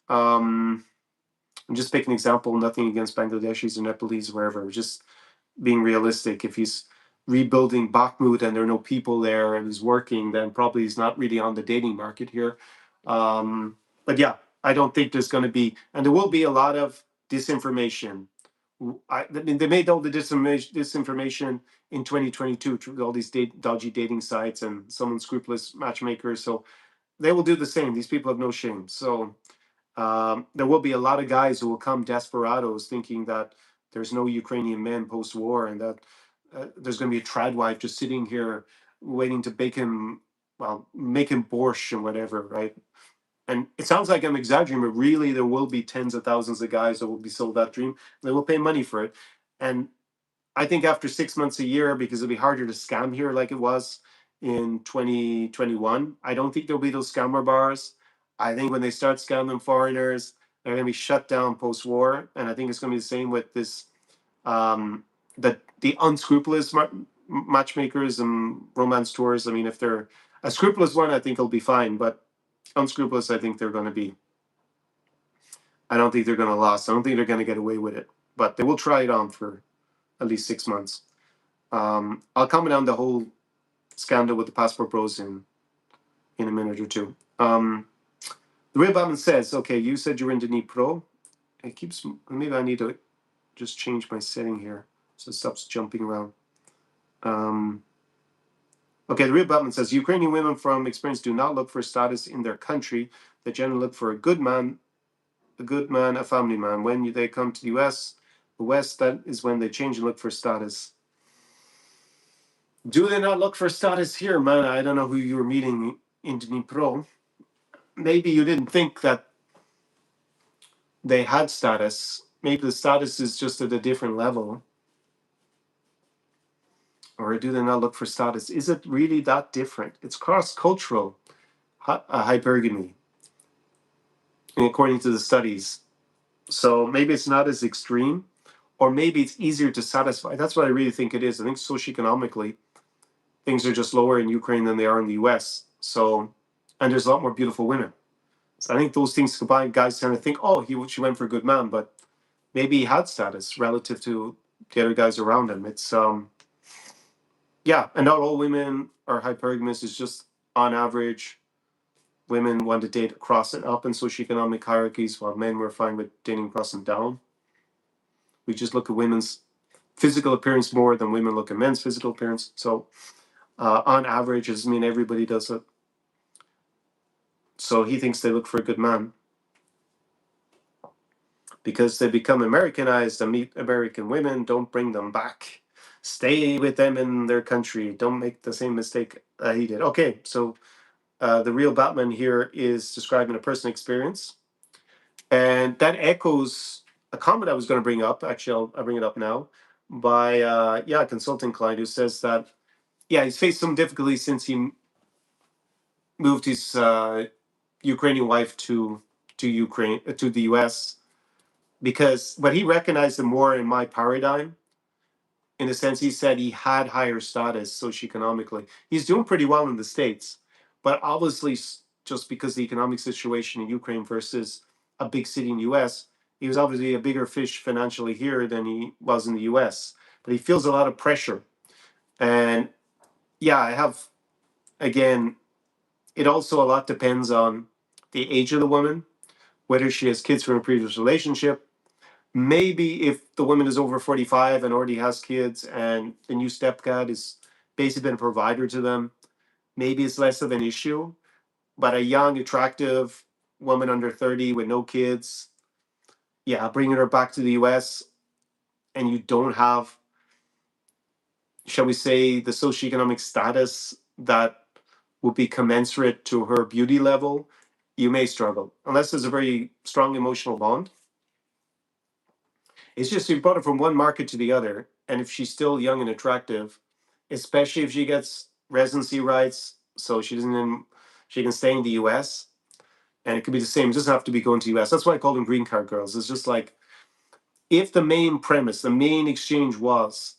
Um, I'm just picking an example. Nothing against Bangladeshis or Nepalese, wherever. Just being realistic. If he's rebuilding Bakhmut and there are no people there and he's working, then probably he's not really on the dating market here. But yeah, I don't think there's going to be, and there will be a lot of disinformation. I mean, they made all the disinformation in 2022 through all these dodgy dating sites and some unscrupulous matchmakers. So they will do the same. These people have no shame. So there will be a lot of guys who will come desperados thinking that there's no Ukrainian men post-war and that there's going to be a trad wife just sitting here waiting to bake him, well, make him borscht and whatever, right? And it sounds like I'm exaggerating, but really there will be tens of thousands of guys that will be sold that dream. They will pay money for it. And I think after 6 months, a year, because it'll be harder to scam here like it was in 2021, I don't think there'll be those scammer bars. I think when they start scamming foreigners, they're going to be shut down post-war. And I think it's going to be the same with this, the unscrupulous matchmakers and romance tours. I mean, if they're a scrupulous one, I think it'll be fine. But unscrupulous, I think they're going to be, I don't think they're going to last. I don't think they're going to get away with it. But they will try it on for at least 6 months. I'll comment on the whole scandal with the passport bros in a minute or two. The real Batman says, okay, you said you were in Dnipro. It keeps, maybe I need to just change my setting here so it stops jumping around. Okay, the real Batman says, Ukrainian women from experience do not look for status in their country. They generally look for a good man, a family man. When they come to the West, that is when they change and look for status. Do they not look for status here, man? I don't know who you were meeting in Dnipro. Maybe you didn't think that they had status. Maybe the status is just at a different level. Or do they not look for status? Is it really that different? It's cross-cultural hypergamy, according to the studies. So maybe it's not as extreme, or maybe it's easier to satisfy. That's what I really think it is. I think socioeconomically, things are just lower in Ukraine than they are in the US. So, and there's a lot more beautiful women. So I think those things combined, guys kind of think, oh, she went for a good man, but maybe he had status relative to the other guys around him. It's yeah, and not all women are hypergamous. It's just on average, women want to date across and up in socioeconomic hierarchies, while men were fine with dating across and down. We just look at women's physical appearance more than women look at men's physical appearance. So on average, it doesn't mean everybody does it. So he thinks they look for a good man because they become Americanized and meet American women. Don't bring them back. Stay with them in their country. Don't make the same mistake he did. Okay, so the real Batman here is describing a personal experience. And that echoes a comment I was going to bring up. Actually, I'll bring it up now by a consulting client who says that, yeah, he's faced some difficulty since he moved his Ukrainian wife to Ukraine, to the US, because but he recognized it more in my paradigm. In a sense, he said he had higher status socioeconomically. He's doing pretty well in the States, but obviously, just because the economic situation in Ukraine versus a big city in the US, he was obviously a bigger fish financially here than he was in the US. But he feels a lot of pressure. And yeah, I have, again, it also a lot depends on the age of the woman, whether she has kids from a previous relationship. Maybe if the woman is over 45 and already has kids and the new stepdad is basically been a provider to them, maybe it's less of an issue. But a young, attractive woman under 30 with no kids, yeah, bringing her back to the US and you don't have, shall we say, the socioeconomic status that would be commensurate to her beauty level, you may struggle. Unless there's a very strong emotional bond. It's just you brought her from one market to the other, and if she's still young and attractive, especially if she gets residency rights, so she doesn't, she can stay in the U.S. And it could be the same. It doesn't have to be going to the US. That's why I call them green card girls. It's just like, if the main premise, the main exchange was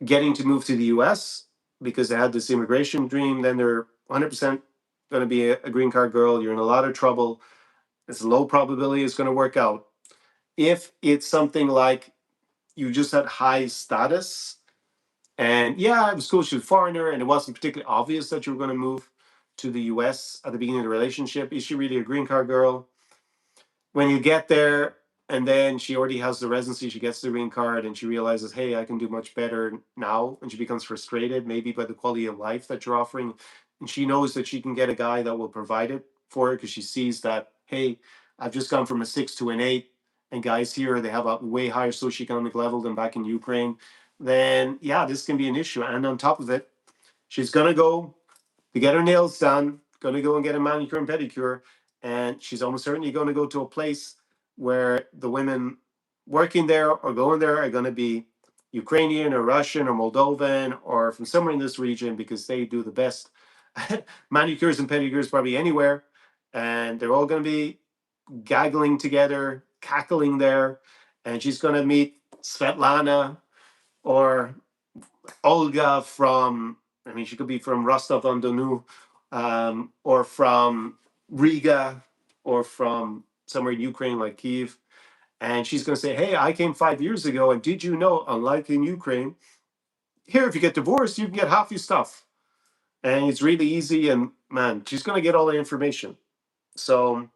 getting to move to the US because they had this immigration dream, then they're 100% going to be a green card girl. You're in a lot of trouble. It's a low probability it's going to work out. If it's something like you just had high status, and yeah, I was cool, she was a foreigner, and it wasn't particularly obvious that you were going to move to the US at the beginning of the relationship, is she really a green card girl? When you get there, and then she already has the residency, she gets the green card, and she realizes, hey, I can do much better now, and she becomes frustrated, maybe by the quality of life that you're offering, and she knows that she can get a guy that will provide it for her because she sees that, hey, I've just gone from a 6 to an 8, and guys here, they have a way higher socioeconomic level than back in Ukraine. Then yeah, this can be an issue. And on top of it, she's gonna go to get her nails done, going to go and get a manicure and pedicure, and she's almost certainly going to go to a place where the women working there or going there are going to be Ukrainian or Russian or Moldovan or from somewhere in this region because they do the best manicures and pedicures probably anywhere, and they're all going to be gaggling together, cackling there, and she's going to meet Svetlana or Olga from, I mean, she could be from Rostov on Don, or from Riga, or from somewhere in Ukraine like Kyiv. And she's going to say, hey, I came 5 years ago, and did you know, unlike in Ukraine, here, if you get divorced, you can get half your stuff. And it's really easy. And man, she's going to get all the information. So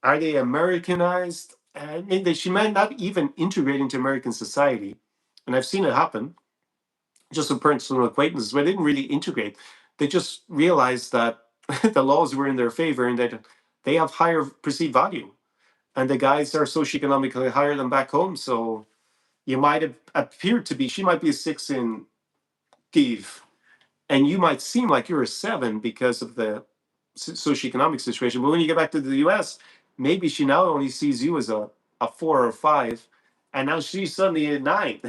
are they Americanized? I mean, she might not even integrate into American society. And I've seen it happen just with personal acquaintances where they didn't really integrate. They just realized that the laws were in their favor and that they have higher perceived value. And the guys are socioeconomically higher than back home. So you might have appeared to be, she might be a 6 in Kyiv, and you might seem like you're a 7 because of the socioeconomic situation. But when you get back to the US, maybe she now only sees you as a 4 or 5, and now she's suddenly a 9.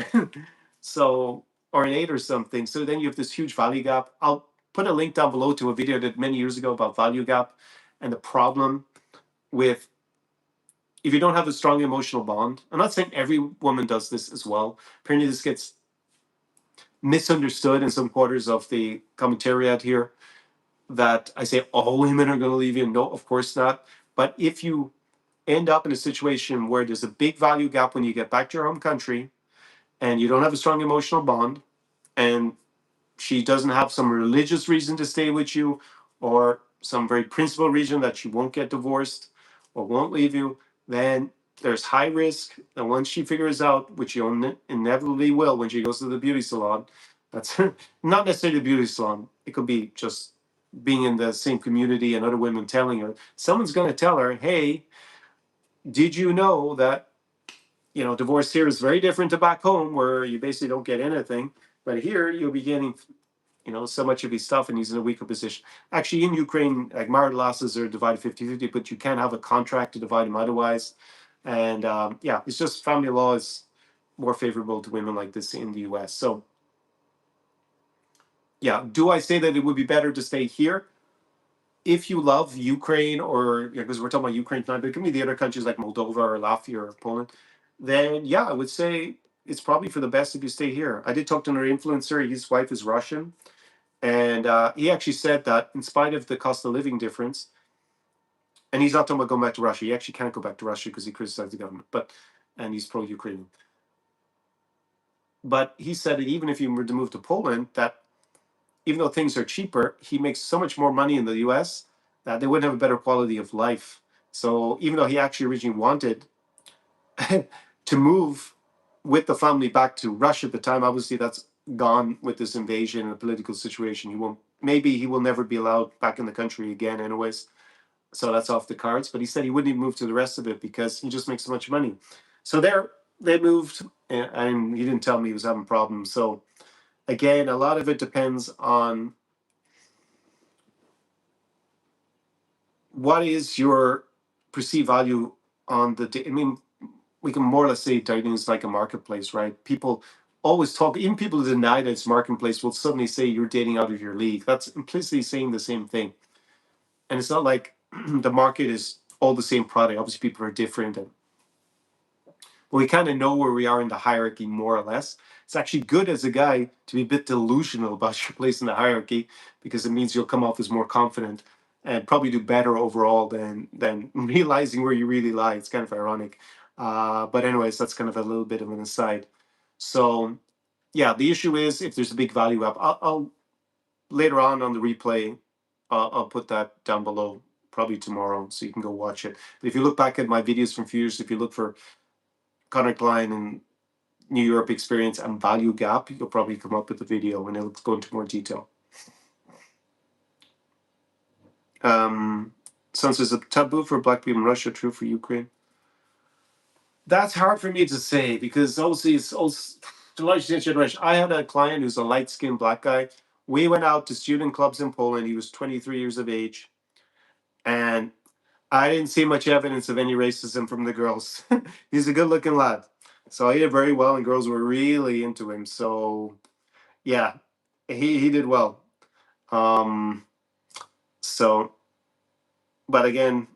So, or an 8 or something. So then you have this huge value gap. I'll put a link down below to a video I did many years ago about value gap and the problem with, if you don't have a strong emotional bond. I'm not saying every woman does this as well. Apparently, this gets misunderstood in some quarters of the commentary out here, that I say all women are going to leave you. No, of course not. But if you end up in a situation where there's a big value gap when you get back to your home country and you don't have a strong emotional bond, and she doesn't have some religious reason to stay with you or some very principled reason that she won't get divorced or won't leave you, then there's high risk that once she figures out, which she inevitably will when she goes to the beauty salon, that's not necessarily the beauty salon, it could be just being in the same community and other women telling her, someone's going to tell her, hey, did you know that, divorce here is very different to back home where you basically don't get anything, but here you'll be getting so much of his stuff, and he's in a weaker position. Actually, in Ukraine, like, marital losses are divided 50-50, but you can't have a contract to divide them otherwise. And yeah, it's just family law is more favorable to women like this in the US. So yeah, do I say that it would be better to stay here? If you love Ukraine, or because we're talking about Ukraine tonight, but it can be the other countries like Moldova or Latvia or Poland, then yeah, I would say it's probably for the best if you stay here. I did talk to another influencer. His wife is Russian. And he actually said that in spite of the cost of living difference, and he's not talking about going back to Russia. He actually can't go back to Russia because he criticized the government, and he's pro-Ukrainian. But he said that even if you were to move to Poland, that even though things are cheaper, he makes so much more money in the US that they wouldn't have a better quality of life. So even though he actually originally wanted to move with the family back to Russia at the time, obviously that's gone with this invasion and the political situation. Maybe he will never be allowed back in the country again anyways. So that's off the cards. But he said he wouldn't even move to the rest of it because he just makes so much money. So they moved, and he didn't tell me he was having problems. So again, a lot of it depends on what is your perceived value on the. I mean, we can more or less say dating is like a marketplace, right? People always talk, even people who deny that it's marketplace will suddenly say you're dating out of your league. That's implicitly saying the same thing. And it's not like the market is all the same product. Obviously, people are different, and but we kind of know where we are in the hierarchy more or less. It's actually good as a guy to be a bit delusional about your place in the hierarchy because it means you'll come off as more confident and probably do better overall than realizing where you really lie. It's kind of ironic, but anyways, that's kind of a little bit of an aside. So yeah, the issue is if there's a big value up, I'll later on the replay, I'll put that down below probably tomorrow, so you can go watch it. But if you look back at my videos from few years, if you look for Conor and New Europe experience and value gap, you'll probably come up with a video and it'll go into more detail. Since it's a taboo for black people in Russia, true for Ukraine. That's hard for me to say because obviously it's also to a large extent. I had a client who's a light-skinned black guy. We went out to student clubs in Poland. He was 23 years of age, and I didn't see much evidence of any racism from the girls. He's a good-looking lad, so he did very well, and girls were really into him. So yeah, he did well. Um, so, but again,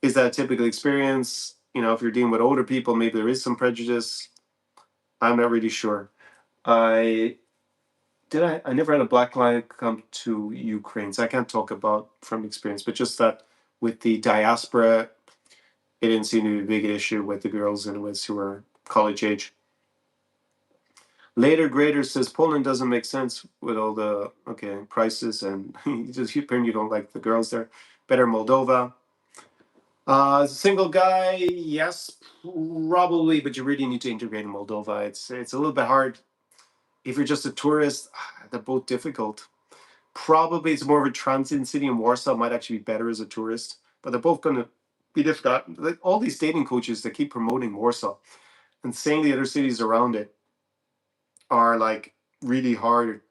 is that a typical experience? You know, if you're dealing with older people, maybe there is some prejudice. I'm not really sure. I never had a black client come to Ukraine, so I can't talk about from experience, but just that with the diaspora, it didn't seem to be a big issue with the girls and with who were college age. Later grader says Poland doesn't make sense with all the prices and you don't like the girls there. Better Moldova. Single guy, yes, probably, but you really need to integrate in Moldova. It's a little bit hard. If you're just a tourist, they're both difficult. Probably it's more of a transit city, and Warsaw might actually be better as a tourist, but they're both going to be difficult. Like all these dating coaches that keep promoting Warsaw and saying the other cities around it are like really hard.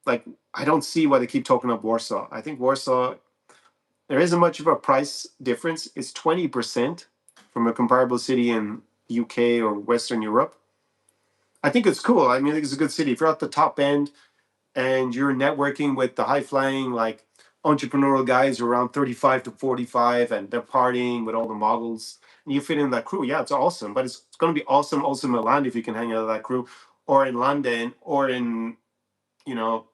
Like I don't see why they keep talking up Warsaw. I think Warsaw, there isn't much of a price difference. It's 20% from a comparable city in UK or Western Europe. I think it's cool. I mean, it's a good city. If you're at the top end and you're networking with the high flying, like entrepreneurial guys who are around 35 to 45 and they're partying with all the models and you fit in that crew, yeah, it's awesome. But it's going to be awesome also in Milan if you can hang out with that crew, or in London, or in, you know,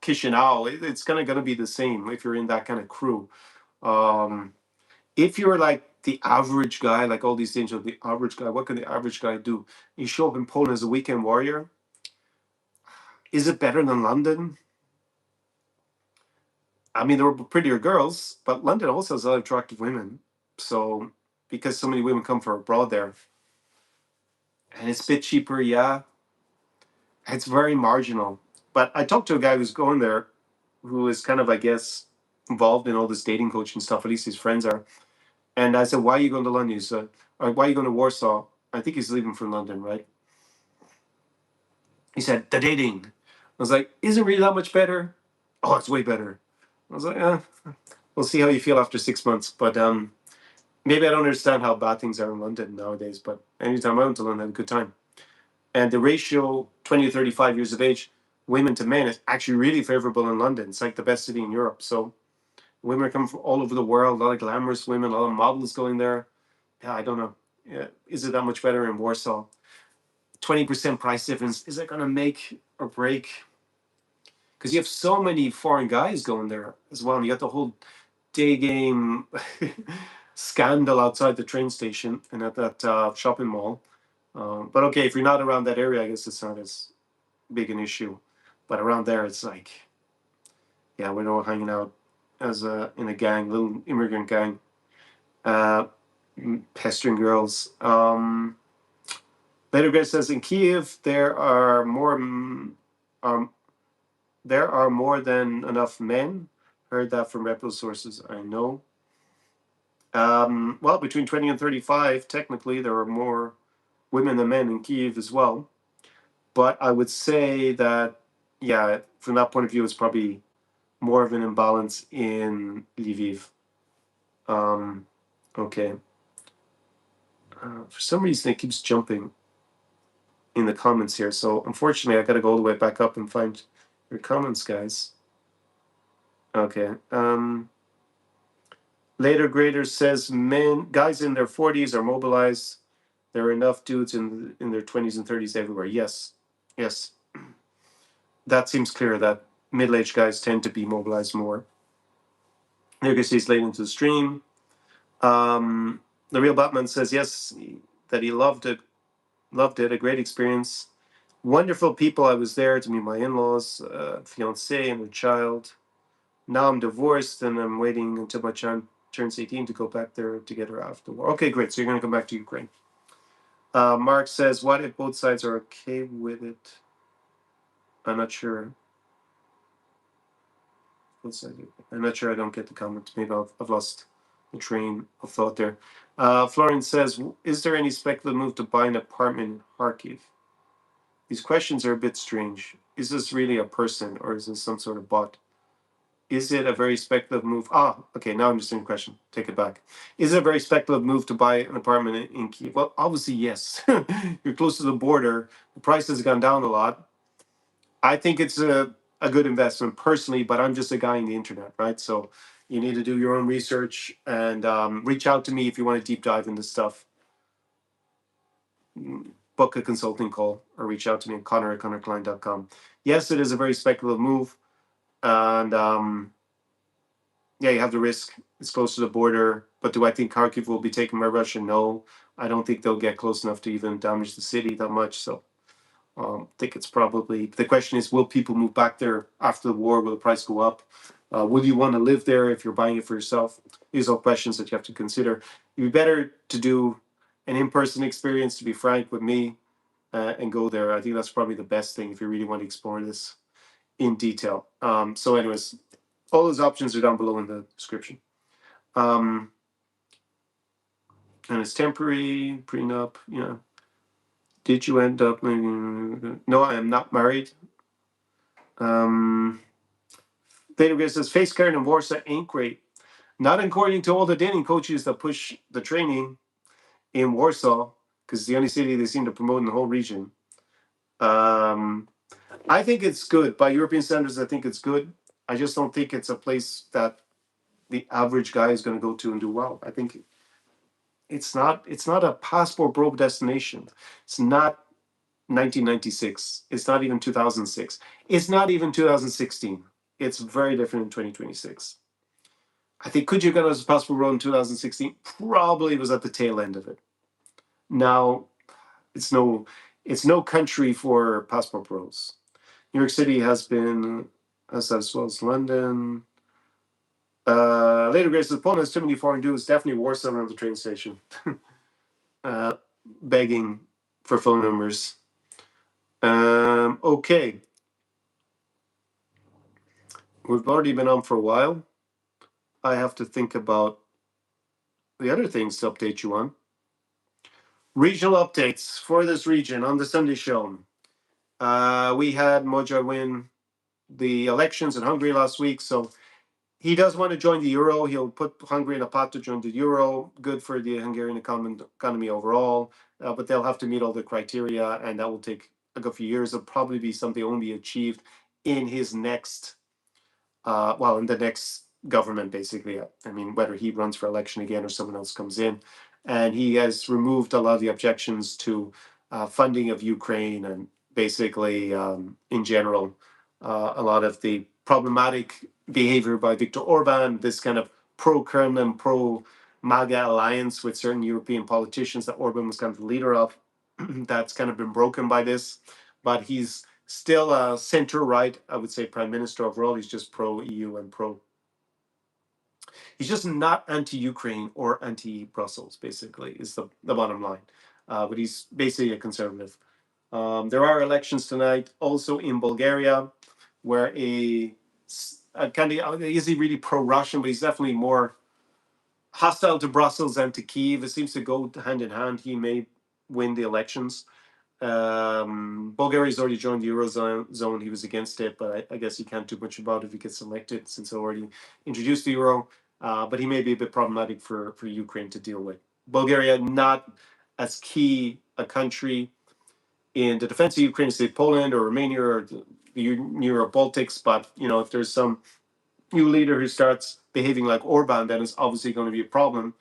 Chisinau. It's going to be the same if you're in that kind of crew. If you're like the average guy, like all these things of the average guy, what can the average guy do? You show up in Poland as a weekend warrior. Is it better than London? I mean, there were prettier girls, but London also has a lot of attractive women. So, because so many women come from abroad there, and it's a bit cheaper, yeah, it's very marginal. But I talked to a guy who's going there, who is kind of, I guess, involved in all this dating coaching stuff. At least his friends are. And I said, "Why are you going to London?" He said, "Or why are you going to Warsaw?" I think he's leaving for London, right? He said, "The dating." I was like, "Is it really that much better?" "Oh, it's way better." I was like, we'll see how you feel after 6 months. But maybe I don't understand how bad things are in London nowadays, but anytime I went to London, I had a good time. And the ratio, 20 to 35 years of age, women to men, is actually really favorable in London. It's like the best city in Europe. So women are coming from all over the world, a lot of glamorous women, a lot of models going there. Yeah, I don't know. Yeah, is it that much better in Warsaw? 20% price difference, is it going to make or break? Because you have so many foreign guys going there as well. And you got the whole day game scandal outside the train station and at that shopping mall. But okay, if you're not around that area, I guess it's not as big an issue. But around there, it's like, yeah, we're all hanging out as in a gang, little immigrant gang, uh, pestering girls. Later, Greg says in Kyiv there are more than enough men. Heard that from reputable sources. I know. Well, between 20 and 35, technically, there are more women than men in Kyiv as well. But I would say that, yeah, from that point of view, it's probably more of an imbalance in Lviv. Okay. For some reason, it keeps jumping in the comments here. So unfortunately, I got to go all the way back up and find your comments, guys. Okay. Later grader says guys in their 40s are mobilized. There are enough dudes in their 20s and 30s everywhere. Yes, yes, that seems clear that middle-aged guys tend to be mobilized more. There you can see it's late into the stream. The real Batman says yes, that he loved it, a great experience. Wonderful people. I was there to meet my in-laws, fiance and their child. Now I'm divorced and I'm waiting until my child turns 18 to go back there together after war. Okay, great. So you're going to come back to Ukraine. Mark says, what if both sides are okay with it? I'm not sure. I'm not sure. I don't get the comment. Maybe I've lost the train of thought there. Florian says, is there any speculative move to buy an apartment in Kharkiv? These questions are a bit strange. Is this really a person or is this some sort of bot? Is it a very speculative move? Okay, now I'm just in the question. Take it back. Is it a very speculative move to buy an apartment in Kyiv? Well, obviously, yes. You're close to the border. The price has gone down a lot. I think it's a good investment personally, but I'm just a guy in the internet, right? So you need to do your own research and reach out to me if you want to deep dive into stuff. Book a consulting call or reach out to me at Conor@conorklein.com. Yes, it is a very speculative move. And yeah, you have the risk. It's close to the border. But do I think Kharkiv will be taken by Russia? No. I don't think they'll get close enough to even damage the city that much. So I think it's probably, the question is, will people move back there after the war? Will the price go up? Will you want to live there if you're buying it for yourself? These are questions that you have to consider. It'd be better to do an in-person experience, to be frank with me, and go there. I think that's probably the best thing if you really want to explore this in detail. So anyways, all those options are down below in the description. And it's temporary, prenup, Did you end up? No, I am not married. Data says face card in Warsaw ain't great. Not according to all the dating coaches that push the training in Warsaw, because it's the only city they seem to promote in the whole region. I think it's good. By European standards, I think it's good. I just don't think it's a place that the average guy is going to go to and do well. I think it's not a passport bro destination. It's not 1996. It's not even 2006. It's not even 2016. It's very different in 2026. I think could you get as a passport bro in 2016? Probably was at the tail end of it. Now it's no country for passport bros. New York City has been as well as London. Later Grace says Poland has too many foreign dudes. Definitely Warsaw around the train station. Begging for phone numbers. Okay. We've already been on for a while. I have to think about the other things to update you on. Regional updates for this region on the Sunday show. We had Magyar win the elections in Hungary last week, so he does want to join the euro. He'll put Hungary in a pot to join the euro. Good for the Hungarian economy overall, but they'll have to meet all the criteria, and that will take a good few years. It'll probably be something only achieved in his next, in the next government, basically. I mean, whether he runs for election again or someone else comes in. And he has removed a lot of the objections to funding of Ukraine and basically, in general, a lot of the problematic behavior by Viktor Orban, this kind of pro-Kremlin, pro-MAGA alliance with certain European politicians that Orban was kind of the leader of, that's kind of been broken by this. But he's still a center-right, I would say, prime minister overall. He's just pro-EU and he's just not anti-Ukraine or anti-Brussels, basically, is the bottom line. But he's basically a conservative. There are elections tonight, also in Bulgaria, where a kind of, is he really pro-Russian, but he's definitely more hostile to Brussels and to Kyiv. It seems to go hand in hand. He may win the elections. Bulgaria's already joined the Eurozone. He was against it, but I guess he can't do much about it if he gets elected since he already introduced the Euro. But he may be a bit problematic for Ukraine to deal with. Bulgaria, not as key a country in the defense of Ukraine as say Poland or Romania or the Europe Baltics, but if there's some new leader who starts behaving like Orban, then it's obviously going to be a problem,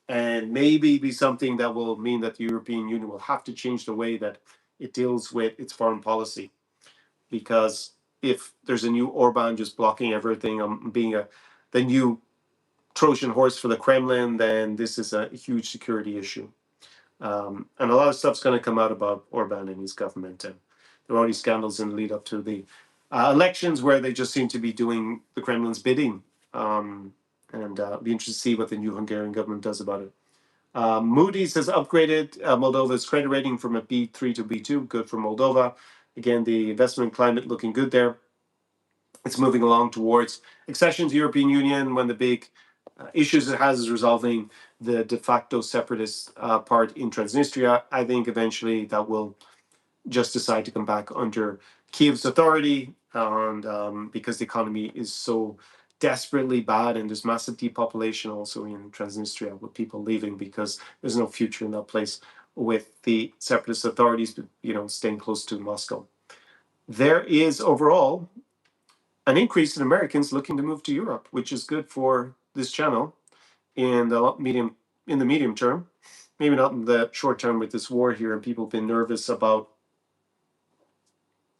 and maybe be something that will mean that the European Union will have to change the way that it deals with its foreign policy. Because if there's a new Orban just blocking everything, being the new Trojan horse for the Kremlin, then this is a huge security issue. And a lot of stuff's going to come out about Orban and his government. And there are already scandals in the lead up to the elections where they just seem to be doing the Kremlin's bidding. And be interested to see what the new Hungarian government does about it. Moody's has upgraded Moldova's credit rating from a B3 to B2. Good for Moldova. Again, the investment climate looking good there. It's moving along towards accession to the European Union. One of the big issues it has is resolving the de facto separatist part in Transnistria. I think eventually that will just decide to come back under Kyiv's authority, and because the economy is so desperately bad and there's massive depopulation also in Transnistria with people leaving because there's no future in that place with the separatist authorities, staying close to Moscow. There is overall an increase in Americans looking to move to Europe, which is good for this channel in the medium term. Maybe not in the short term with this war here, and people have been nervous about,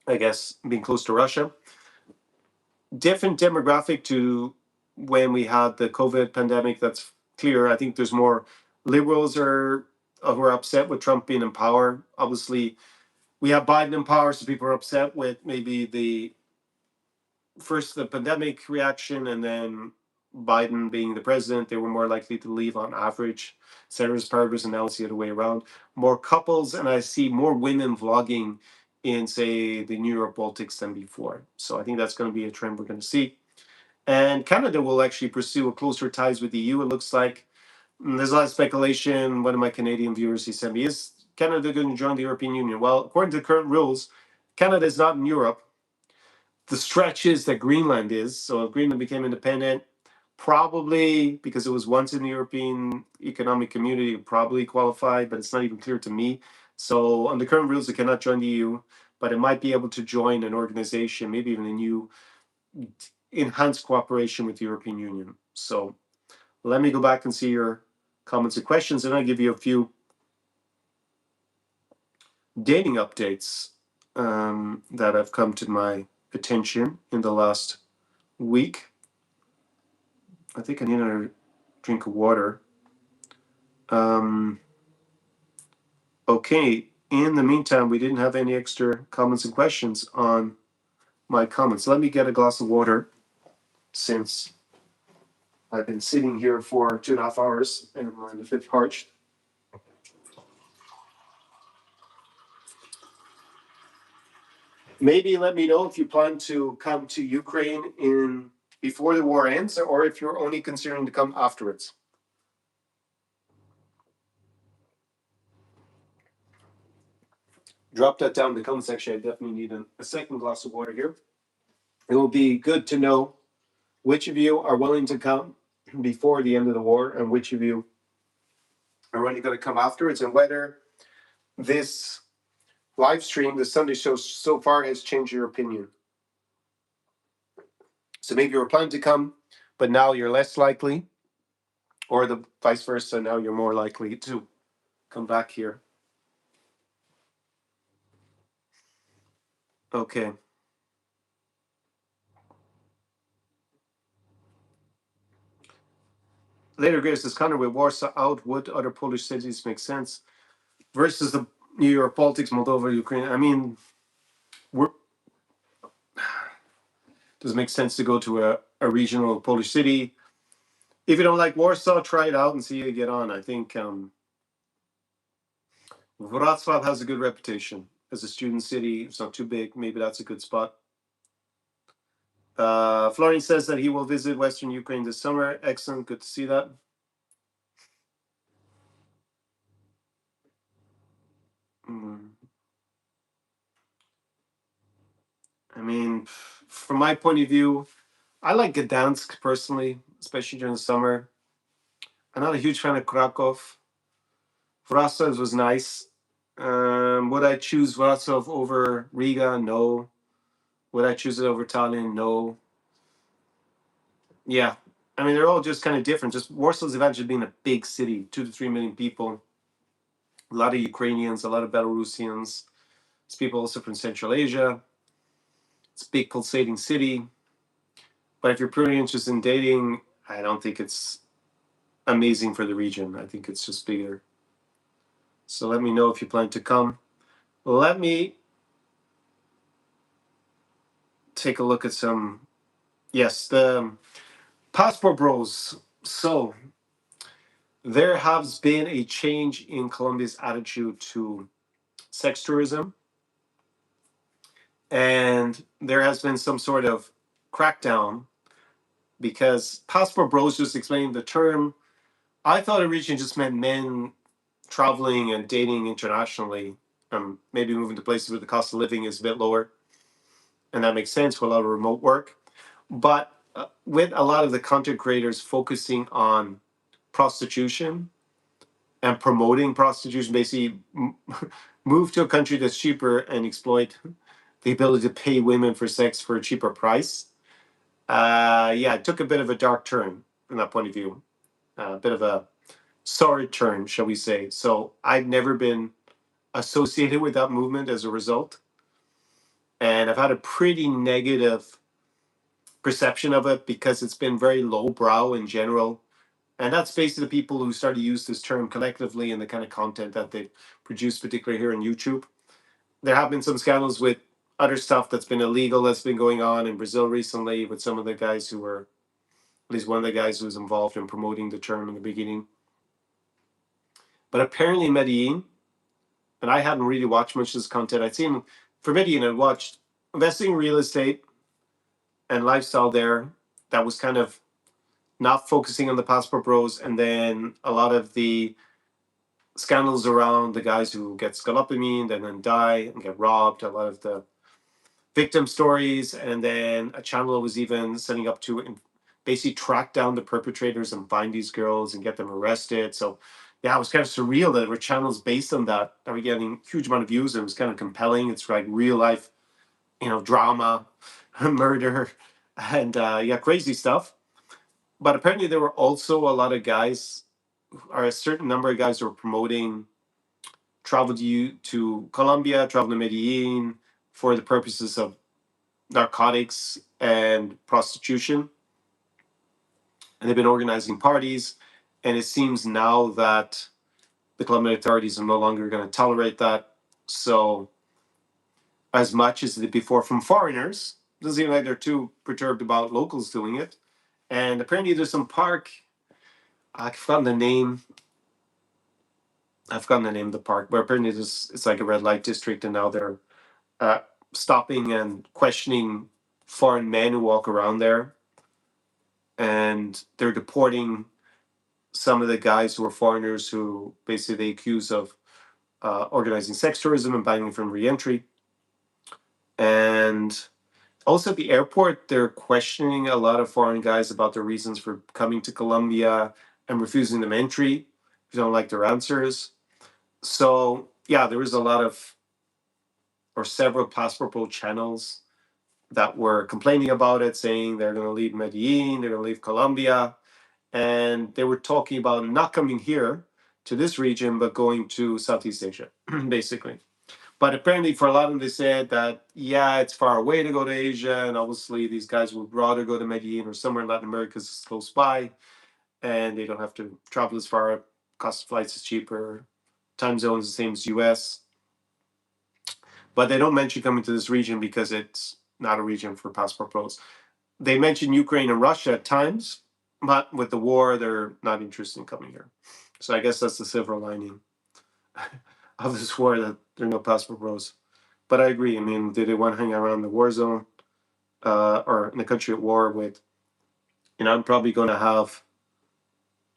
I guess, being close to Russia. Different demographic to when we had the COVID pandemic. That's clear. I think there's more liberals who are upset with Trump being in power. Obviously, we have Biden in power, so people are upset with maybe the pandemic reaction, and then Biden being the president. They were more likely to leave on average. Ceteris paribus, and now it's the other way around. More couples, and I see more women vlogging in, say, the New Europe Baltics than before. So I think that's going to be a trend we're going to see. And Canada will actually pursue a closer ties with the EU, it looks like. There's a lot of speculation. One of my Canadian viewers, he sent me, is Canada going to join the European Union? Well, according to the current rules, Canada is not in Europe. The stretch is that Greenland is. So if Greenland became independent, probably because it was once in the European Economic Community, it probably qualified, but it's not even clear to me. So on the current rules, it cannot join the EU, but it might be able to join an organization, maybe even a new enhanced cooperation with the European Union. So let me go back and see your comments and questions, and I'll give you a few dating updates that have come to my attention in the last week. I think I need another drink of water. Okay, in the meantime, we didn't have any extra comments and questions on my comments. Let me get a glass of water since I've been sitting here for 2.5 hours and I'm a bit parched. Maybe let me know if you plan to come to Ukraine before the war ends, or if you're only considering to come afterwards. Drop that down in the comment section. I definitely need a second glass of water here. It will be good to know which of you are willing to come before the end of the war and which of you are only going to come afterwards, and whether this live stream, the Sunday show so far, has changed your opinion. So maybe you were planning to come, but now you're less likely, or the vice versa, now you're more likely to come back here. Okay. Later, Grace says, Conor, with Warsaw out, would other Polish cities make sense versus the New York Baltics, Moldova, Ukraine? I mean, does it make sense to go to a regional Polish city? If you don't like Warsaw, try it out and see how you get on. I think Wrocław has a good reputation as a student city. It's not too big. Maybe that's a good spot. Florian says that he will visit Western Ukraine this summer. Excellent. Good to see that. I mean, from my point of view, I like Gdansk personally, especially during the summer. I'm not a huge fan of Krakow. Wrocław was nice. Would I choose Wrocław over Riga? No. Would I choose it over Tallinn? No. yeah, I mean, they're all just kind of different. Just Warsaw's eventually being a big city, 2 to 3 million people, a lot of Ukrainians, a lot of Belarusians. It's people also from Central Asia. It's a big pulsating city. But if you're pretty interested in dating, I don't think it's amazing for the region. I think it's just bigger. So let me know if you plan to come. Let me take a look at some. Yes, the passport bros. So there has been a change in Colombia's attitude to sex tourism, and there has been some sort of crackdown because passport bros, just explaining the term, I thought originally just meant men traveling and dating internationally, maybe moving to places where the cost of living is a bit lower, and that makes sense for a lot of remote work. But with a lot of the content creators focusing on prostitution and promoting prostitution, basically move to a country that's cheaper and exploit the ability to pay women for sex for a cheaper price. Yeah, it took a bit of a dark turn from that point of view, a bit of a sorry turn, shall we say. So I've never been associated with that movement as a result. And I've had a pretty negative perception of it because it's been very lowbrow in general. And that's basically the people who started to use this term collectively in the kind of content that they produce, particularly here on YouTube. There have been some scandals with other stuff that's been illegal that's been going on in Brazil recently with some of the guys who were, at least one of the guys who was involved in promoting the term in the beginning. But apparently Medellin, and I hadn't really watched much of this content. I'd seen for Medellin, I'd watched investing in real estate and lifestyle there. That was kind of not focusing on the passport bros, and then a lot of the scandals around the guys who get scolopamine and then die and get robbed. A lot of the victim stories, and then a channel was even setting up to basically track down the perpetrators and find these girls and get them arrested. So yeah, it was kind of surreal that there were channels based on that were getting huge amount of views. It was kind of compelling. It's like real life, drama, murder, and yeah, crazy stuff. But apparently there were also a lot of guys, or a certain number of guys who were promoting travel to Colombia, travel to Medellin for the purposes of narcotics and prostitution. And they've been organizing parties. And it seems now that the Colombian authorities are no longer going to tolerate that. So, as much as they did before from foreigners, it doesn't seem like they're too perturbed about locals doing it. And apparently, there's some park. I've forgotten the name. I've forgotten the name of the park, but apparently it's like a red light district, and now they're uh, stopping and questioning foreign men who walk around there, and they're deporting some of the guys who are foreigners who basically they accuse of organizing sex tourism and banning from re-entry. And also at the airport, they're questioning a lot of foreign guys about their reasons for coming to Colombia and refusing them entry if you don't like their answers. So yeah, there was a lot of, or several passport pro channels that were complaining about it, saying they're going to leave Medellin, they're going to leave Colombia, and they were talking about not coming here to this region, but going to Southeast Asia, basically. But apparently, for a lot of them, they said that yeah, it's far away to go to Asia, and obviously these guys would rather go to Medellin or somewhere in Latin America because it's close by, and they don't have to travel as far. Cost of flights is cheaper, time zone is the same as US. But they don't mention coming to this region because it's not a region for passport pros. They mention Ukraine and Russia at times, but with the war, they're not interested in coming here. So I guess that's the silver lining of this war, that there are no passport pros. But I agree. I mean, do they want to hang around the war zone or in the country at war with? I'm probably going to have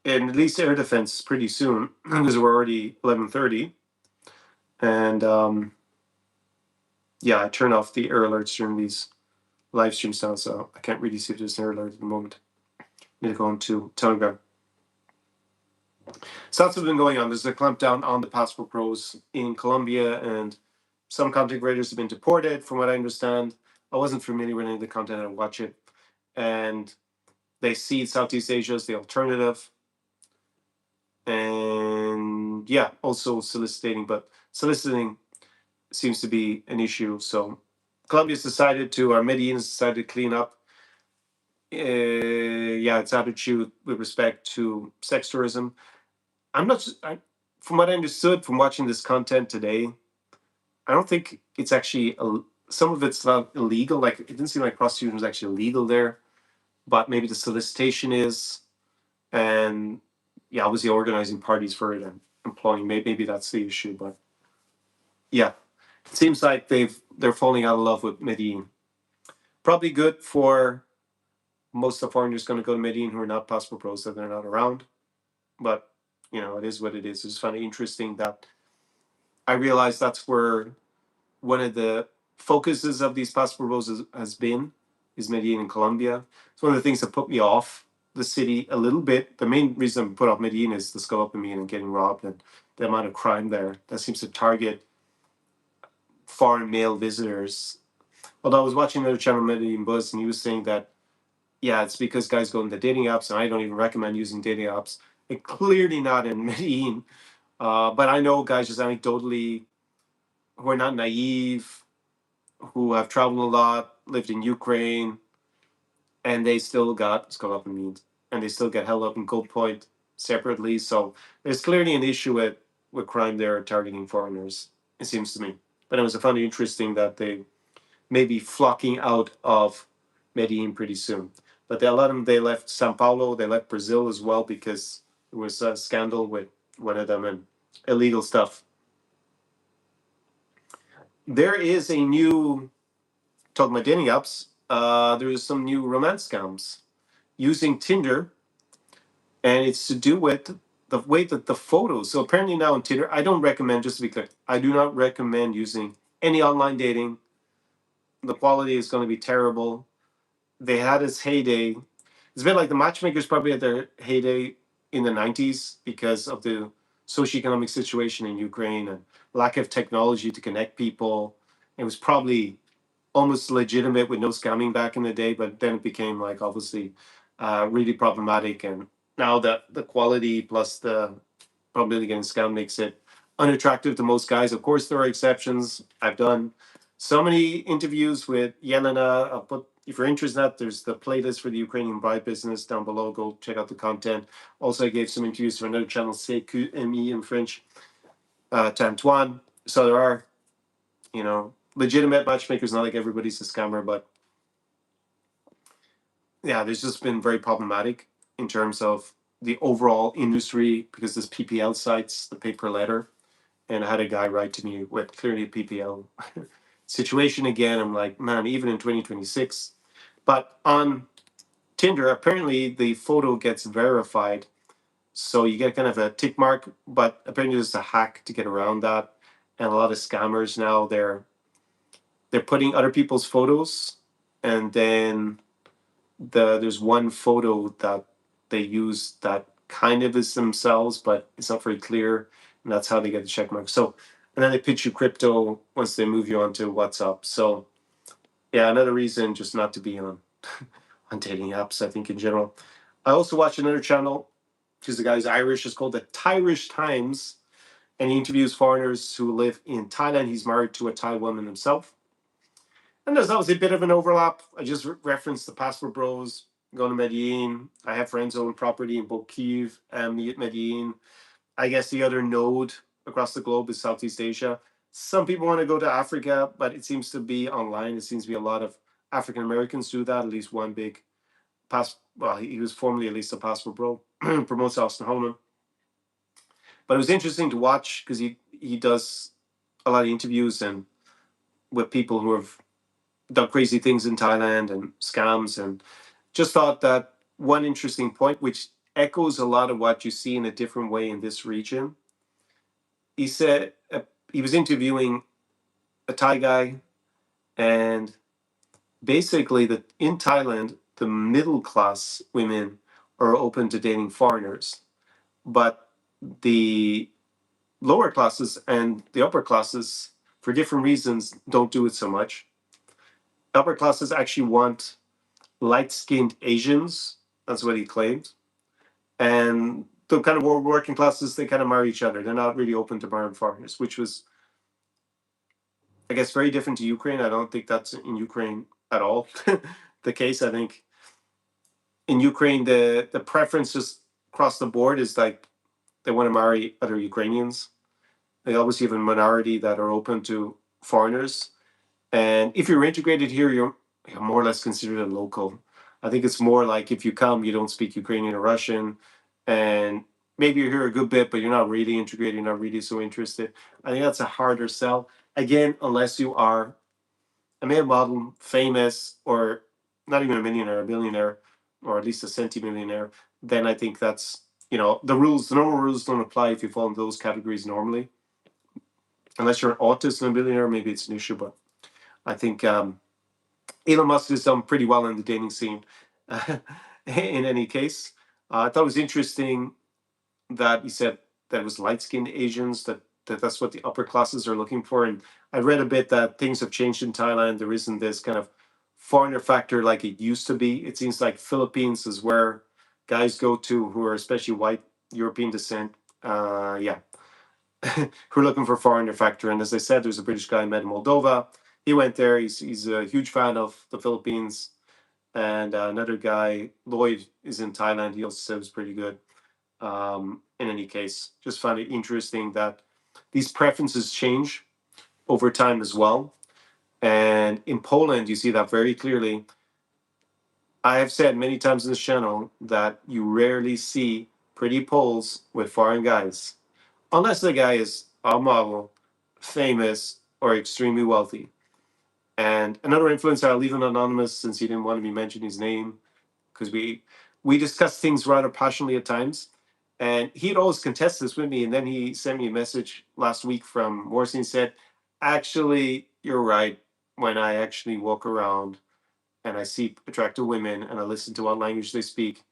at least air defense pretty soon because we're already 11:30, and yeah, I turn off the air alerts during these live streams now, so I can't really see if there's an air alert at the moment. I need to go into Telegram. So that's what's been going on. There's a clampdown on the passport pros in Colombia, and some content creators have been deported, from what I understand. I wasn't familiar with any of the content, I watch it. And they see Southeast Asia as the alternative. And yeah, also soliciting, but soliciting seems to be an issue. So Colombia's decided to, or Medellín has decided to clean up, its attitude with respect to sex tourism. I'm not, from what I understood from watching this content today, I don't think it's actually, some of it's not illegal. Like, it didn't seem like prostitution was actually illegal there, but maybe the solicitation is. And yeah, obviously organizing parties for it and employing, maybe that's the issue. But yeah, it seems like they're falling out of love with Medellin. Probably good for most of the foreigners going to go to Medellin who are not passport pros, that they're not around. But it is what it is. It's funny, interesting that I realized that's where one of the focuses of these passport pros has been, is Medellin in Colombia. It's one of the things that put me off the city a little bit. The main reason I put off Medellin is the scuffling and getting robbed and the amount of crime there that seems to target foreign male visitors. Although I was watching another channel, Medellin Buzz, and he was saying that, yeah, it's because guys go into dating apps, and I don't even recommend using dating apps. And clearly not in Medellin. But I know guys just anecdotally who are not naive, who have traveled a lot, lived in Ukraine, and they still got scuffling and they still get held up in Gold Point separately. So there's clearly an issue with crime there targeting foreigners, it seems to me. But it was funny, interesting that they may be flocking out of Medellin pretty soon. But a lot of them, they left Sao Paulo, they left Brazil as well because there was a scandal with one of them and illegal stuff. There is a new, talking about dating apps, there's some new romance scams using Tinder, and it's to do with the way that the photos. So apparently now on Tinder, I don't recommend, just to be clear, I do not recommend using any online dating. The quality is going to be terrible. They had its heyday. It's a bit like the matchmakers probably had their heyday in the 90s because of the socioeconomic situation in Ukraine and lack of technology to connect people. It was probably almost legitimate with no scamming back in the day, but then it became like obviously really problematic. And now that the quality plus the probability of getting scammed makes it unattractive to most guys. Of course, there are exceptions. I've done so many interviews with Yelena. I'll put, if you're interested in that, there's the playlist for the Ukrainian bride business down below. Go check out the content. Also, I gave some interviews for another channel, CQME in French, to Antoine. So there are, legitimate matchmakers, not like everybody's a scammer, but yeah, there's just been very problematic in terms of the overall industry because this PPL sites, the pay per letter, and I had a guy write to me with clearly a PPL situation again. I'm like, man, even in 2026. But on Tinder, apparently the photo gets verified. So you get kind of a tick mark, but apparently there's a hack to get around that. And a lot of scammers now, they're putting other people's photos, and then there's one photo that they use that kind of is themselves, but it's not very clear, and that's how they get the check mark. So, and then they pitch you crypto once they move you onto WhatsApp. So, yeah, another reason just not to be on on dating apps, I think, in general. I also watch another channel because the guy's Irish. It's called the Tyrish Times, and he interviews foreigners who live in Thailand. He's married to a Thai woman himself. And there's obviously a bit of an overlap. I just referenced the Passport Bros, going to Medellin. I have friends who own property in both Kyiv and Medellin. I guess the other node across the globe is Southeast Asia. Some people want to go to Africa, but it seems to be online. It seems to be a lot of African Americans do that. At least one big well, he was formerly at least a Passport Bro, promotes Austin Holman. But it was interesting to watch because he does a lot of interviews and with people who have done crazy things in Thailand and scams, and just thought that one interesting point, which echoes a lot of what you see in a different way in this region. He said he was interviewing a Thai guy, and basically that in Thailand, the middle class women are open to dating foreigners, but the lower classes and the upper classes, for different reasons, don't do it so much. Upper classes actually want light skinned Asians That's what he claimed. And the kind of working classes, they kind of marry each other. They're not really open to marrying foreigners, which was, I guess, very different to Ukraine. I don't think that's in Ukraine at all the case. I think in Ukraine, the preferences across the board is like they want to marry other Ukrainians. They obviously have a minority that are open to foreigners. And if you're integrated here, you're more or less considered a local. I think it's more like if you come, you don't speak Ukrainian or Russian, and maybe you're here a good bit, but you're not really integrated, you're not really so interested. I think that's a harder sell. Again, unless you are a male model, famous, or not even a millionaire, a billionaire, or at least a centimillionaire, then I think that's, the rules, the normal rules don't apply if you fall into those categories normally. Unless you're an autist and a billionaire, maybe it's an issue, but I think Elon Musk has done pretty well in the dating scene. In any case, I thought it was interesting that he said that it was light-skinned Asians that's what the upper classes are looking for. And I read a bit that things have changed in Thailand. There isn't this kind of foreigner factor like it used to be. It seems like Philippines is where guys go to who are especially white European descent. Yeah, who are looking for foreigner factor. And as I said, there's a British guy I met in Moldova. He went there. He's a huge fan of the Philippines. And another guy, Lloyd, is in Thailand. He also said it was pretty good. In any case, just found it interesting that these preferences change over time as well. And in Poland, you see that very clearly. I have said many times in this channel that you rarely see pretty Poles with foreign guys, unless the guy is a model, famous, or extremely wealthy. And another influencer, I'll leave him anonymous since he didn't want to be mentioned his name, because we discuss things rather passionately at times. And he'd always contest this with me. And then he sent me a message last week from Warsaw and said, actually, you're right. When I actually walk around and I see attractive women and I listen to what language they speak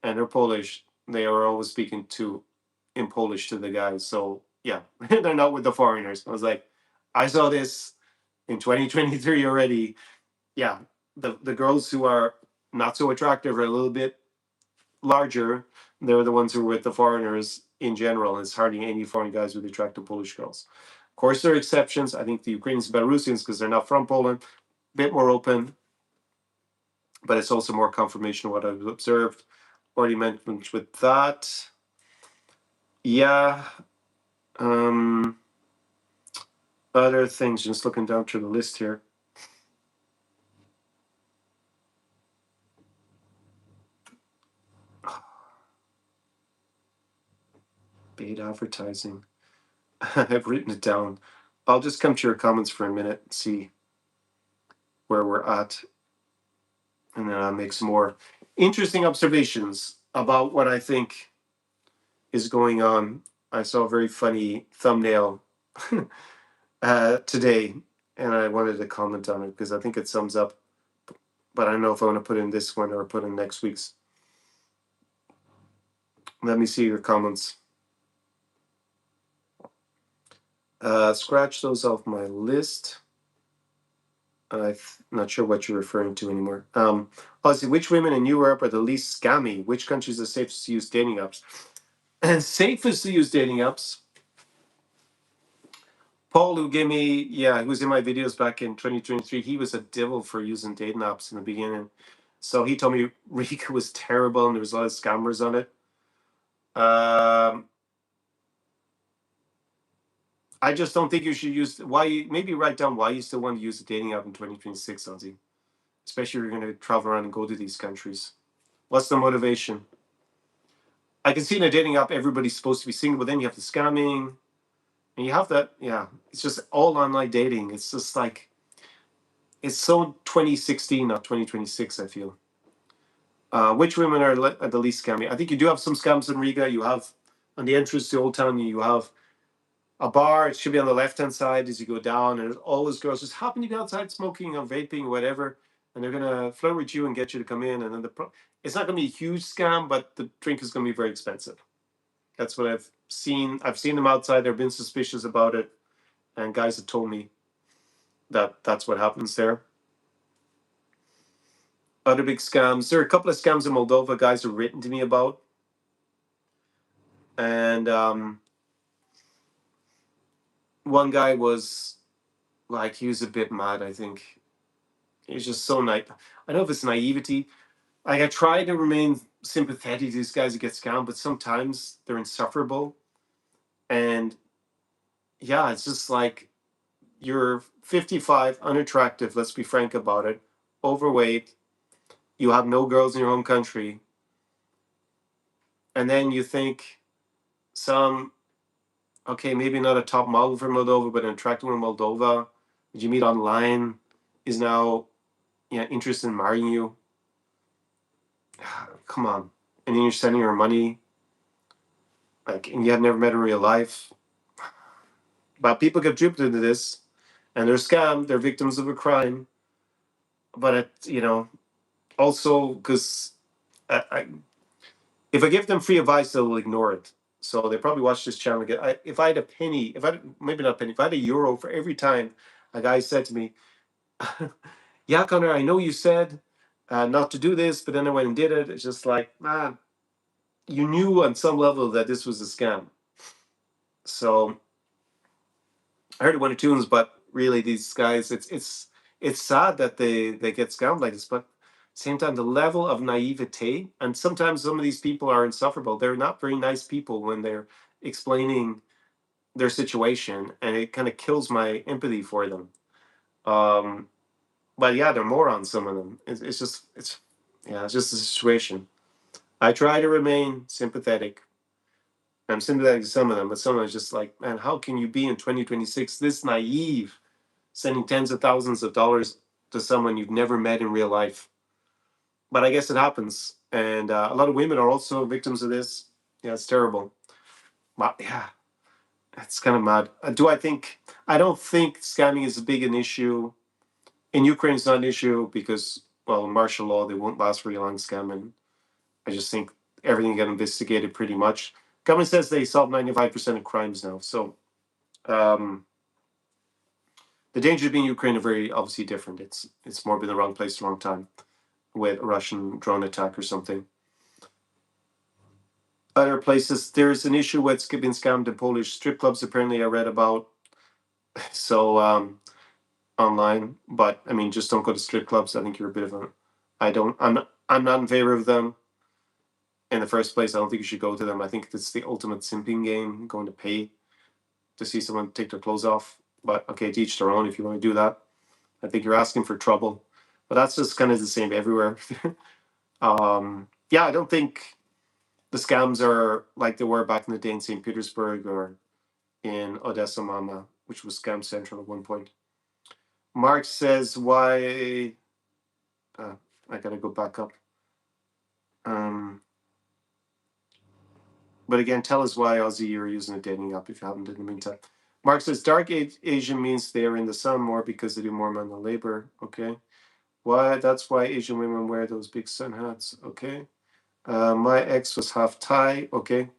and they're Polish, they are always speaking to in Polish to the guys. So yeah, they're not with the foreigners. I was like, I saw this in 2023 already. Yeah, the girls who are not so attractive are a little bit larger. They're the ones who are with the foreigners in general. It's hardly any foreign guys with attractive Polish girls. Of course, there are exceptions. I think the Ukrainians and Belarusians, because they're not from Poland, a bit more open, but it's also more confirmation of what I've observed. Already mentioned with that. Yeah. Um, Other things, just looking down through the list here. Paid advertising. I've written it down. I'll just come to your comments for a minute and see where we're at. And then I'll make some more interesting observations about what I think is going on. I saw a very funny thumbnail today, and I wanted to comment on it because I think it sums up. But I don't know if I want to put in this one or put in next week's. Let me see your comments. Scratch those off my list. I'm not sure what you're referring to anymore. Let's see. Which women in Europe are the least scammy? Which countries are safest to use dating apps? And safest to use dating apps. Paul, who gave me, who was in my videos back in 2023, he was a devil for using dating apps in the beginning. So he told me Riga was terrible and there was a lot of scammers on it. I just don't think you should use maybe write down why you still want to use a dating app in 2026, Ozzy. Especially if you're going to travel around and go to these countries. What's the motivation? I can see in a dating app everybody's supposed to be single, but then you have the scamming, and you have that. Yeah, it's just all online dating. It's just like it's so 2016, not 2026. I feel. Which women are the least scammy? I think you do have some scams in Riga. You have on the entrance to Old Town, you have a bar. It should be on the left hand side as you go down, and there's always girls just happen to be outside smoking or vaping, or whatever, and they're gonna flirt with you and get you to come in, and then it's not gonna be a huge scam, but the drink is gonna be very expensive. That's what I've seen. I've seen them outside. They've been suspicious about it, and guys have told me that that's what happens there. Other big scams. There are a couple of scams in Moldova guys have written to me about. And one guy was like, he was a bit mad, I think. He was just so naive. I don't know if it's naivety. Like, I try to remain sympathetic to these guys who get scammed, but sometimes they're insufferable. And yeah, it's just like, you're 55, unattractive, let's be frank about it, overweight, you have no girls in your home country, and then you think some, okay, maybe not a top model from Moldova, but an attractive one in Moldova that you meet online is now, yeah, interested in marrying you. Come on. And then you're sending her money, like, and you have never met her in real life. But people get duped into this, and they're scammed. They're victims of a crime. But also because if I give them free advice, they'll ignore it. So they probably watch this channel again. If I had a penny, maybe not a penny, if I had €1 for every time a guy said to me, "Yeah, Connor, I know you said not to do this, but then I went and did it." It's just like, man, you knew on some level that this was a scam. So I heard it one or two, but really, these guys, it's sad that they get scammed like this. But at the same time, the level of naivete, and sometimes some of these people are insufferable. They're not very nice people when they're explaining their situation, and it kind of kills my empathy for them. Um, but yeah, they're morons. Some of them. It's just a situation. I try to remain sympathetic. I'm sympathetic to some of them, but some of them are just like, man, how can you be in 2026 this naive, sending tens of thousands of dollars to someone you've never met in real life? But I guess it happens, and a lot of women are also victims of this. Yeah, it's terrible. But yeah, it's kind of mad. Do I think? I don't think scamming is a big an issue in Ukraine. It's not an issue because, well, martial law, they won't last very long scamming. I just think everything got investigated pretty much. Government says they solve 95% of crimes now. So um, the dangers of being Ukraine are very obviously different. It's more been the wrong place, the wrong time with a Russian drone attack or something. Other places, there's an issue with been scammed in Polish strip clubs. Apparently, I read about so online. But I mean, just don't go to strip clubs. I think you're a bit of a. I don't. I'm not in favor of them. In the first place, I don't think you should go to them. I think it's the ultimate simping game. Going to pay to see someone take their clothes off. But okay, to each their own. If you want to do that, I think you're asking for trouble. But that's just kind of the same everywhere. Yeah, I don't think the scams are like they were back in the day in St. Petersburg or in Odessa, Mama, which was scam central at one point. Mark says, why? I gotta go back up. Um, but again, tell us why Aussie you're using a dating app if you haven't in the meantime. Mark says, dark Asian means they are in the sun more because they do more manual labor. Okay. Why? That's why Asian women wear those big sun hats. Okay. My ex was half Thai. Okay.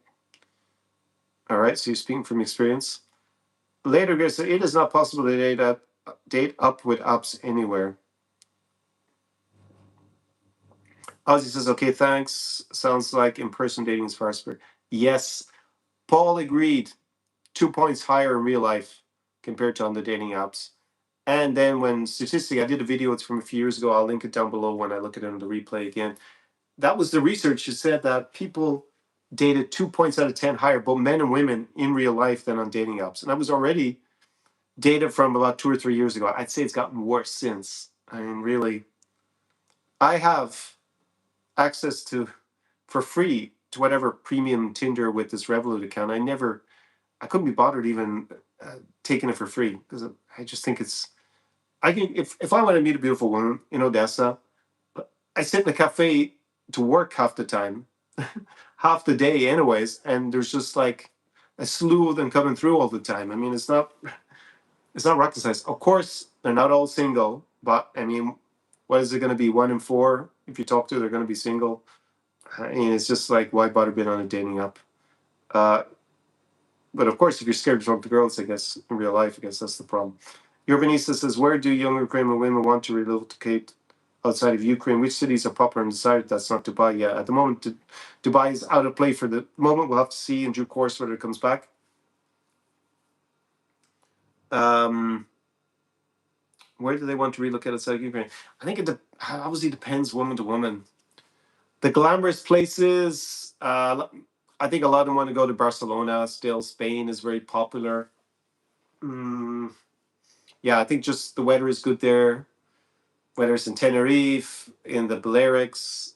All right. So you're speaking from experience. Later, Grace said, it is not possible to date up with apps anywhere. Ozzy says, okay, thanks. Sounds like in-person dating is faster. Yes. Paul agreed. 2 points higher in real life compared to on the dating apps. And then when statistic, I did a video, it's from a few years ago. I'll link it down below when I look at it on the replay again. That was the research. It said that people dated 2 points out of 10 higher, both men and women in real life than on dating apps. And I was already data from about 2 or 3 years ago. I'd say it's gotten worse since. I mean, really, I have access to for free to whatever premium Tinder with this Revolut account. I couldn't be bothered even taking it for free because I just think it's. I can if I want to meet a beautiful woman in Odessa, I sit in a cafe to work half the time, half the day, anyways, and there's just like a slew of them coming through all the time. I mean, it's not rocket science. Of course, they're not all single, but I mean, what is it going to be? 1 in 4, if you talk to, they're going to be single. I mean, it's just like, why bother being on a dating app? Uh, but of course, if you're scared to talk to girls, I guess in real life, I guess that's the problem. Your Vanessa says, where do younger Ukrainian women want to relocate outside of Ukraine. Which cities are popular and decided that's not Dubai yet? At the moment, Dubai is out of play for the moment. We'll have to see in due course whether it comes back. Where do they want to relocate outside of Ukraine? I think it obviously depends woman to woman. The glamorous places, I think a lot of them want to go to Barcelona still. Spain is very popular. Yeah, I think just the weather is good there. Whether it's in Tenerife, in the Balearics,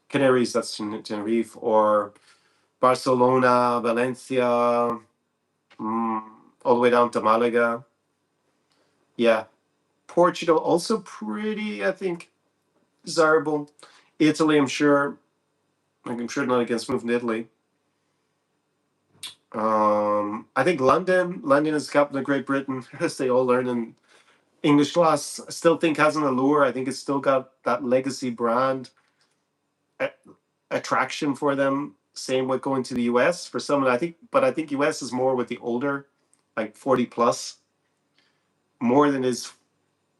Canaries, that's Tenerife, or Barcelona, Valencia, all the way down to Malaga. Yeah. Portugal, also pretty, I think, desirable. Italy, I'm sure. I'm sure not against moving to Italy. I think London. London is the capital of Great Britain, as they all learn in English class. I still think has an allure. I think it's still got that legacy brand attraction for them. Same with going to the US for some. I think US is more with the older, like 40 plus, more than is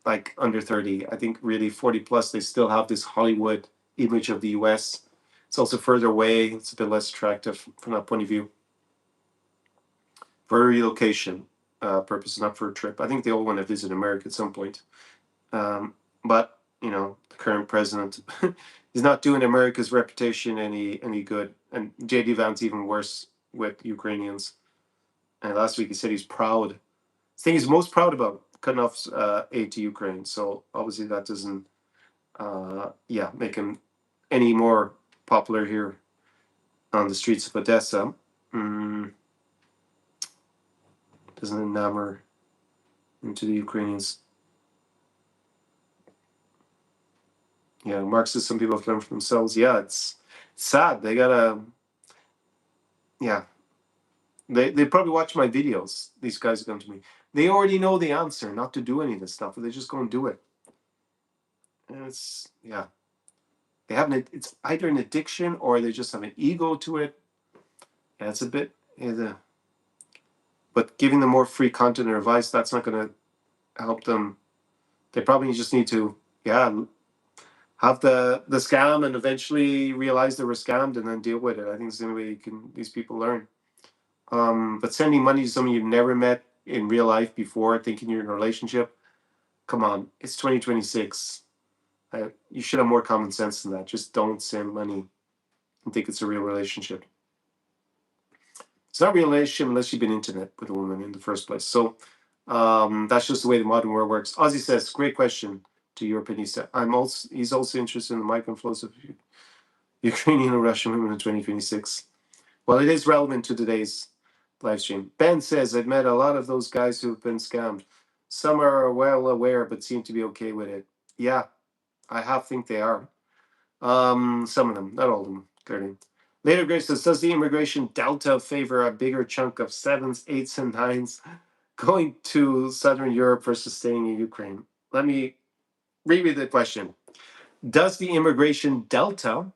like under 30. I think really 40 plus, they still have this Hollywood image of the US. It's also further away. It's a bit less attractive from that point of view. For a relocation purpose, not for a trip. I think they all want to visit America at some point. But, the current president is not doing America's reputation any good. And J.D. Vance even worse with Ukrainians. And last week he said he's proud. The thing he's most proud about, cutting off aid to Ukraine. So obviously that doesn't, make him any more popular here on the streets of Odessa. Doesn't enamor into the Ukrainians. Yeah, Marxists, some people have learned for themselves. Yeah, it's sad. They gotta, they probably watch my videos. These guys come to me. They already know the answer, not to do any of this stuff, but they just go and do it. And they have it's either an addiction or they just have an ego to it. Yeah, it's a bit, but giving them more free content or advice, that's not going to help them. They probably just need to, have the scam and eventually realize they were scammed and then deal with it. I think it's the only way these people learn. But sending money to someone you've never met in real life before, thinking you're in a relationship, come on, it's 2026. You should have more common sense than that. Just don't send money and think it's a real relationship. It's not a real relationship unless you've been intimate with a woman in the first place. So that's just the way the modern world works. Ozzy says, great question to Europeanista. He's also interested in the migrant flows of Ukrainian and Russian women in 2026. Well, it is relevant to today's live stream. Ben says, I've met a lot of those guys who've been scammed. Some are well aware, but seem to be okay with it. Yeah, I think they are. Some of them, not all of them, clearly. Later Grace says, does the immigration delta favor a bigger chunk of 7s, 8s, and 9s going to Southern Europe versus staying in Ukraine? Let me reread the question. Does the immigration delta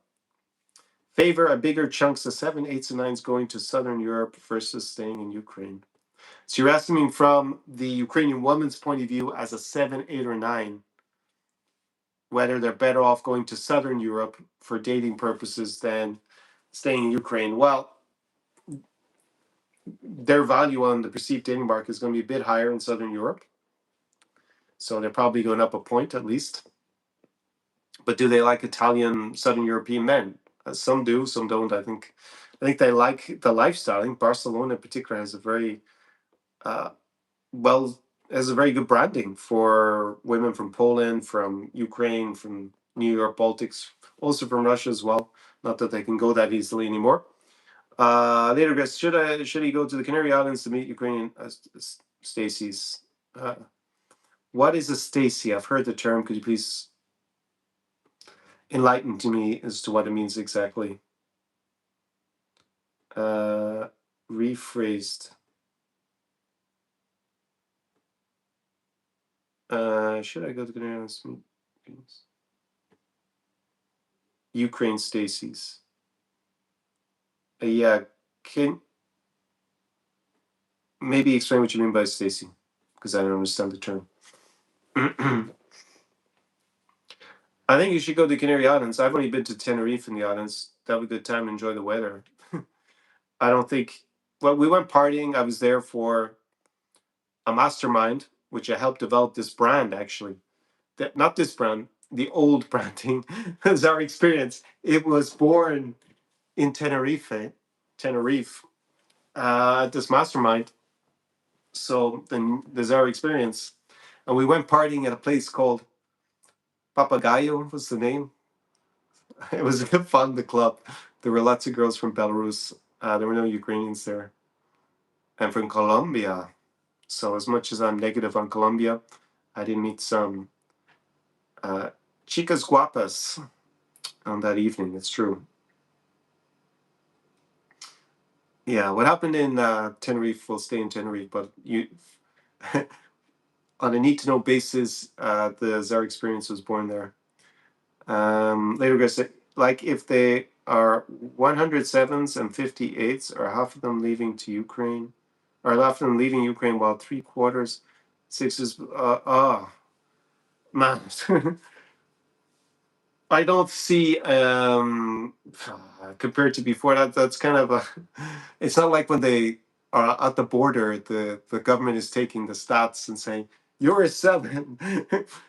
favor a bigger chunks of 7, 8s, and 9s going to Southern Europe versus staying in Ukraine? So you're asking me from the Ukrainian woman's point of view as a 7, 8, or 9, whether they're better off going to Southern Europe for dating purposes than staying in Ukraine. Well, their value on the perceived dating market is going to be a bit higher in Southern Europe. So they're probably going up a point at least. But do they like Italian, Southern European men? Some do, some don't. I think they like the lifestyle. I think Barcelona in particular has a very has a very good branding for women from Poland, from Ukraine, from New York Baltics, also from Russia as well. Not that they can go that easily anymore. Later, guys, should he go to the Canary Islands to meet Ukrainian Stacy's? What is a Stacy? I've heard the term. Could you please enlighten to me as to what it means exactly? Rephrased. Should I go to the Canary Islands to meet Ukraine Stacy's? Yeah, can maybe explain what you mean by Stacy, because I don't understand the term. I think you should go to Canary Islands. I've only been to Tenerife in the islands. That'd be a good time to enjoy the weather. I don't think. Well, we went partying. I was there for a mastermind, which I helped develop this brand actually. Not this brand, the old branding is our experience. It was born in Tenerife, this mastermind. So then there's our experience. And we went partying at a place called Papagayo was the name. It was fun, the club. There were lots of girls from Belarus. There were no Ukrainians there. And from Colombia. So as much as I'm negative on Colombia, I did meet some chicas guapas on that evening. It's true. Yeah, what happened in Tenerife will stay in Tenerife, but you, on a need to know basis, the Zara experience was born there. Later, guys, like if they are 107s and 58s, are half of them leaving to Ukraine, or half of them leaving Ukraine while 3/4 sixes. Man, I don't see compared to before that. That's kind of a. It's not like when they are at the border, the government is taking the stats and saying you're a 7.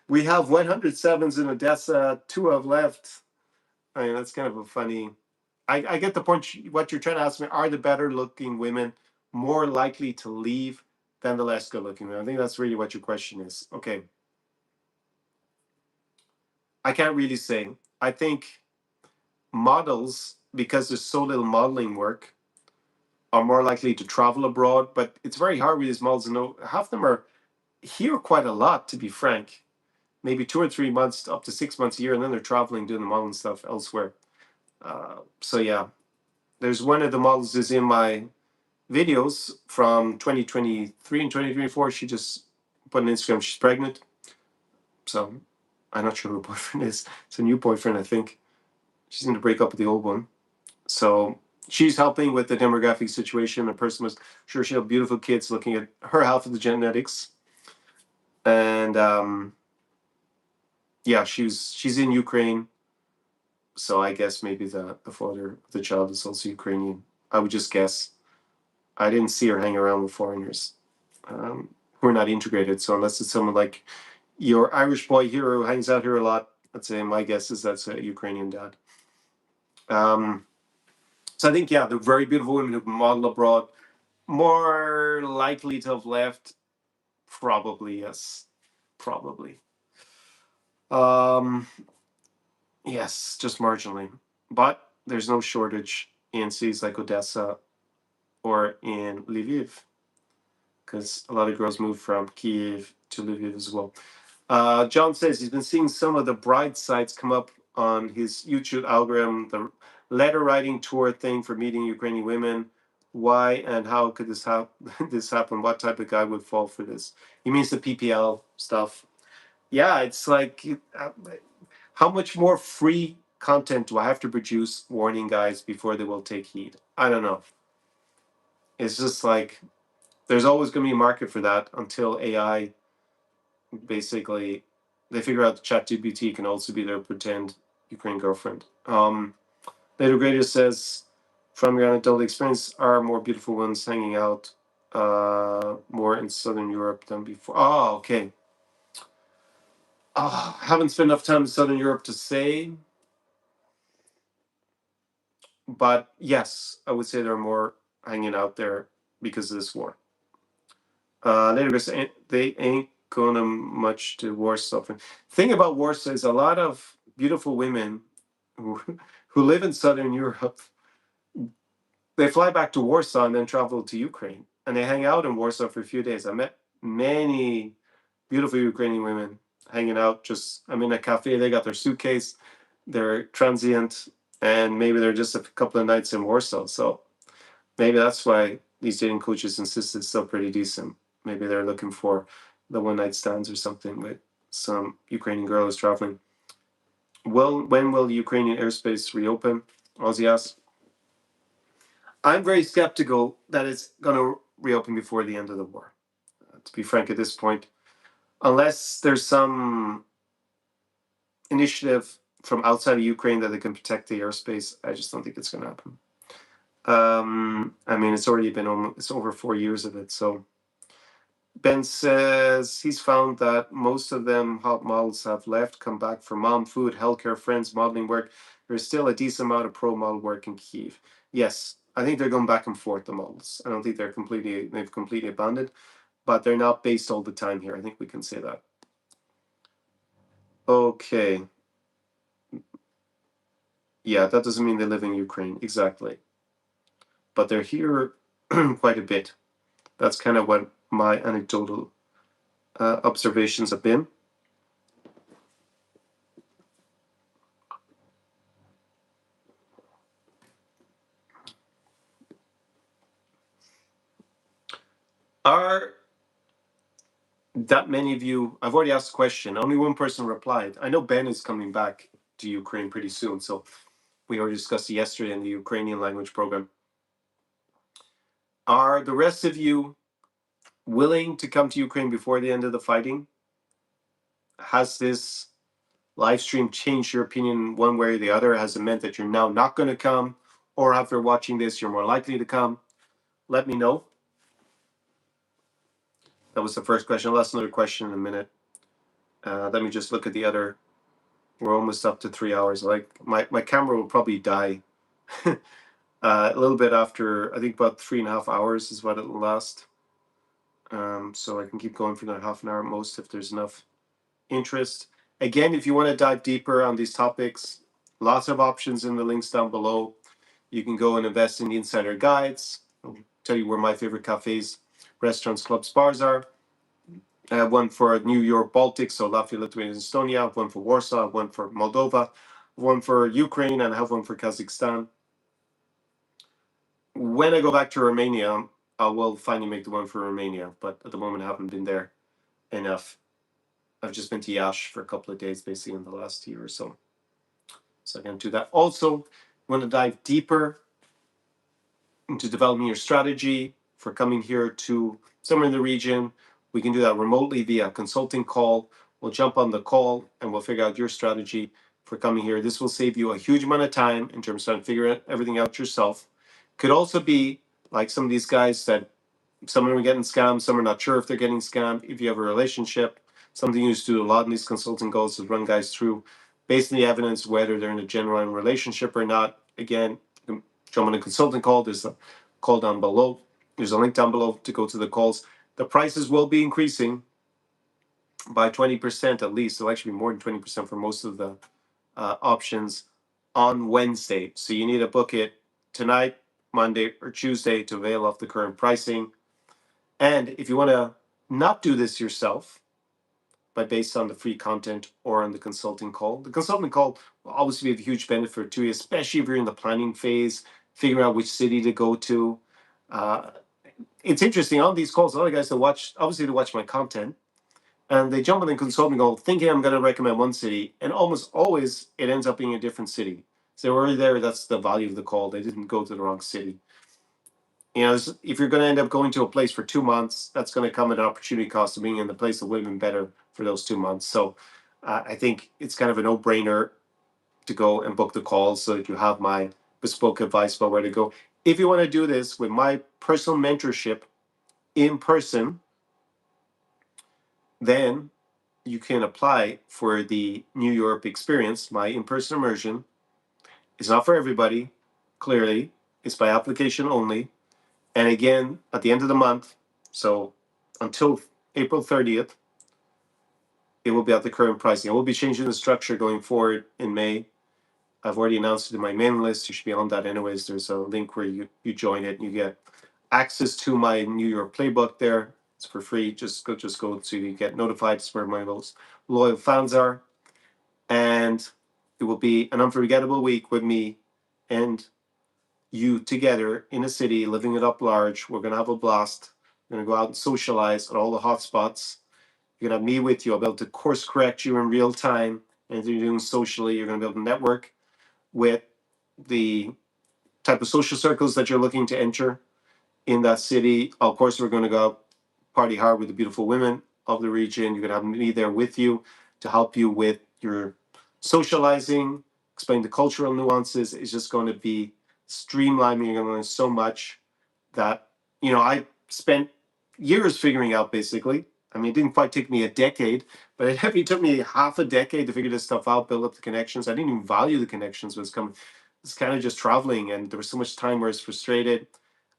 We have 107s in Odessa. 2 have left. I mean, that's kind of a funny. I get the point. What you're trying to ask me: are the better looking women more likely to leave than the less good looking women? I think that's really what your question is. Okay, I can't really say. I think models, because there's so little modeling work, are more likely to travel abroad. But it's very hard with these models to know. Half of them are here quite a lot, to be frank. Maybe 2 or 3 months, up to 6 months a year, and then they're traveling, doing the modeling stuff elsewhere. So yeah, there's one of the models is in my videos from 2023 and 2024. She just put on Instagram she's pregnant. So I'm not sure who her boyfriend is. It's a new boyfriend, I think. She's going to break up with the old one. So she's helping with the demographic situation. The person was sure she had beautiful kids, looking at her half of the genetics. And yeah, she's in Ukraine. So I guess maybe the father of the child is also Ukrainian. I would just guess. I didn't see her hang around with foreigners who are not integrated. So unless it's someone like your Irish boy here who hangs out here a lot, I'd say my guess is that's a Ukrainian dad. So I think, yeah, the very beautiful women who model abroad, more likely to have left, probably, yes. Probably. Um, yes, just marginally. But there's no shortage in cities like Odessa or in Lviv, because a lot of girls move from Kyiv to Lviv as well. John says he's been seeing some of the bride sites come up on his YouTube algorithm, the letter writing tour thing for meeting Ukrainian women. Why and how could this this happen? What type of guy would fall for this? He means the PPL stuff. Yeah, it's like how much more free content do I have to produce warning guys before they will take heed? I don't know. It's just like there's always going to be a market for that until AI basically they figure out ChatGPT can also be their pretend Ukraine girlfriend. Later Grader says, from your anecdotal experience, are more beautiful ones hanging out more in Southern Europe than before? Oh, okay. Haven't spent enough time in Southern Europe to say, but yes, I would say there are more hanging out there because of this war. Later Grader, they ain't gonna much to Warsaw. Thing about Warsaw is a lot of beautiful women who, who live in Southern Europe. They fly back to Warsaw and then travel to Ukraine, and they hang out in Warsaw for a few days. I met many beautiful Ukrainian women hanging out. Just I'm in a cafe. They got their suitcase. They're transient, and maybe they're just a couple of nights in Warsaw. So maybe that's why these dating coaches insist it's still pretty decent. Maybe they're looking for the one night stands or something with some Ukrainian girl who's traveling. Well, when will Ukrainian airspace reopen? Ozzy asks. I'm very skeptical that it's going to reopen before the end of the war. To be frank, at this point, unless there's some initiative from outside of Ukraine that they can protect the airspace, I just don't think it's going to happen. I mean, it's already been it's over 4 years of it. So Ben says he's found that most of them hot models have left, come back for mom, food, healthcare, friends, modeling work. There's still a decent amount of pro model work in Kyiv. Yes, I think they're going back and forth, the models. I don't think they've completely abandoned, but they're not based all the time here. I think we can say that. Okay. Yeah, that doesn't mean they live in Ukraine. Exactly. But they're here quite a bit. That's kind of what my anecdotal observations have been. Are that many of you? I've already asked a question. Only one person replied. I know Ben is coming back to Ukraine pretty soon, so we already discussed it yesterday in the Ukrainian language program. Are the rest of you willing to come to Ukraine before the end of the fighting? Has this live stream changed your opinion one way or the other? Has it meant that you're now not going to come, or after watching this, you're more likely to come? Let me know. That was the first question. I'll ask another question in a minute. Let me just look at the other. We're almost up to 3 hours. Like my camera will probably die a little bit after. I think about 3.5 hours is what it'll last. So I can keep going for another half an hour at most if there's enough interest. Again, if you want to dive deeper on these topics, lots of options in the links down below. You can go and invest in the insider guides. I'll tell you where my favorite cafes, restaurants, clubs, bars are. I have one for New York Baltics, so Latvia, Lithuania, and Estonia. I have one for Warsaw, I have one for Moldova, one for Ukraine, and I have one for Kazakhstan. When I go back to Romania, I will finally make the one for Romania, but at the moment I haven't been there enough. I've just been to Yash for a couple of days, basically, in the last year or so. So I can do that. Also, want to dive deeper into developing your strategy for coming here to somewhere in the region. We can do that remotely via consulting call. We'll jump on the call and we'll figure out your strategy for coming here. This will save you a huge amount of time in terms of trying to figure everything out yourself. Could also be like some of these guys that some are getting scammed, some are not sure if they're getting scammed. If you have a relationship, something you used to do a lot in these consulting calls is run guys through based on the evidence whether they're in a genuine relationship or not. Again, jump on a consulting call. There's a call down below. There's a link down below to go to the calls. The prices will be increasing by 20% at least. It'll actually be more than 20% for most of the options on Wednesday. So you need to book it tonight, Monday, or Tuesday to avail of the current pricing. And if you want to not do this yourself, but based on the free content or on the consulting call, the consulting call will obviously be a huge benefit to you, especially if you're in the planning phase, figuring out which city to go to. It's interesting on these calls, a lot of guys that watch, obviously they watch my content, and they jump on the consulting call thinking I'm going to recommend one city, and almost always it ends up being a different city. So they're already there. That's the value of the call. They didn't go to the wrong city. You know, if you're going to end up going to a place for 2 months, that's going to come at an opportunity cost of being in the place that would have been better for those 2 months. So I think it's kind of a no-brainer to go and book the calls so that you have my bespoke advice about where to go. If you want to do this with my personal mentorship in person, then you can apply for the New Europe experience, my in-person immersion. It's not for everybody, clearly. It's by application only. And again, at the end of the month, so until April 30th, it will be at the current pricing. I will be changing the structure going forward in May. I've already announced it in my mailing list. You should be on that anyways. There's a link where you join it and you get access to my New York playbook there. It's for free. Just go so you get notified. It's where my most loyal fans are. And it will be an unforgettable week with me and you together in a city, living it up large. We're going to have a blast. We're going to go out and socialize at all the hot spots. You're going to have me with you. I'll be able to course correct you in real time. And you're doing socially, you're going to be able to network with the type of social circles that you're looking to enter in that city. Of course, we're going to go party hard with the beautiful women of the region. You're going to have me there with you to help you with your socializing, explain the cultural nuances is just going to be streamlining. You're going to learn so much that, I spent years figuring out basically. I mean, it didn't quite take me a decade, but it definitely took me half a decade to figure this stuff out, build up the connections. I didn't even value the connections when it's coming. It's kind of just traveling, and there was so much time where I was frustrated.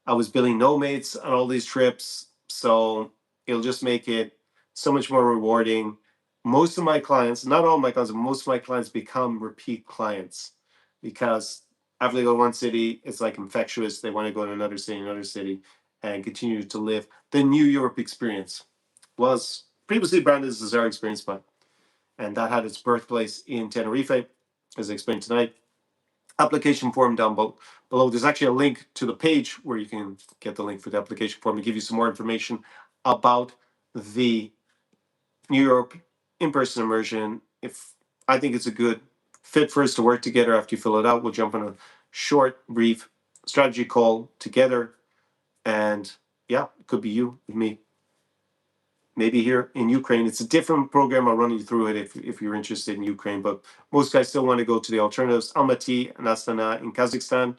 I was building nomads on all these trips, so it'll just make it so much more rewarding. Most of my clients, not all my clients, but most of my clients become repeat clients because after they go to one city, it's like infectious. They want to go to another city, and continue to live the New Europe experience. Was previously branded as the Czar experience, and that had its birthplace in Tenerife, as I explained tonight. Application form down below. There's actually a link to the page where you can get the link for the application form to give you some more information about the New York in-person immersion. If I think it's a good fit for us to work together after you fill it out, we'll jump on a short, brief strategy call together. And yeah, it could be you with me. Maybe here in Ukraine. It's a different program. I'll run you through it if you're interested in Ukraine. But most guys still want to go to the alternatives. Almaty and Astana in Kazakhstan,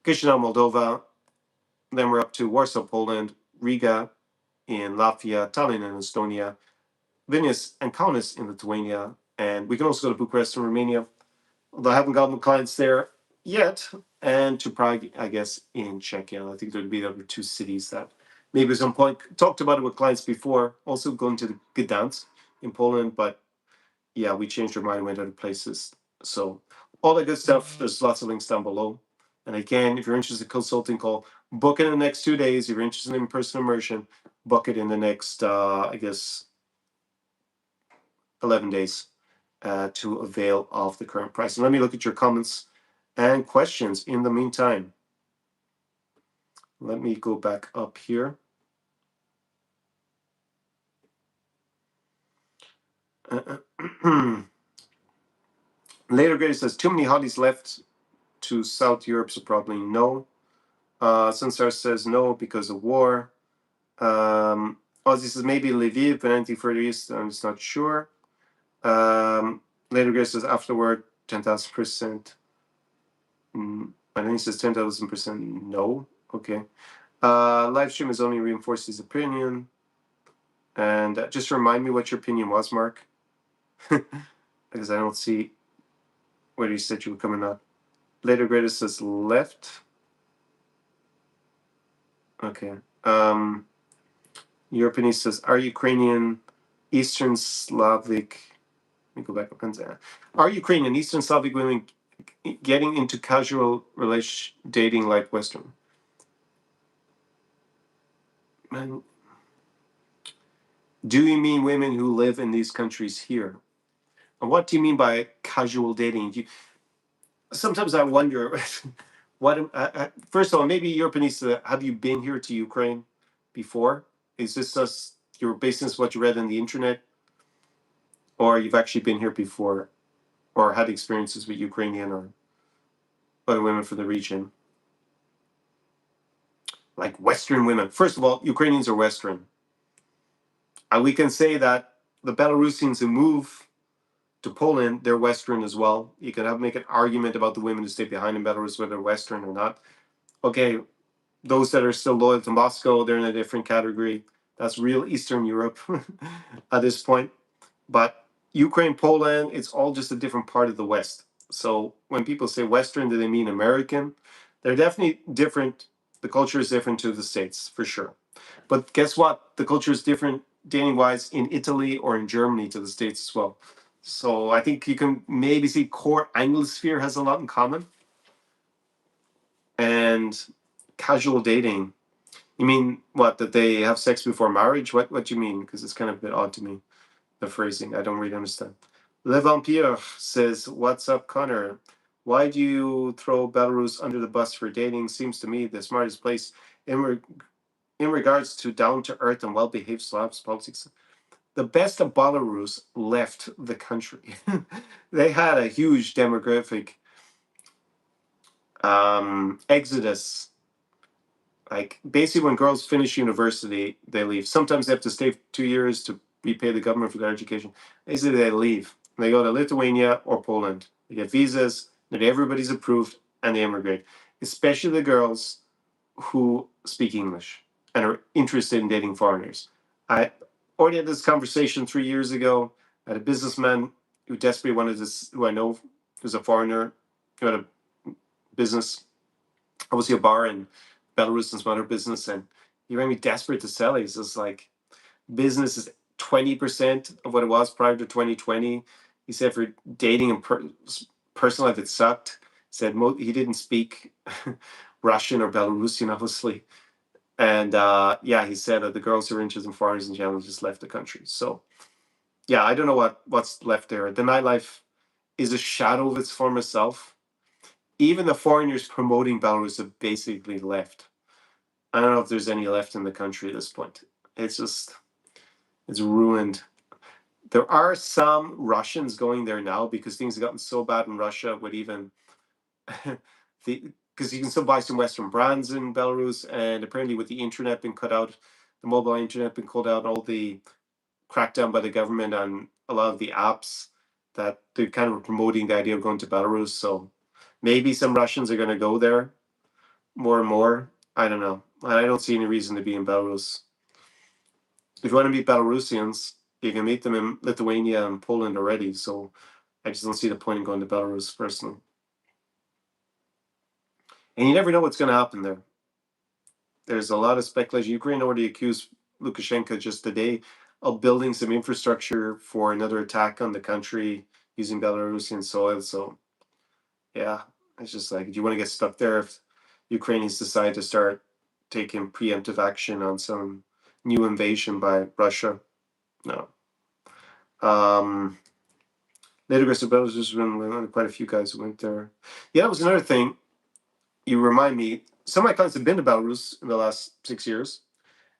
Chisinau, Moldova. Then we're up to Warsaw, Poland, Riga in Latvia, Tallinn in Estonia, Vilnius and Kaunas in Lithuania. And we can also go to Bucharest in Romania, although I haven't gotten clients there yet. And to Prague, I guess, in Czechia. I think there'd be the other two cities that maybe at some point talked about it with clients before. Also going to the Gdansk in Poland, but yeah, we changed our mind and went other places. So all that good stuff. There's lots of links down below. And again, if you're interested in consulting call, book it in the next 2 days. If you're interested in in-person immersion, book it in the next, 11 days to avail of the current price. And let me look at your comments and questions in the meantime. Let me go back up here. Later Grader says, too many hotties left to South Europe, so probably no. Sunstar says no because of war. Ozzy says maybe Lviv, but anything further east, I'm just not sure. Later Grader says afterward, 10,000%. And then he says 10,000% no. Okay. Live stream has only reinforced his opinion. And just remind me what your opinion was, Mark. Because I don't see where you said you were coming up. Later Grader says left. Okay. Your opinion says, are Ukrainian, Eastern Slavic, let me go back up. Are Ukrainian, Eastern Slavic women getting into casual relation dating like Western? Man, do you mean women who live in these countries here? And what do you mean by casual dating? Sometimes I wonder, first of all, maybe Europeans, have you been here to Ukraine before? Is this just your basis what you read on the internet? Or you've actually been here before or had experiences with Ukrainian or other women from the region? Like Western women. First of all, Ukrainians are Western. And we can say that the Belarusians who move to Poland, they're Western as well. You can make an argument about the women who stay behind in Belarus, whether they're Western or not. Okay, those that are still loyal to Moscow, they're in a different category. That's real Eastern Europe at this point. But Ukraine, Poland, it's all just a different part of the West. So when people say Western, do they mean American? They're definitely different. The culture is different to the States, for sure. But guess what? The culture is different dating-wise in Italy or in Germany to the States as well. So I think you can maybe see core Anglosphere has a lot in common. And casual dating. You mean what? That they have sex before marriage? What do you mean? Because it's kind of a bit odd to me, the phrasing. I don't really understand. Le Vampire says, what's up, Conor? Why do you throw Belarus under the bus for dating? Seems to me the smartest place in regards to down-to-earth and well-behaved Slavs politics. The best of Belarus left the country. They had a huge demographic exodus. Like basically when girls finish university, they leave. Sometimes they have to stay 2 years to repay the government for their education. Basically they leave. They go to Lithuania or Poland. They get visas, that everybody's approved, and they immigrate. Especially the girls who speak English and are interested in dating foreigners. I already had this conversation 3 years ago. I had a businessman who desperately wanted this, who I know who's a foreigner, who had a business, obviously a bar in Belarus and some other business, and he rang me desperate to sell. He's just like, business is 20% of what it was prior to 2020. He said for dating and personal life, it sucked. He said he didn't speak Russian or Belarusian, obviously. And yeah, he said that the girls who are interested in foreigners in general just left the country. So yeah, I don't know what's left there. The nightlife is a shadow of its former self. Even the foreigners promoting Belarus have basically left. I don't know if there's any left in the country at this point. It's just, it's ruined. There are some Russians going there now because things have gotten so bad in Russia with even because you can still buy some Western brands in Belarus, and apparently with the internet being cut out, the mobile internet being cut out, all the crackdown by the government on a lot of the apps that they're kind of promoting the idea of going to Belarus. So maybe some Russians are going to go there more and more. I don't know. I don't see any reason to be in Belarus. If you want to meet Belarusians, you can meet them in Lithuania and Poland already. So I just don't see the point in going to Belarus personally. And you never know what's going to happen there. There's a lot of speculation. Ukraine already accused Lukashenko just today of building some infrastructure for another attack on the country using Belarusian soil. So yeah, it's just like, do you want to get stuck there if Ukrainians decide to start taking preemptive action on some new invasion by Russia? No. Later, Belarus, there's been quite a few guys who went there. Yeah, that was another thing. You remind me, some of my clients have been to Belarus in the last 6 years,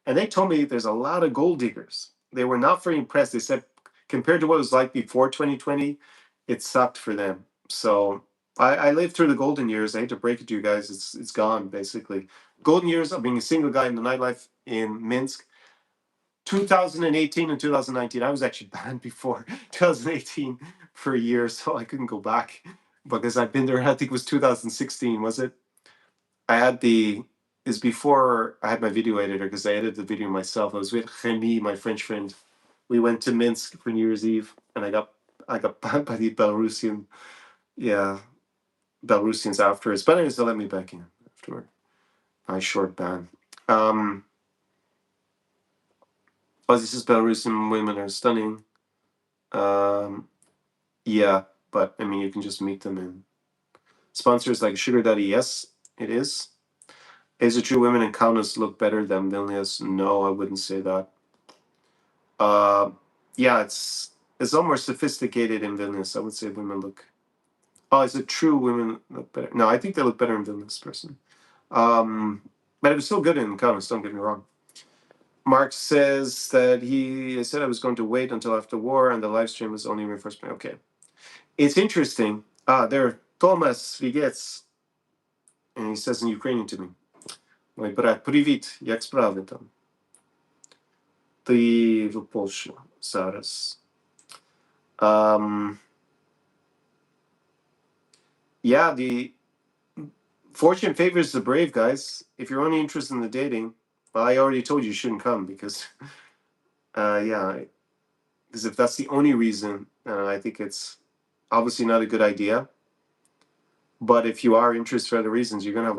and they told me there's a lot of gold diggers. They were not very impressed. They said compared to what it was like before 2020, it sucked for them. So I lived through the golden years. I hate to break it to you guys, it's gone basically. Golden years of being a single guy in the nightlife in Minsk. 2018 and 2019. I was actually banned before 2018 for a year, so I couldn't go back because I've been there. I think it was 2016, was it? I had is before I had my video editor because I edited the video myself. I was with Remy, my French friend. We went to Minsk for New Year's Eve, and I got banned by the Belarusians afterwards. But anyways, they let me back in afterward. My short ban. Oh, this is Belarusian women are stunning. Yeah, but I mean, you can just meet them in sponsors like Sugar Daddy. Yes, it is. Is it true women in Kaunas look better than Vilnius? No, I wouldn't say that. Yeah, it's a lot more sophisticated in Vilnius. I would say women look. Oh, is it true women look better? No, I think they look better in Vilnius, person. But it was still good in Kaunas. Don't get me wrong. Mark says that he said I was going to wait until after war, and the live stream was only reinforcement. Okay, it's interesting. There, Thomas Vigets, and he says in Ukrainian to me, "Мой брат, привіт, як справи там? Ти в Польщі зараз." Yeah, the fortune favors the brave, guys. If you're only interested in the dating, well, I already told you shouldn't come because, yeah, because if that's the only reason, I think it's obviously not a good idea. But if you are interested for other reasons, you're not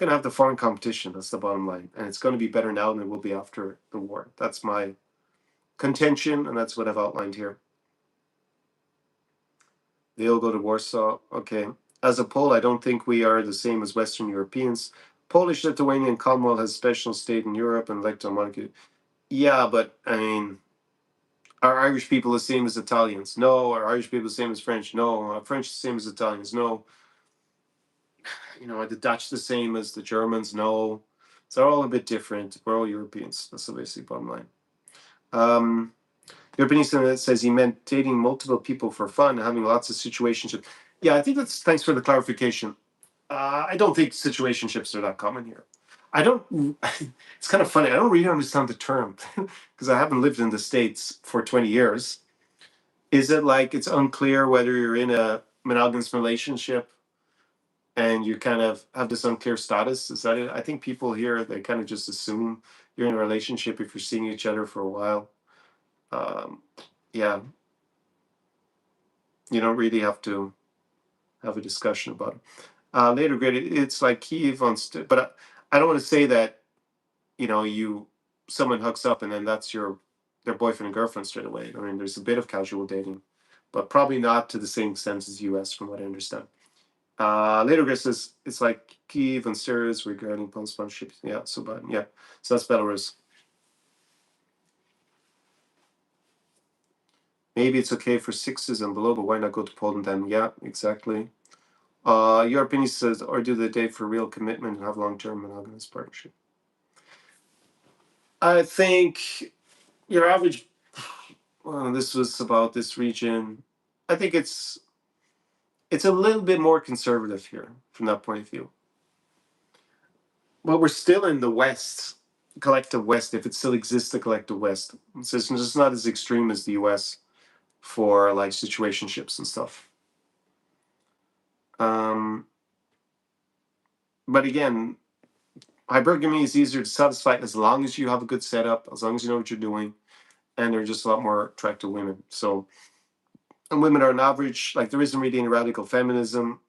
gonna have the foreign competition. That's the bottom line, and it's going to be better now than it will be after the war. That's my contention, and that's what I've outlined here. They all go to Warsaw. Okay. As a Pole, I don't think we are the same as Western Europeans. Polish, Lithuanian, Commonwealth has special state in Europe and electoral monarchy. Yeah, but I mean, are Irish people the same as Italians? No. Are Irish people the same as French? No. Are French the same as Italians? No. Are the Dutch the same as the Germans? No. So they're all a bit different. We're all Europeans. That's the basic bottom line. European says he meant dating multiple people for fun, having lots of situationships. Yeah, I think thanks for the clarification. I don't think situationships are that common here. I don't. It's kind of funny. I don't really understand the term because I haven't lived in the States for 20 years. Is it like it's unclear whether you're in a monogamous relationship and you kind of have this unclear status? Is that it? I think people here, they kind of just assume you're in a relationship if you're seeing each other for a while. Um, yeah, you don't really have to have a discussion about it. Later grade, it's like Kyiv on, but I don't want to say that, you someone hooks up and then that's their boyfriend and girlfriend straight away. I mean, there's a bit of casual dating, but probably not to the same extent as US, from what I understand. Later grade says it's like Kyiv and Syria's regarding Poles sponsorship. Yeah, so but yeah, so that's Belarus. Maybe it's okay for sixes and below, but why not go to Poland then? Yeah, exactly. Your opinion says, or do they date for real commitment and have long-term monogamous partnership? I think your average. Well, this was about this region. I think it's a little bit more conservative here from that point of view. But we're still in the West, collective West, if it still exists, the collective West. So it's just not as extreme as the US for like situationships and stuff. Um, but again, hypergamy is easier to satisfy as long as you have a good setup, as long as you know what you're doing, and they're just a lot more attractive women. So, and women are on average, like there isn't really any radical feminism,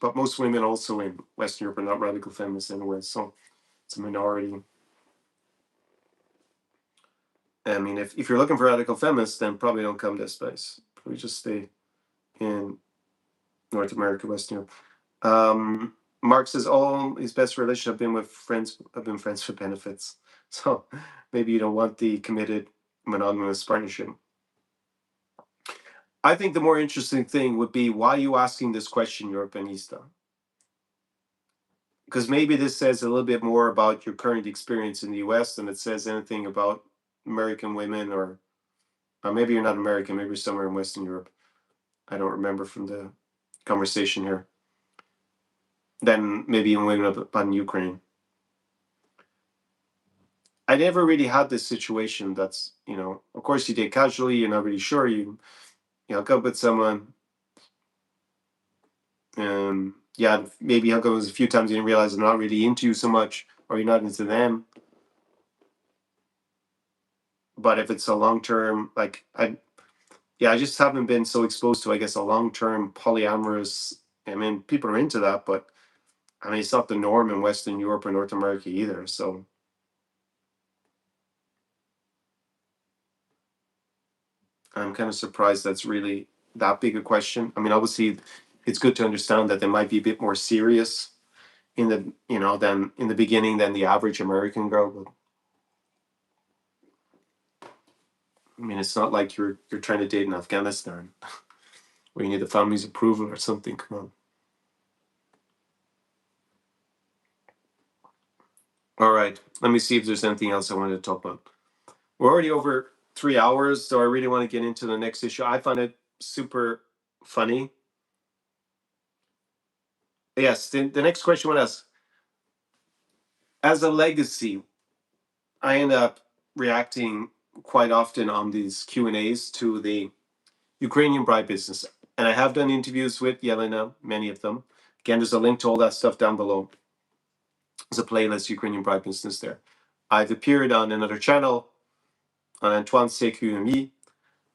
but most women also in Western Europe are not radical feminists anyway. So it's a minority. I mean, if you're looking for radical feminists, then probably don't come to this space. Probably just stay in North America, Western Europe. Mark says all his best relationship have been friends for benefits. So maybe you don't want the committed monogamous partnership. I think the more interesting thing would be, why are you asking this question, Europeanista? Because maybe this says a little bit more about your current experience in the US than it says anything about American women, or maybe you're not American, maybe you're somewhere in Western Europe. I don't remember from the conversation here. Then maybe even women up on Ukraine. I never really had this situation that's, of course you date casually, you're not really sure, you hook up with someone. Yeah, maybe hook up with a few times, you didn't realize they're not really into you so much, or you're not into them. But if it's a long term, like I just haven't been so exposed to, I guess, a long term polyamorous. I mean, people are into that, but I mean, it's not the norm in Western Europe or North America either. So I'm kind of surprised that's really that big a question. I mean, obviously, it's good to understand that they might be a bit more serious in the than in the beginning than the average American girl. But I mean, it's not like you're trying to date in Afghanistan where you need the family's approval or something. Come on. All right, let me see if there's anything else I wanted to talk about. We're already over 3 hours, so I really want to get into the next issue. I find it super funny. Yes, the next question I want to ask: as a legacy, I end up reacting quite often on these Q&As to the Ukrainian bride business. And I have done interviews with Yelena, many of them. Again, there's a link to all that stuff down below. There's a playlist, Ukrainian bride business there. I've appeared on another channel, on Antoine CQME.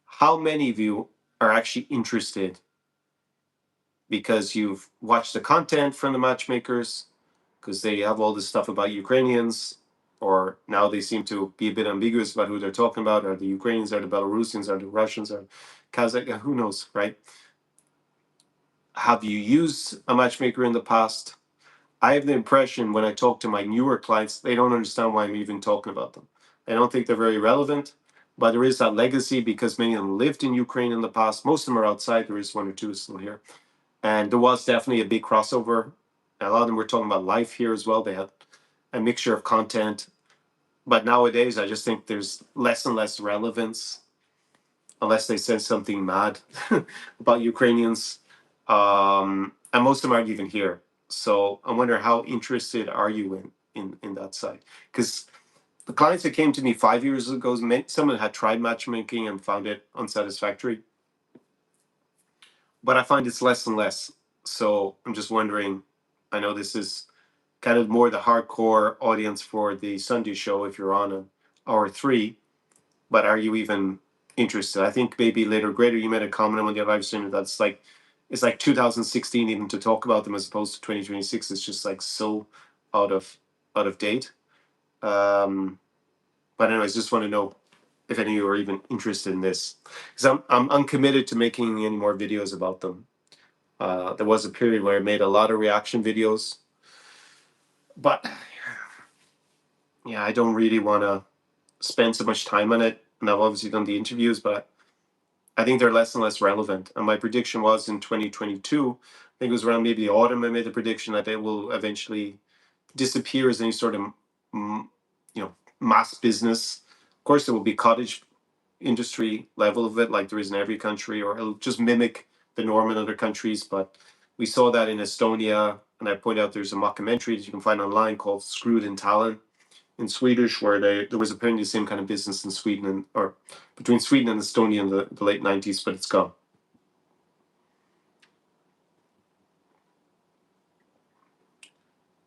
How many of you are actually interested because you've watched the content from the matchmakers, because they have all this stuff about Ukrainians, or now they seem to be a bit ambiguous about who they're talking about. Are the Ukrainians, are the Belarusians, are the Russians, are Kazakh, who knows, right? Have you used a matchmaker in the past? I have the impression when I talk to my newer clients, they don't understand why I'm even talking about them. I don't think they're very relevant, but there is that legacy because many of them lived in Ukraine in the past. Most of them are outside. There is one or two still here. And there was definitely a big crossover. A lot of them were talking about life here as well. They had a mixture of content. But nowadays, I just think there's less and less relevance unless they say something mad about Ukrainians. And most of them aren't even here. So I wonder, how interested are you in in that side. Because the clients that came to me 5 years ago, someone had tried matchmaking and found it unsatisfactory, but I find it's less and less. So I'm just wondering, I know this is kind of more the hardcore audience for the Sunday show if you're on an hour 3, but are you even interested? I think maybe later greater you made a comment on the live stream that's like it's like 2016 even to talk about them as opposed to 2026. It's just like so out of date. But anyways, just want to know if any of you are even interested in this, because I'm uncommitted to making any more videos about them. There was a period where I made a lot of reaction videos, but yeah, I don't really want to spend so much time on it. And I've obviously done the interviews, but I think they're less and less relevant. And my prediction was in 2022, I think it was around maybe the autumn, I made the prediction that they will eventually disappear as any sort of, mass business. Of course, there will be cottage industry level of it, like there is in every country, or it'll just mimic the norm in other countries. But we saw that in Estonia, and I point out there's a mockumentary that you can find online called Screwed in Tallinn in Swedish, where there was apparently the same kind of business in Sweden or between Sweden and Estonia in the late 90s, but it's gone.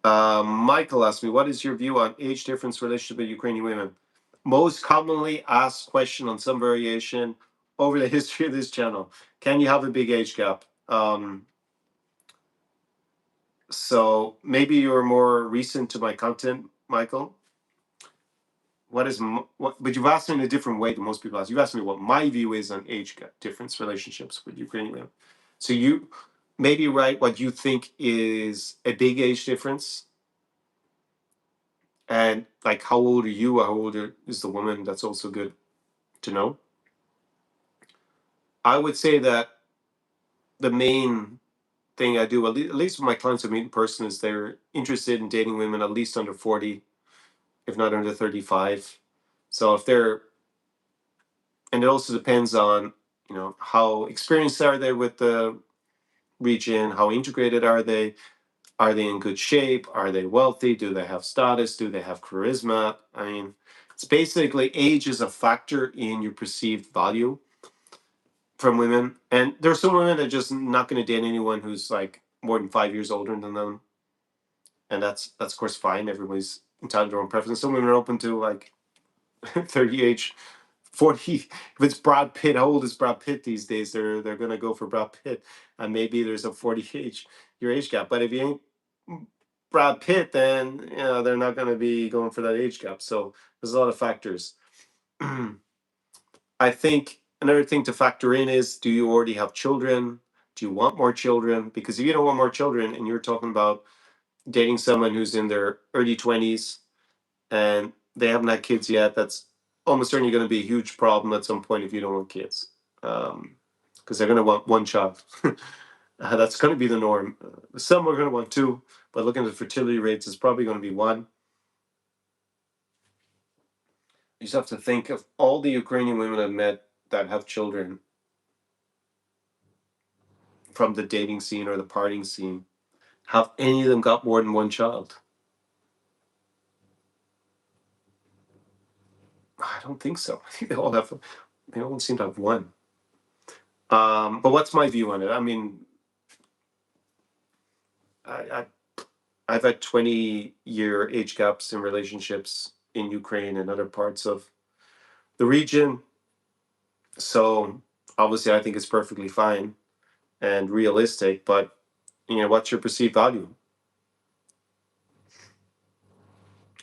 Michael asked me, what is your view on age difference relationship with Ukrainian women? Most commonly asked question on some variation over the history of this channel. Can you have a big age gap? So maybe you're more recent to my content, Michael. But you've asked me in a different way than most people ask. You've asked me what my view is on age gap difference relationships with Ukrainian women. So you maybe write what you think is a big age difference. And like, how old are you? How old is the woman? That's also good to know. I would say that the main thing I do, at least with my clients I meet in person, is they're interested in dating women at least under 40, if not under 35. So if they're, and it also depends on, how experienced are they with the region, how integrated are they in good shape, are they wealthy, do they have status, do they have charisma? I mean, it's basically age is a factor in your perceived value from women. And there's some women that are just not going to date anyone who's like more than 5 years older than them, and that's of course fine. Everybody's entitled to their own preference. Some women are open to like 30 age, 40. If it's Brad Pitt, how old is Brad Pitt these days? They're gonna go for Brad Pitt, and maybe there's a 40 year age gap. But if you ain't Brad Pitt, then they're not gonna be going for that age gap. So there's a lot of factors. I think another thing to factor in is, do you already have children? Do you want more children? Because if you don't want more children and you're talking about dating someone who's in their early 20s and they haven't had kids yet, that's almost certainly going to be a huge problem at some point if you don't want kids. Because they're going to want one child. That's going to be the norm. Some are going to want two, but looking at the fertility rates, it's probably going to be one. You just have to think of all the Ukrainian women I've met that have children from the dating scene or the partying scene. Have any of them got more than one child? I don't think so. I think they all seem to have one. But what's my view on it? I mean, I I've had 20-year age gaps in relationships in Ukraine and other parts of the region. So obviously I think it's perfectly fine and realistic, but what's your perceived value?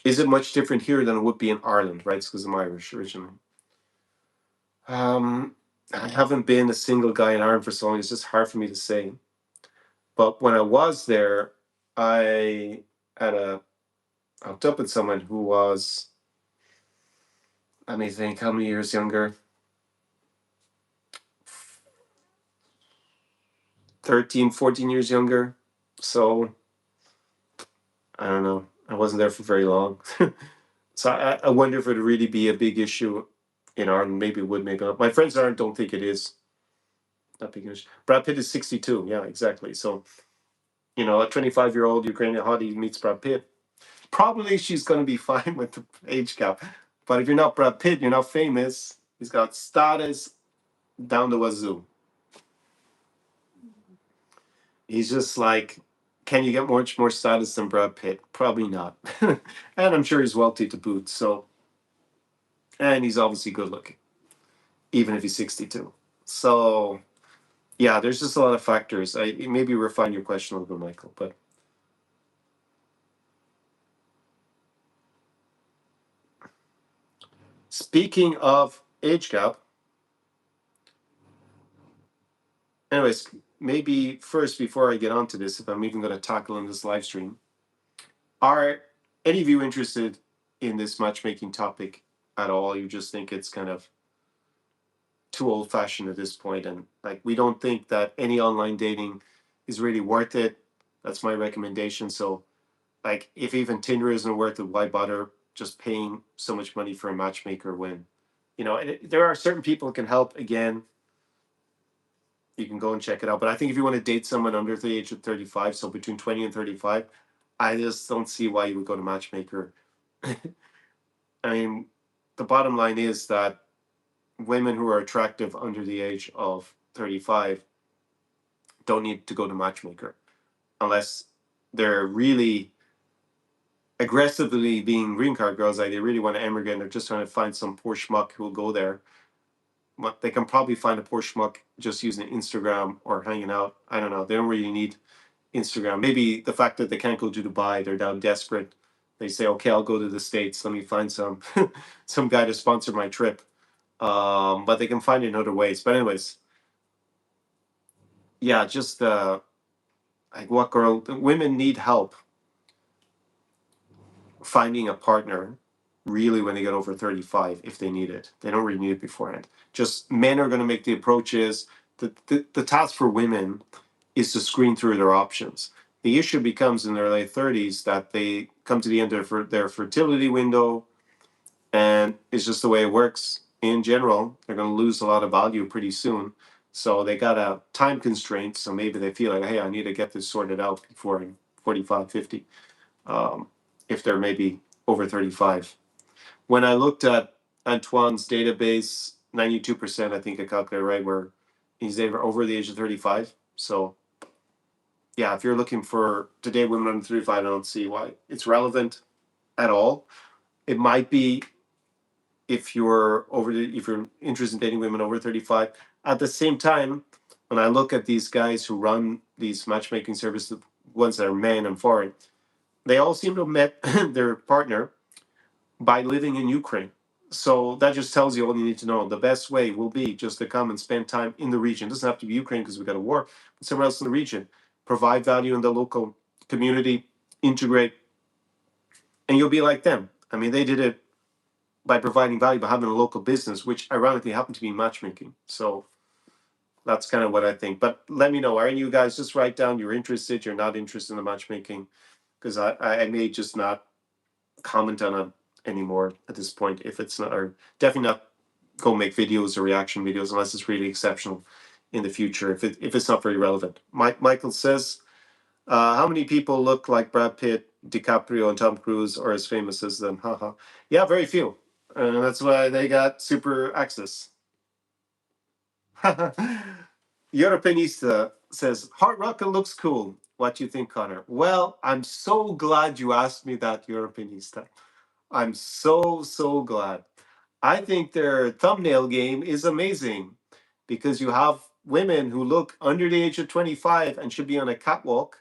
Is it much different here than it would be in Ireland, right? Because I'm Irish originally. I haven't been a single guy in Ireland for so long, it's just hard for me to say. But when I was there, I hooked up with someone who was, let me think, how many years younger? 13, 14 years younger. So I don't know. I wasn't there for very long. So I wonder if it would really be a big issue in Ireland. Maybe it would, maybe not. My friends aren't, don't think it is. Not big issue. Brad Pitt is 62. Yeah, exactly. So, a 25-year-old Ukrainian hottie meets Brad Pitt. probably she's going to be fine with the age gap. But if you're not Brad Pitt, you're not famous. He's got status down the wazoo. He's just like, can you get much more status than Brad Pitt? Probably not. And I'm sure he's wealthy to boot. So, and he's obviously good looking, even if he's 62. So, yeah, there's just a lot of factors. I maybe refine your question a little bit, Michael. But speaking of age gap, anyways, maybe first before I get onto this, if I'm even going to tackle in this live stream, are any of you interested in this matchmaking topic at all? You just think it's kind of too old fashioned at this point, and like we don't think that any online dating is really worth it. That's my recommendation. So, like, if even Tinder isn't worth it, why bother just paying so much money for a matchmaker when, there are certain people who can help. Again, you can go and check it out. But I think if you want to date someone under the age of 35, so between 20 and 35, I just don't see why you would go to matchmaker. I mean, the bottom line is that women who are attractive under the age of 35 don't need to go to matchmaker unless they're really aggressively being green card girls. Like they really want to emigrate and they're just trying to find some poor schmuck who will go there. But they can probably find a poor schmuck just using Instagram or hanging out. I don't know. They don't really need Instagram. Maybe the fact that they can't go to Dubai, they're down desperate. They say, okay, I'll go to the States. Let me find some some guy to sponsor my trip. But they can find it in other ways. But anyways, yeah, just like women need help finding a partner really when they get over 35 if they need it. They don't really need it beforehand. Just men are going to make the approaches. The task for women is to screen through their options. The issue becomes in their late 30s that they come to the end of their fertility window, and it's just the way it works in general. They're going to lose a lot of value pretty soon. So they got a time constraint. So maybe they feel like, hey, I need to get this sorted out before I'm 45, 50, if they're maybe over 35. When I looked at Antoine's database, 92%, I think I calculated right, where he's over the age of 35. So yeah, if you're looking for to date women under 35, I don't see why it's relevant at all. It might be if you're interested in dating women over 35. At the same time, when I look at these guys who run these matchmaking services, ones that are men and foreign, they all seem to have met their partner by living in Ukraine. So that just tells you all you need to know. The best way will be just to come and spend time in the region. It doesn't have to be Ukraine because we got a war, but somewhere else in the region. Provide value in the local community, integrate, and you'll be like them. I mean, they did it by providing value by having a local business, which ironically happened to be matchmaking. So that's kind of what I think. But let me know. Are you guys just write down you're interested, you're not interested in the matchmaking? Because I may just not comment on it anymore at this point if it's not, or definitely not go make videos or reaction videos unless it's really exceptional in the future if it's not very relevant. Michael says, how many people look like Brad Pitt, DiCaprio, and Tom Cruise or as famous as them? Haha. Yeah, very few. And that's why they got super access. Europeanista says, Hard Rocker looks cool. What do you think, Connor? Well, I'm so glad you asked me that, Europeanista. I'm so glad. I think their thumbnail game is amazing because you have women who look under the age of 25 and should be on a catwalk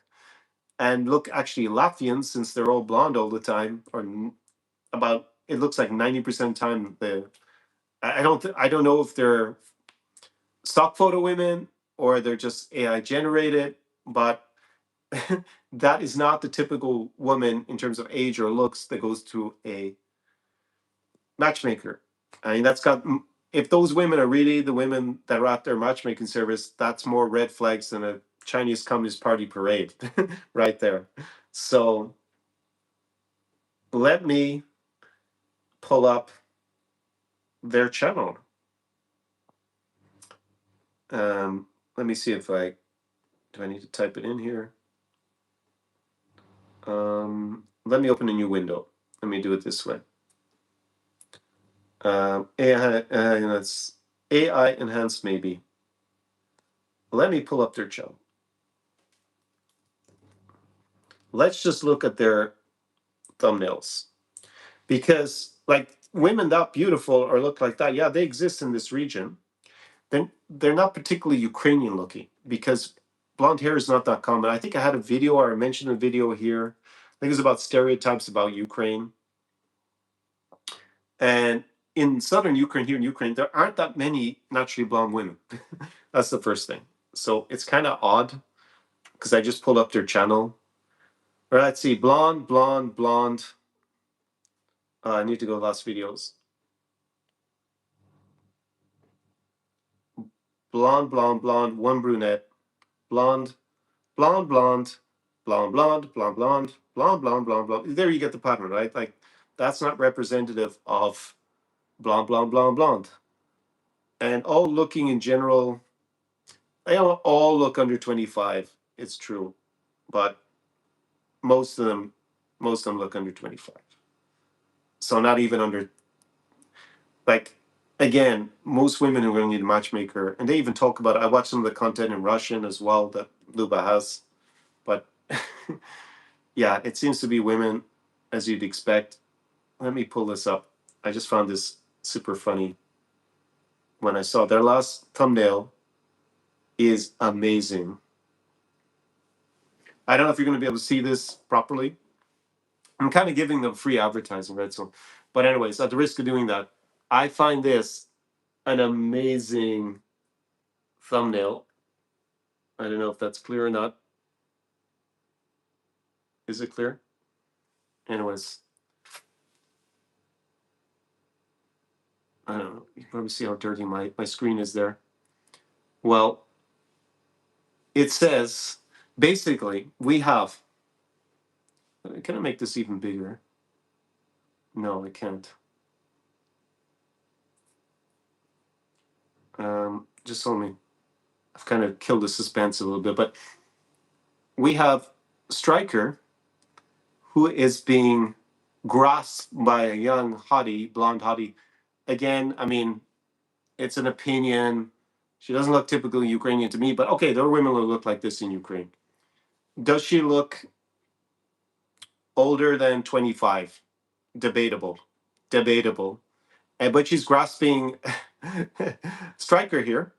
and look actually Latvian since they're all blonde all the time, or about it looks like 90% of the time. I don't know if they're stock photo women or they're just AI generated, but that is not the typical woman in terms of age or looks that goes to a matchmaker. I mean, that's got, if those women are really the women that are at their matchmaking service, that's more red flags than a Chinese Communist Party parade right there. So let me pull up their channel. Let me see if do I need to type it in here? let me open a new window. Let me do it this way. It's AI enhanced maybe. Let me pull up their channel. Let's just look at their thumbnails. Because like women that beautiful or look like that, yeah, they exist in this region. Then they're not particularly Ukrainian looking because blonde hair is not that common. I think I had a video or I mentioned a video here. I think it was about stereotypes about Ukraine. And in southern Ukraine, here in Ukraine, there aren't that many naturally blonde women. That's the first thing. So it's kind of odd because I just pulled up their channel. Or let's see, blonde, blonde, blonde. I need to go to last videos. Blonde, blonde, blonde, one brunette, blonde, blonde, blonde, blonde, blonde, blonde, blonde, blonde, blonde, blonde, blonde. There you get the pattern, right? Like that's not representative of blonde, blonde, blonde, blonde. And all looking in general, they all look under 25. It's true, but most of them look under 25. So not even under, like, again, most women are going to need a matchmaker, and they even talk about it. I watch some of the content in Russian as well that Luba has, but yeah, it seems to be women as you'd expect. Let me pull this up. I just found this super funny when I saw their last thumbnail is amazing. I don't know if you're going to be able to see this properly. I'm kind of giving them free advertising, right? So, but anyways, at the risk of doing that, I find this an amazing thumbnail. I don't know if that's clear or not. Is it clear? Anyways, I don't know. You can probably see how dirty my screen is there. Well, it says basically we have. Can I make this even bigger? No, I can't. Just let me. I've kind of killed the suspense a little bit, but we have Striker, who is being grasped by a young hottie, blonde hottie. Again, I mean, it's an opinion. She doesn't look typically Ukrainian to me, but okay, there are women who look like this in Ukraine. Does she look older than 25? Debatable. Debatable. But she's grasping Striker here.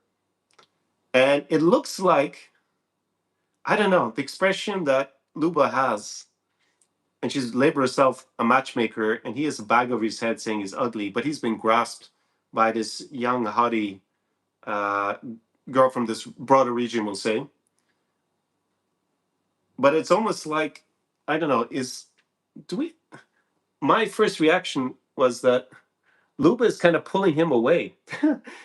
And it looks like, I don't know, the expression that Luba has, and she's labeled herself a matchmaker, and he has a bag over his head saying he's ugly, but he's been grasped by this young, hottie uh, girl from this broader region, we'll say. But it's almost like, I don't know, my first reaction was that Luba is kind of pulling him away.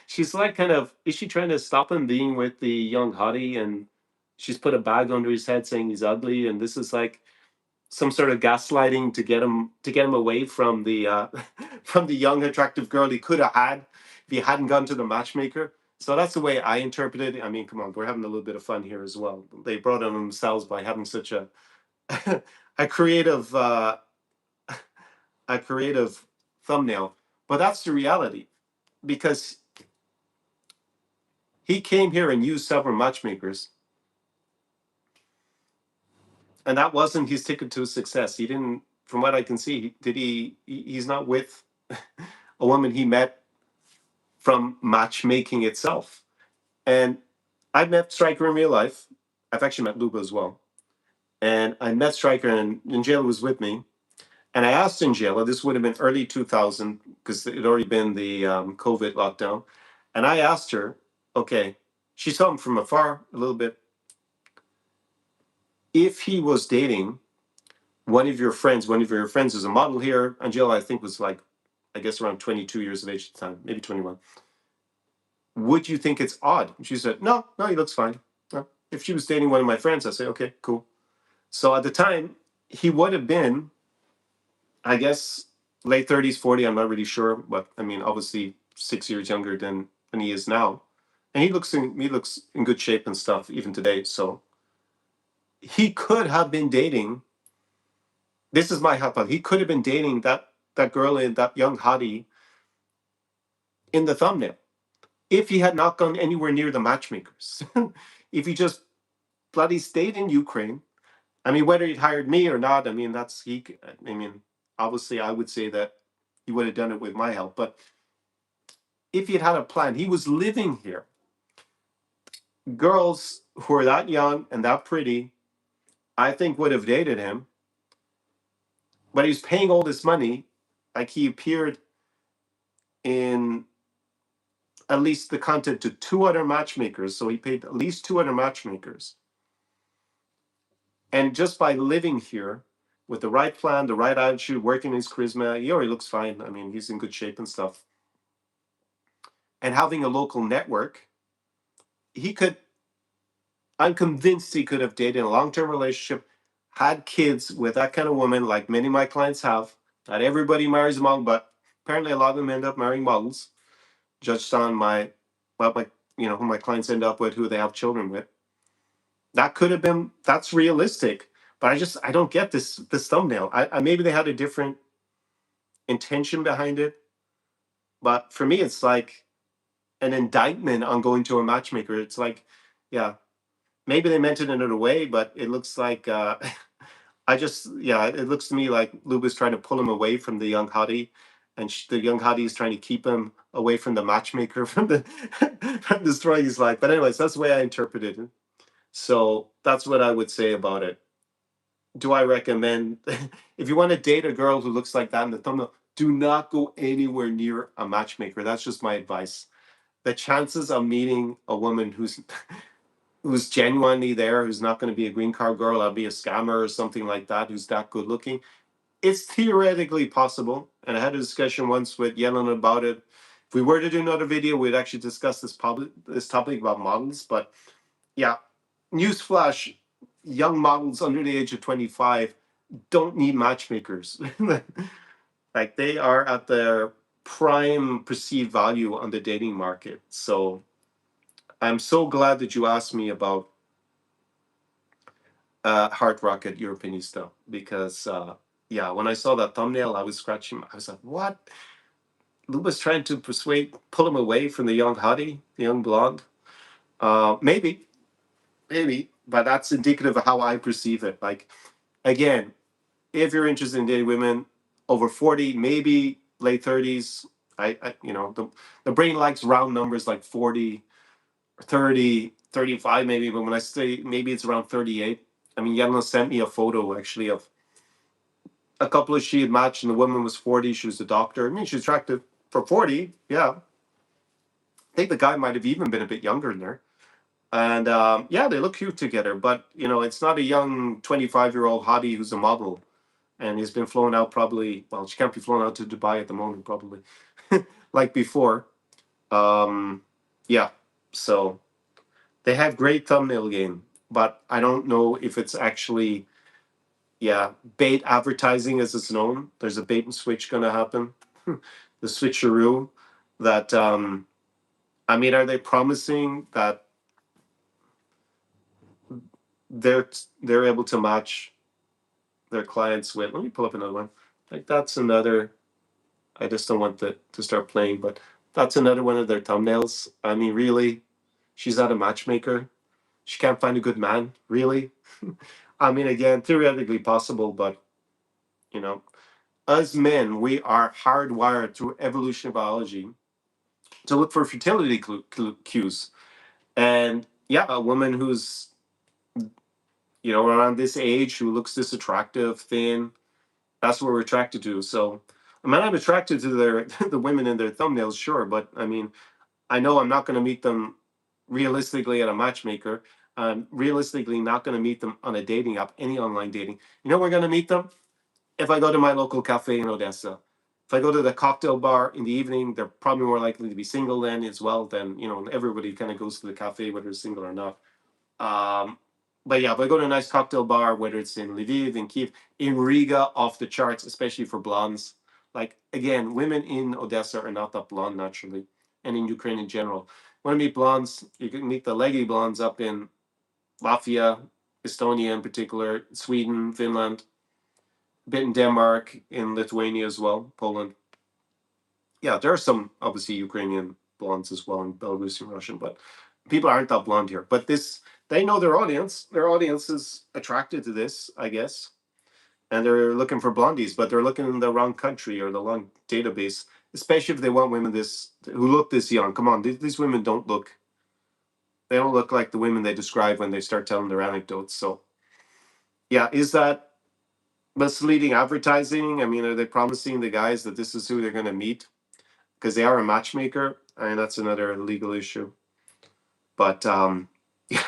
She's like kind of, is she trying to stop him being with the young hottie? And she's put a bag under his head saying he's ugly. And this is like some sort of gaslighting to get him away from the from the young attractive girl he could have had if he hadn't gone to the matchmaker. So that's the way I interpreted it. I mean, come on, we're having a little bit of fun here as well. They brought on themselves by having such a a creative a creative thumbnail. But that's the reality because he came here and used several matchmakers, and that wasn't his ticket to success. He didn't, from what I can see, he's not with a woman he met from matchmaking itself. And I've met Stryker in real life. I've actually met Luba as well. And I met Stryker, and Angela was with me. And I asked Angela, this would have been early 2000, because it had already been the COVID lockdown. And I asked her, okay, she saw him from afar a little bit. If he was dating one of your friends is a model here. Angela, I think, was like, I guess around 22 years of age at the time, maybe 21. Would you think it's odd? She said, no, he looks fine. No. If she was dating one of my friends, I'd say, okay, cool. So at the time, he would have been, I guess, late 30s, 40, I'm not really sure. But I mean, obviously 6 years younger than he is now. And he looks in good shape and stuff even today. So he could have been dating This is my hypothesis. He could have been dating that girl in that young hottie in the thumbnail if he had not gone anywhere near the matchmakers. If he just bloody stayed in Ukraine. I mean, whether he'd hired me or not, I mean, that's he. I mean, obviously, I would say that he would have done it with my help. But if he had had a plan, he was living here. Girls who are that young and that pretty, I think, would have dated him. But he's paying all this money. Like he appeared in at least the content to two other matchmakers. So he paid at least two other matchmakers. And just by living here with the right plan, the right attitude, working his charisma, he already looks fine. I mean, he's in good shape and stuff. And having a local network, he could, I'm convinced he could have dated a long term relationship, had kids with that kind of woman, like many of my clients have. Not everybody marries a model, but apparently a lot of them end up marrying models, judged on who my clients end up with, who they have children with. That could have been, that's realistic. But I don't get this thumbnail. I maybe they had a different intention behind it, but for me, it's like an indictment on going to a matchmaker. It's like, yeah, maybe they meant it in a way, but it looks like it looks to me like Luba's trying to pull him away from the young hottie, and the young hottie is trying to keep him away from the matchmaker from the from destroying his life. But anyways, that's the way I interpreted it. So that's what I would say about it. Do I recommend if you want to date a girl who looks like that in the thumbnail, do not go anywhere near a matchmaker. That's just my advice. The chances of meeting a woman who's genuinely there, who's not going to be a green card girl, I'll be a scammer or something like that, who's that good looking. It's theoretically possible. And I had a discussion once with Yellen about it. If we were to do another video, we'd actually discuss this topic about models. But yeah, newsflash, young models under the age of 25 don't need matchmakers. Like they are at their prime perceived value on the dating market. So I'm so glad that you asked me about Heart Rocket Europeanista because yeah, when I saw that thumbnail, I was scratching. I was like, "What?" Luba's trying to pull him away from the young hottie, the young blonde. Maybe, maybe, but that's indicative of how I perceive it. Like, again, if you're interested in dating women over 40, maybe late 30s, the brain likes round numbers like 40, 30, 35 maybe, but when I say maybe it's around 38. I mean, Yelena sent me a photo actually of a couple of she had matched, and the woman was 40. She was a doctor. I mean, she's attractive for 40. Yeah. I think the guy might have even been a bit younger than her. And yeah, they look cute together. But, it's not a young 25-year-old hottie who's a model and has been flown out probably. Well, she can't be flown out to Dubai at the moment, probably, like before. Yeah. So they have great thumbnail game, but I don't know if it's actually, yeah, bait advertising as it's known. There's a bait and switch going to happen. The switcheroo that, I mean, are they promising that they're they're able to match their clients with? Let me pull up another one. Like that's another. I just don't want to start playing, but that's another one of their thumbnails. I mean, really, she's not a matchmaker. She can't find a good man. Really. I mean, again, theoretically possible, but you know, as men, we are hardwired through evolutionary biology to look for fertility cues. And yeah, a woman who's, around this age, who looks this attractive, thin, that's what we're attracted to. So, I mean, I'm attracted to the women in their thumbnails, sure, but I mean, I know I'm not going to meet them realistically at a matchmaker. I'm realistically not going to meet them on a dating app, any online dating. You know, we're going to meet them if I go to my local cafe in Odessa. If I go to the cocktail bar in the evening, they're probably more likely to be single then as well. Then everybody kind of goes to the cafe whether they're single or not. Um, but yeah, if I go to a nice cocktail bar, whether it's in Lviv, in Kyiv, in Riga, off the charts, especially for blondes. Like again, women in Odessa are not that blonde naturally, and in Ukraine in general. Want to meet blondes? You can meet the leggy blondes up in Latvia, Estonia in particular, Sweden, Finland. bit in Denmark, in Lithuania as well, Poland. Yeah, there are some obviously Ukrainian blondes as well, in Belarusian Russian, but people aren't that blonde here. But this, they know their audience. Their audience is attracted to this, I guess, and they're looking for blondies, but they're looking in the wrong country or the wrong database. Especially if they want women this who look this young. Come on, these women don't look. They don't look like the women they describe when they start telling their anecdotes. So, yeah, is that misleading advertising? I mean, are they promising the guys that this is who they're going to meet? Because they are a matchmaker, and that's another legal issue. But yeah,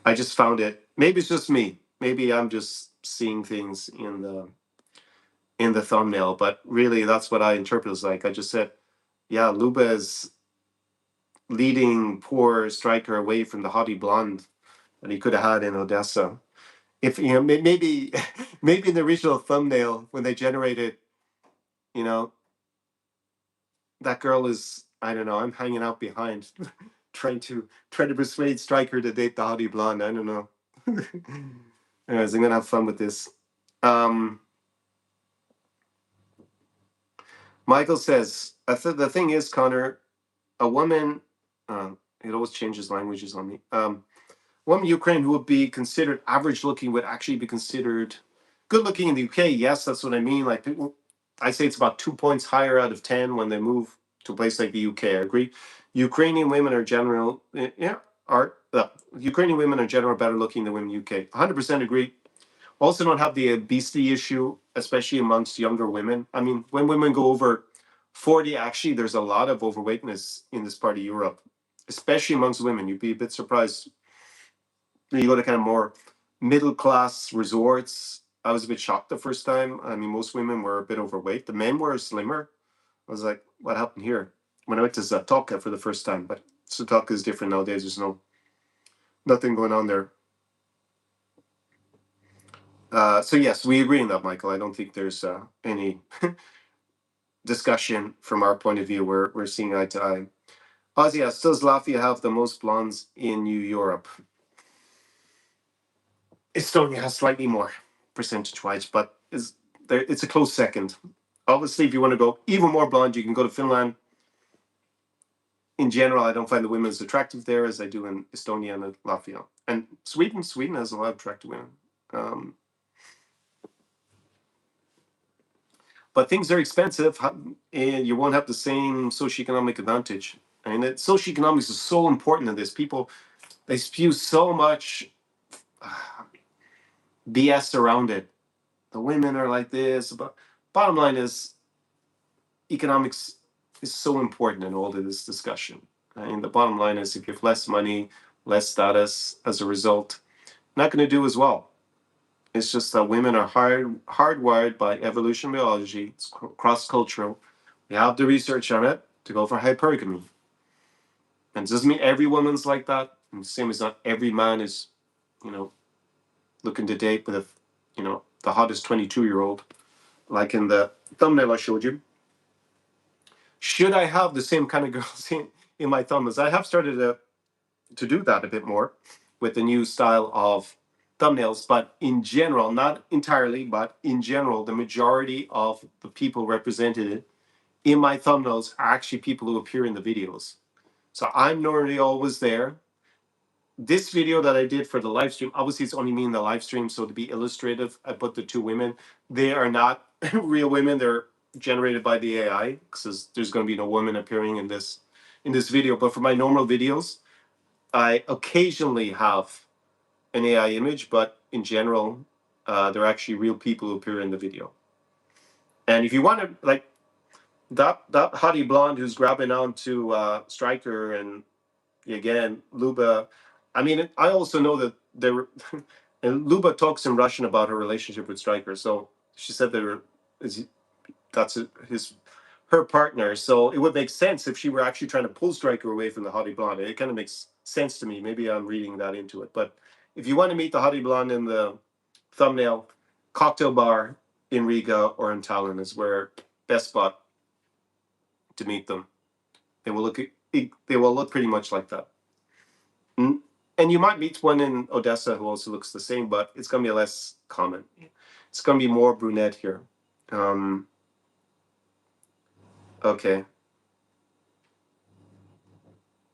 I just found it. Maybe it's just me. Maybe I'm just seeing things in the thumbnail. But really, that's what I interpret as like. I just said, yeah, Luba is leading poor striker away from the hottie blonde that he could have had in Odessa. If you know, maybe maybe in the original thumbnail when they generated, you know, that girl is, I don't know, I'm hanging out behind trying to persuade Striker to date the hottie blonde. I don't know. Anyways, I'm gonna have fun with this. Um, Michael says, the thing is, Connor, a woman, it always changes languages on me. Woman in Ukraine who would be considered average looking would actually be considered good looking in the UK. Yes, that's what I mean. Like people, I say it's about 2 points higher out of 10 when they move to a place like the UK. I agree. Ukrainian women are general, yeah, are Ukrainian women are general better looking than women in the UK. 100% agree. Also, don't have the obesity issue, especially amongst younger women. I mean, when women go over 40, actually, there's a lot of overweightness in this part of Europe, especially amongst women. You'd be a bit surprised. You go to kind of more middle class resorts. I was a bit shocked the first time. I mean, most women were a bit overweight. The men were slimmer. I was like, what happened here? When I went to Zatoka for the first time, but Zatoka is different nowadays. There's nothing going on there. So yes, we agree on that, Michael. I don't think there's any discussion from our point of view. We're seeing eye to eye. Ozzy asks, does Latvia have the most blondes in New Europe? Estonia has slightly more percentage-wise, but it's a close second. Obviously, if you want to go even more blonde, you can go to Finland. In general, I don't find the women as attractive there as I do in Estonia and Latvia. And Sweden has a lot of attractive women. But things are expensive, and you won't have the same socioeconomic advantage. I mean, socioeconomics is so important in this. People, they spew so much BS around it. The women are like this. But bottom line is, economics is so important in all of this discussion. And the bottom line is, if you have less money, less status as a result, not going to do as well. It's just that women are hardwired by evolution biology. It's cross-cultural. We have the research on it to go for hypergamy. And it doesn't mean every woman's like that. And the same as not every man is, you know, looking to date with the hottest 22-year-old, like in the thumbnail I showed you. Should I have the same kind of girls in my thumbnails? I have started to do that a bit more with the new style of thumbnails, but in general, not entirely, but in general, the majority of the people represented in my thumbnails are actually people who appear in the videos. So I'm normally always there. This video that I did for the live stream, obviously it's only me in the live stream, so to be illustrative, I put the two women. They are not real women, they're generated by the AI, because there's going to be no woman appearing in this video. But for my normal videos, I occasionally have an AI image, but in general, they're actually real people who appear in the video. And if you want to, like, that hottie blonde who's grabbing onto Striker and again Luba, I mean, I also know that there and Luba talks in Russian about her relationship with Striker. So she said that's her partner. So it would make sense if she were actually trying to pull Striker away from the hottie blonde. It kind of makes sense to me. Maybe I'm reading that into it. But if you want to meet the hottie blonde in the thumbnail, cocktail bar in Riga or in Tallinn is where best spot to meet them. They will look pretty much like that. And you might meet one in Odessa who also looks the same, but it's going to be less common. It's going to be more brunette here. Okay.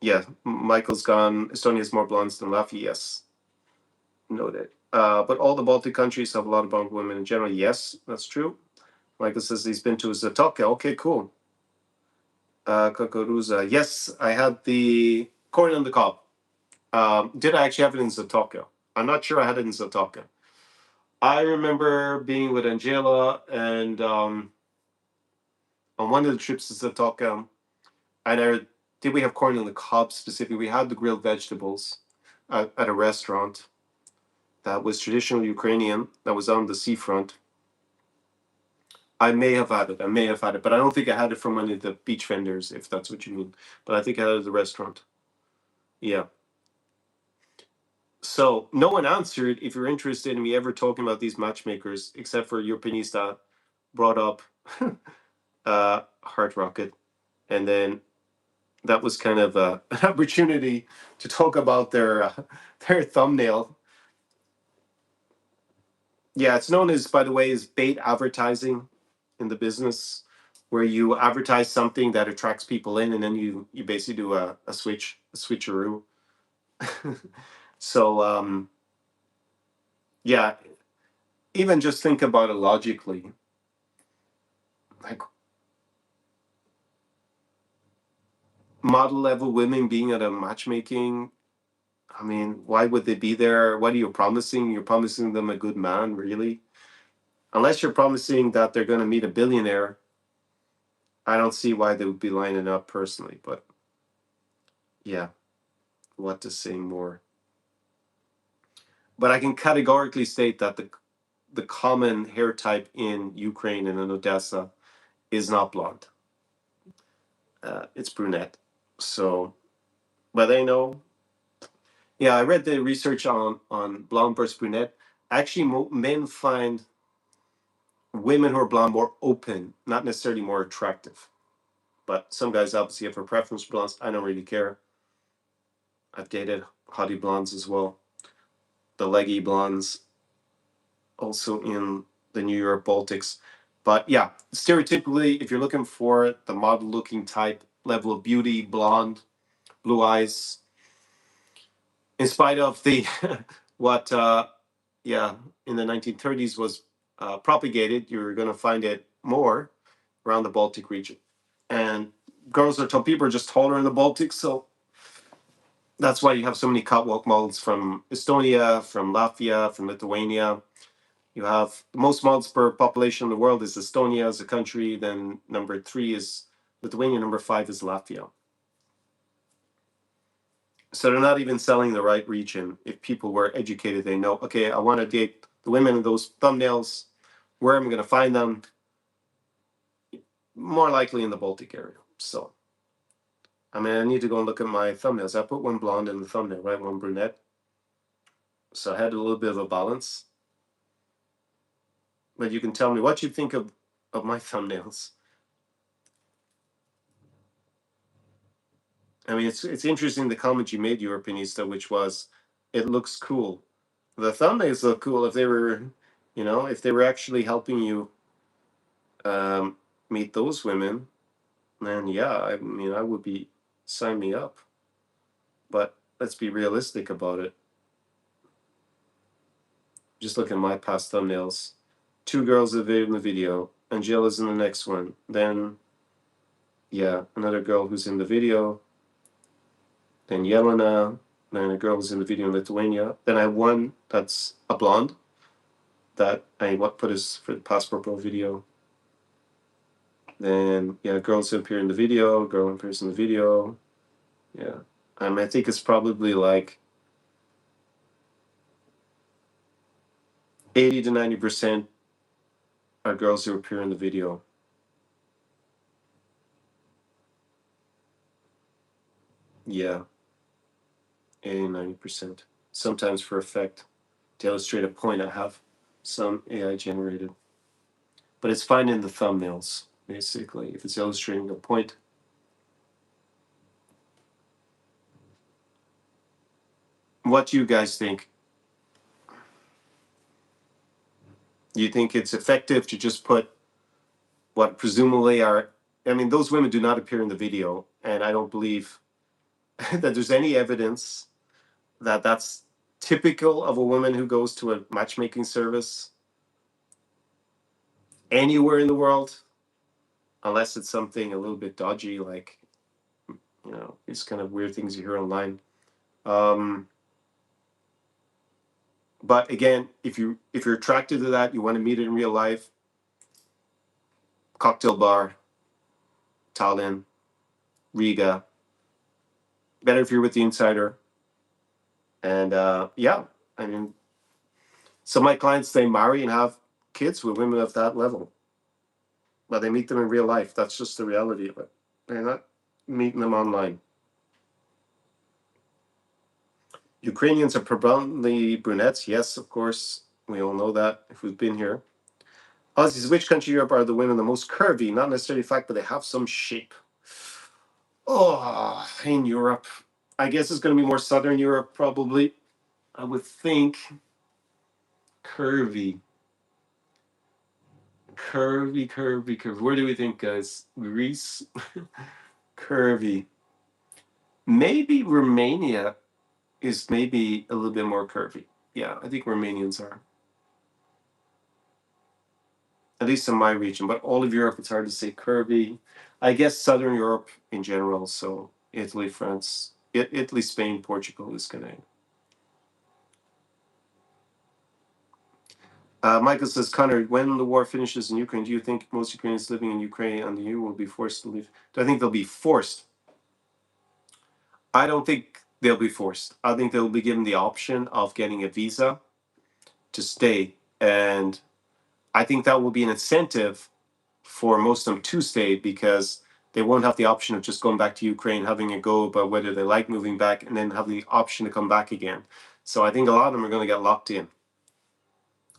Yeah, Michael's gone. Estonia's more blondes than Latvia. Yes, noted. But all the Baltic countries have a lot of blonde women in general. Yes, that's true. Michael says he's been to Zatoka. Okay, cool. Kukuruza. Yes, I had the corn on the cob. Did I actually have it in Zatoka? I'm not sure I had it in Zatoka. I remember being with Angela and on one of the trips to Zatoka, and did we have corn on the cob specifically? We had the grilled vegetables at a restaurant that was traditional Ukrainian that was on the seafront. I may have had it. But I don't think I had it from any of the beach vendors, if that's what you mean. But I think I had it at the restaurant. Yeah. So no one answered if you're interested in me ever talking about these matchmakers, except for your Pinista brought up Heart Rocket. And then that was kind of an opportunity to talk about their thumbnail. Yeah, it's known as, by the way, as bait advertising in the business, where you advertise something that attracts people in, and then you basically do a switcheroo. So yeah, even just think about it logically. Like model level women being at a matchmaking. I mean, why would they be there? What are you promising? You're promising them a good man, really? Unless you're promising that they're going to meet a billionaire, I don't see why they would be lining up personally. But yeah, what to say more? But I can categorically state that the common hair type in Ukraine and in Odessa is not blonde. It's brunette. So, but I know. Yeah, I read the research on blonde versus brunette. Actually, men find women who are blonde more open, not necessarily more attractive. But some guys obviously have a preference for blondes. I don't really care. I've dated hottie blondes as well. The leggy blondes, also in the New York Baltics. But yeah, stereotypically, if you're looking for the model looking type, level of beauty, blonde, blue eyes, in spite of the what yeah in the 1930s was propagated, you're going to find it more around the Baltic region. And girls are tall, people are just taller in the Baltics, so that's why you have so many catwalk models from Estonia, from Latvia, from Lithuania. You have the most models per population in the world is Estonia as a country. Then number 3 is Lithuania. Number 5 is Latvia. So they're not even selling the right region. If people were educated, they know, okay, I want to date the women in those thumbnails. Where am I going to find them? More likely in the Baltic area. So, I mean, I need to go and look at my thumbnails. I put one blonde in the thumbnail, right? One brunette. So I had a little bit of a balance. But you can tell me what you think of my thumbnails. I mean, it's interesting the comment you made, Europeanista, which was, it looks cool. The thumbnails look cool if they were, if they were actually helping you um, meet those women. Then yeah, I mean, I would be sign me up. But let's be realistic about it. Just look at my past thumbnails. 2 girls in the video. Angela's in the next one. Then, yeah, another girl who's in the video. Then Yelena. Then a girl who's in the video in Lithuania. Then I have one that's a blonde that I put as for the passport pro video. Then yeah, girls who appear in the video, girl who appears in the video. Yeah, I think it's probably like 80 to 90% are girls who appear in the video. Yeah, 80 90%. Sometimes for effect, to illustrate a point, I have some AI generated, but it's fine in the thumbnails basically if it's illustrating a point. What do you guys think? You think it's effective to just put what presumably are, I mean, those women do not appear in the video, and I don't believe that there's any evidence that that's typical of a woman who goes to a matchmaking service anywhere in the world, unless it's something a little bit dodgy, like, these kind of weird things you hear online. Um, but again, if you're attracted to that, you want to meet it in real life, cocktail bar, Tallinn, Riga. Better if you're with the insider. And yeah, I mean, some of my clients, they marry and have kids with women of that level, but they meet them in real life. That's just the reality of it. They're not meeting them online. Ukrainians are predominantly brunettes. Yes, of course. We all know that if we've been here. Aussies, which country in Europe are the women the most curvy? Not necessarily fact, but they have some shape. Oh, in Europe. I guess it's going to be more Southern Europe, probably. I would think curvy. Curvy. Where do we think, guys? Greece? Curvy. Maybe Romania is maybe a little bit more curvy. Yeah, I think Romanians are. At least in my region, but all of Europe, it's hard to say curvy. I guess Southern Europe in general, so Italy, France, Italy, Spain, Portugal is going to. Michael says, Conor, when the war finishes in Ukraine, do you think most Ukrainians living in Ukraine and the EU will be forced to leave? Do I think they'll be forced? I don't think they'll be forced. I think they'll be given the option of getting a visa to stay. And I think that will be an incentive for most of them to stay because they won't have the option of just going back to Ukraine, having a go about whether they like moving back, and then have the option to come back again. So I think a lot of them are going to get locked in.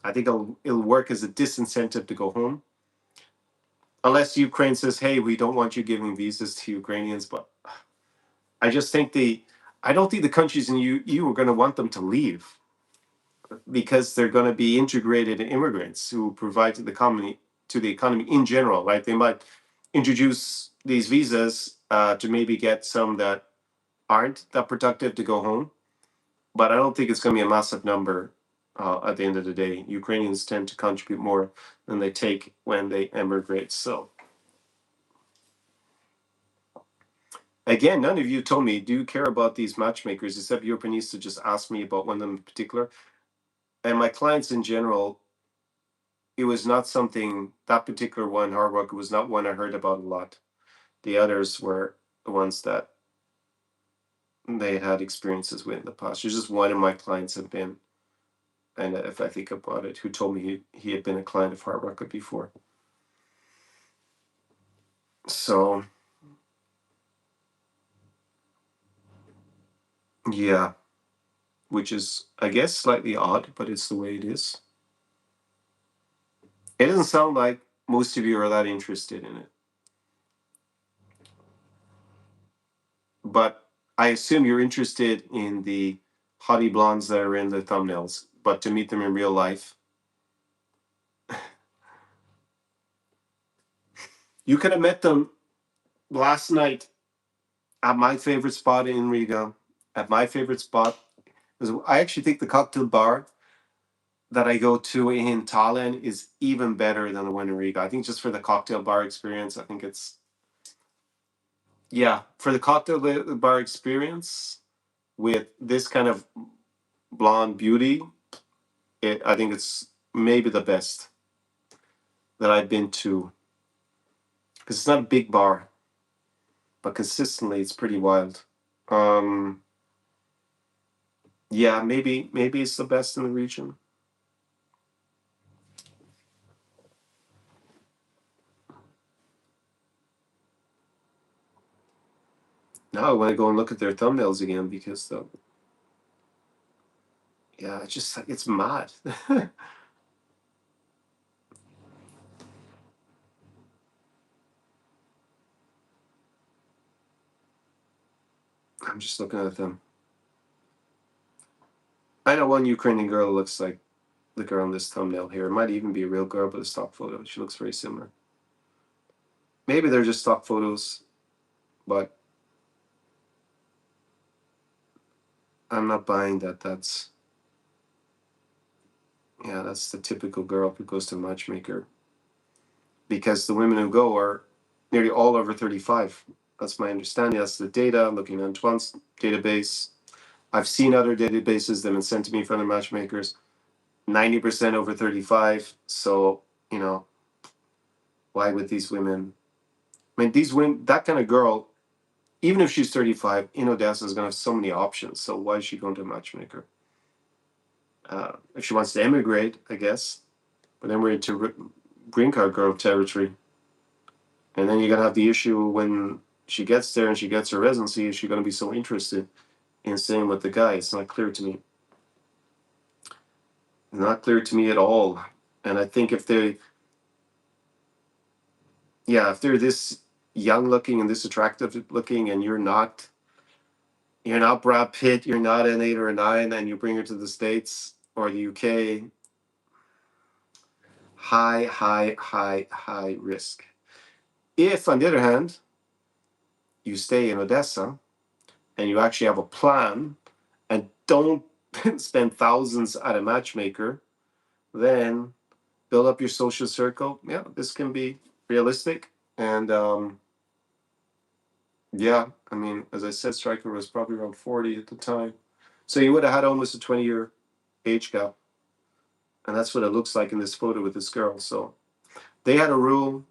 I think it'll work as a disincentive to go home. Unless Ukraine says, hey, we don't want you giving visas to Ukrainians. But I just think I don't think the countries in EU are going to want them to leave because they're going to be integrated immigrants who provide to the economy in general, right? They might introduce these visas to maybe get some that aren't that productive to go home, but I don't think it's going to be a massive number. At the end of the day, Ukrainians tend to contribute more than they take when they emigrate. So again, none of you told me, do you care about these matchmakers? Except Europe needs to just ask me about one of them in particular. And my clients in general, it was not something, that particular one, hard work, it was not one I heard about a lot. The others were the ones that they had experiences with in the past. There's just one of my clients have been, and if I think about it, who told me he had been a client of Hard Rocket before. So, yeah, which is, I guess, slightly odd, but it's the way it is. It doesn't sound like most of you are that interested in it. But I assume you're interested in the hottie blondes that are in the thumbnails, but to meet them in real life, you could have met them last night at my favorite spot in Riga, at my favorite spot. I actually think the cocktail bar that I go to in Tallinn is even better than the one in Riga. I think just for the cocktail bar experience, I think it's, yeah, for the cocktail bar experience with this kind of blonde beauty, I think it's maybe the best that I've been to. Because it's not a big bar, but consistently it's pretty wild. Um, yeah, maybe it's the best in the region. Now I want to go and look at their thumbnails again because yeah, it's mad. I'm just looking at them. I know one Ukrainian girl looks like the girl in this thumbnail here. It might even be a real girl, but a stock photo. She looks very similar. Maybe they're just stock photos, but I'm not buying that. That's the typical girl who goes to matchmaker. Because the women who go are nearly all over 35. That's my understanding. That's the data. I'm looking at Antoine's database. I've seen other databases that have been sent to me from other matchmakers. 90% over 35. So, why would these women? I mean, these women, that kind of girl, even if she's 35, in Odessa is going to have so many options. So why is she going to a matchmaker? If she wants to emigrate, I guess. But then we're into green card girl territory. And then you're going to have the issue when she gets there and she gets her residency, is she going to be so interested in staying with the guy? It's not clear to me. Not clear to me at all. And I think if they're this young looking and this attractive looking, and you're not Brad Pitt, you're not an 8 or a 9, and you bring her to the States or the UK, high risk. If, on the other hand, you stay in Odessa and you actually have a plan and don't spend thousands at a matchmaker, then build up your social circle. Yeah, this can be realistic. And I mean, as I said, Striker was probably around 40 at the time. So you would have had almost a 20-year age gap. And that's what it looks like in this photo with this girl. So they had a rule.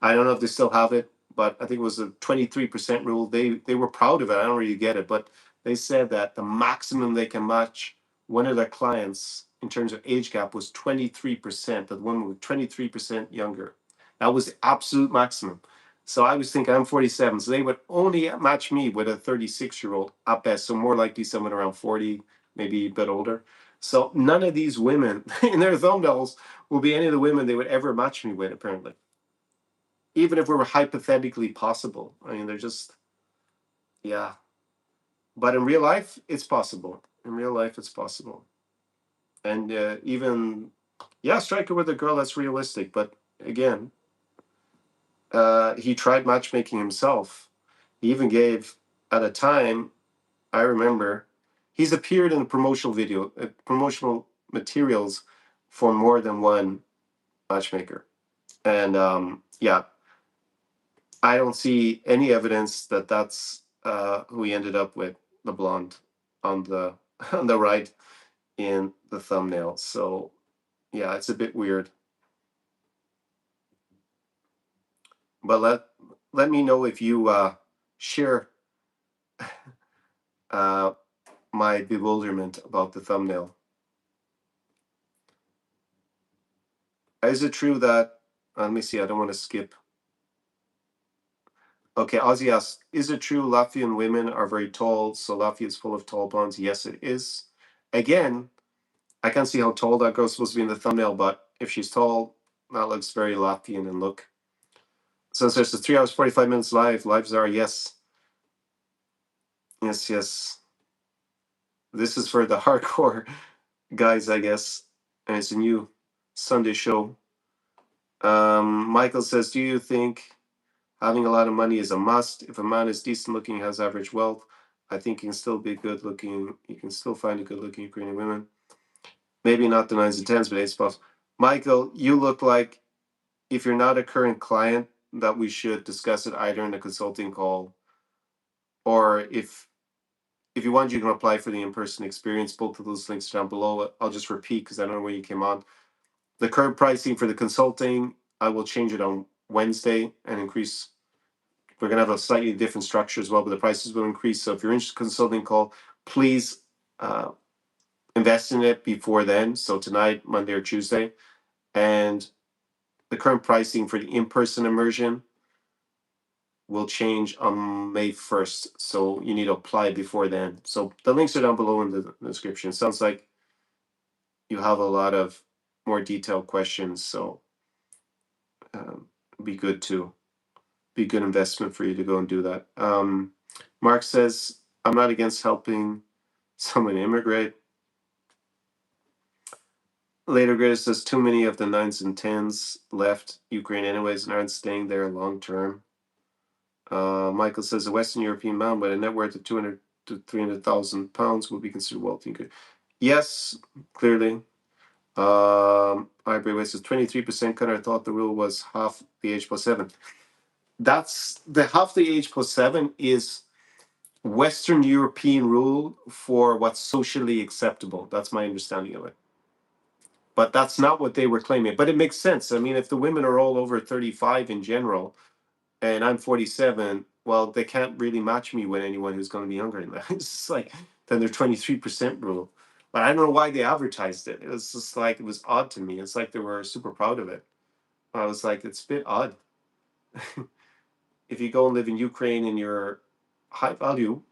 I don't know if they still have it, but I think it was a 23% rule. They were proud of it. I don't really get it, but they said that the maximum they can match one of their clients in terms of age gap was 23%, that the woman was 23% younger. That was the absolute maximum. So I was thinking, I'm 47, so they would only match me with a 36-year-old at best, so more likely someone around 40, maybe a bit older. So none of these women in their thumbnails will be any of the women they would ever match me with, apparently. Even if it were hypothetically possible. I mean, they're just, yeah. But in real life, it's possible. In real life, it's possible. And even, strike it with a girl, that's realistic. But again, he tried matchmaking himself. He even gave, at a time, I remember, he's appeared in a promotional materials for more than one matchmaker. And I don't see any evidence that that's who he ended up with, the blonde on the on the right in the thumbnail. So yeah, it's a bit weird. But let me know if you share my bewilderment about the thumbnail. Is it true that let me see, I don't want to skip. Okay, Ozzy asks, is it true Latvian women are very tall, so Latvia is full of tall blondes? Yes, it is. Again, I can't see how tall that girl's supposed to be in the thumbnail, but if she's tall, that looks very Latvian in look. So there's the 3 hours, 45 minutes lives are, yes. Yes. This is for the hardcore guys, I guess. And it's a new Sunday show. Michael says, do you think having a lot of money is a must? If a man is decent looking, has average wealth, I think he can still be good looking. You can still find a good looking Ukrainian woman. Maybe not the 9s and 10s, but 8s possible. Michael, you look like, if you're not a current client, that we should discuss it either in a consulting call, or if you want, you can apply for the in-person experience. Both of those links are down below. I'll just repeat because I don't know where you came on. The current pricing for the consulting, I will change it on Wednesday and increase. We're going to have a slightly different structure as well, but the prices will increase. So if you're interested in a consulting call, please invest in it before then. So tonight, Monday or Tuesday. And the current pricing for the in-person immersion will change on May 1st. So you need to apply before then. So the links are down below in the description. Sounds like you have a lot of more detailed questions. So be good investment for you to go and do that. Mark says, I'm not against helping someone immigrate. Later Greta says too many of the 9s and 10s left Ukraine anyways and aren't staying there long term. Michael says a Western European man with a net worth of 200 to 300,000 pounds will be considered wealthy. Yes, clearly. Ivory West says 23%. Conor thought the rule was half the age plus 7. That's the half the age plus 7 is Western European rule for what's socially acceptable. That's my understanding of it. But that's not what they were claiming. But it makes sense. I mean, if the women are all over 35 in general, and I'm 47, well, they can't really match me with anyone who's going to be younger than that. It's just like, then their 23% rule. But I don't know why they advertised it. It was just like, it was odd to me. It's like they were super proud of it. I was like, it's a bit odd. If you go and live in Ukraine and you're high value,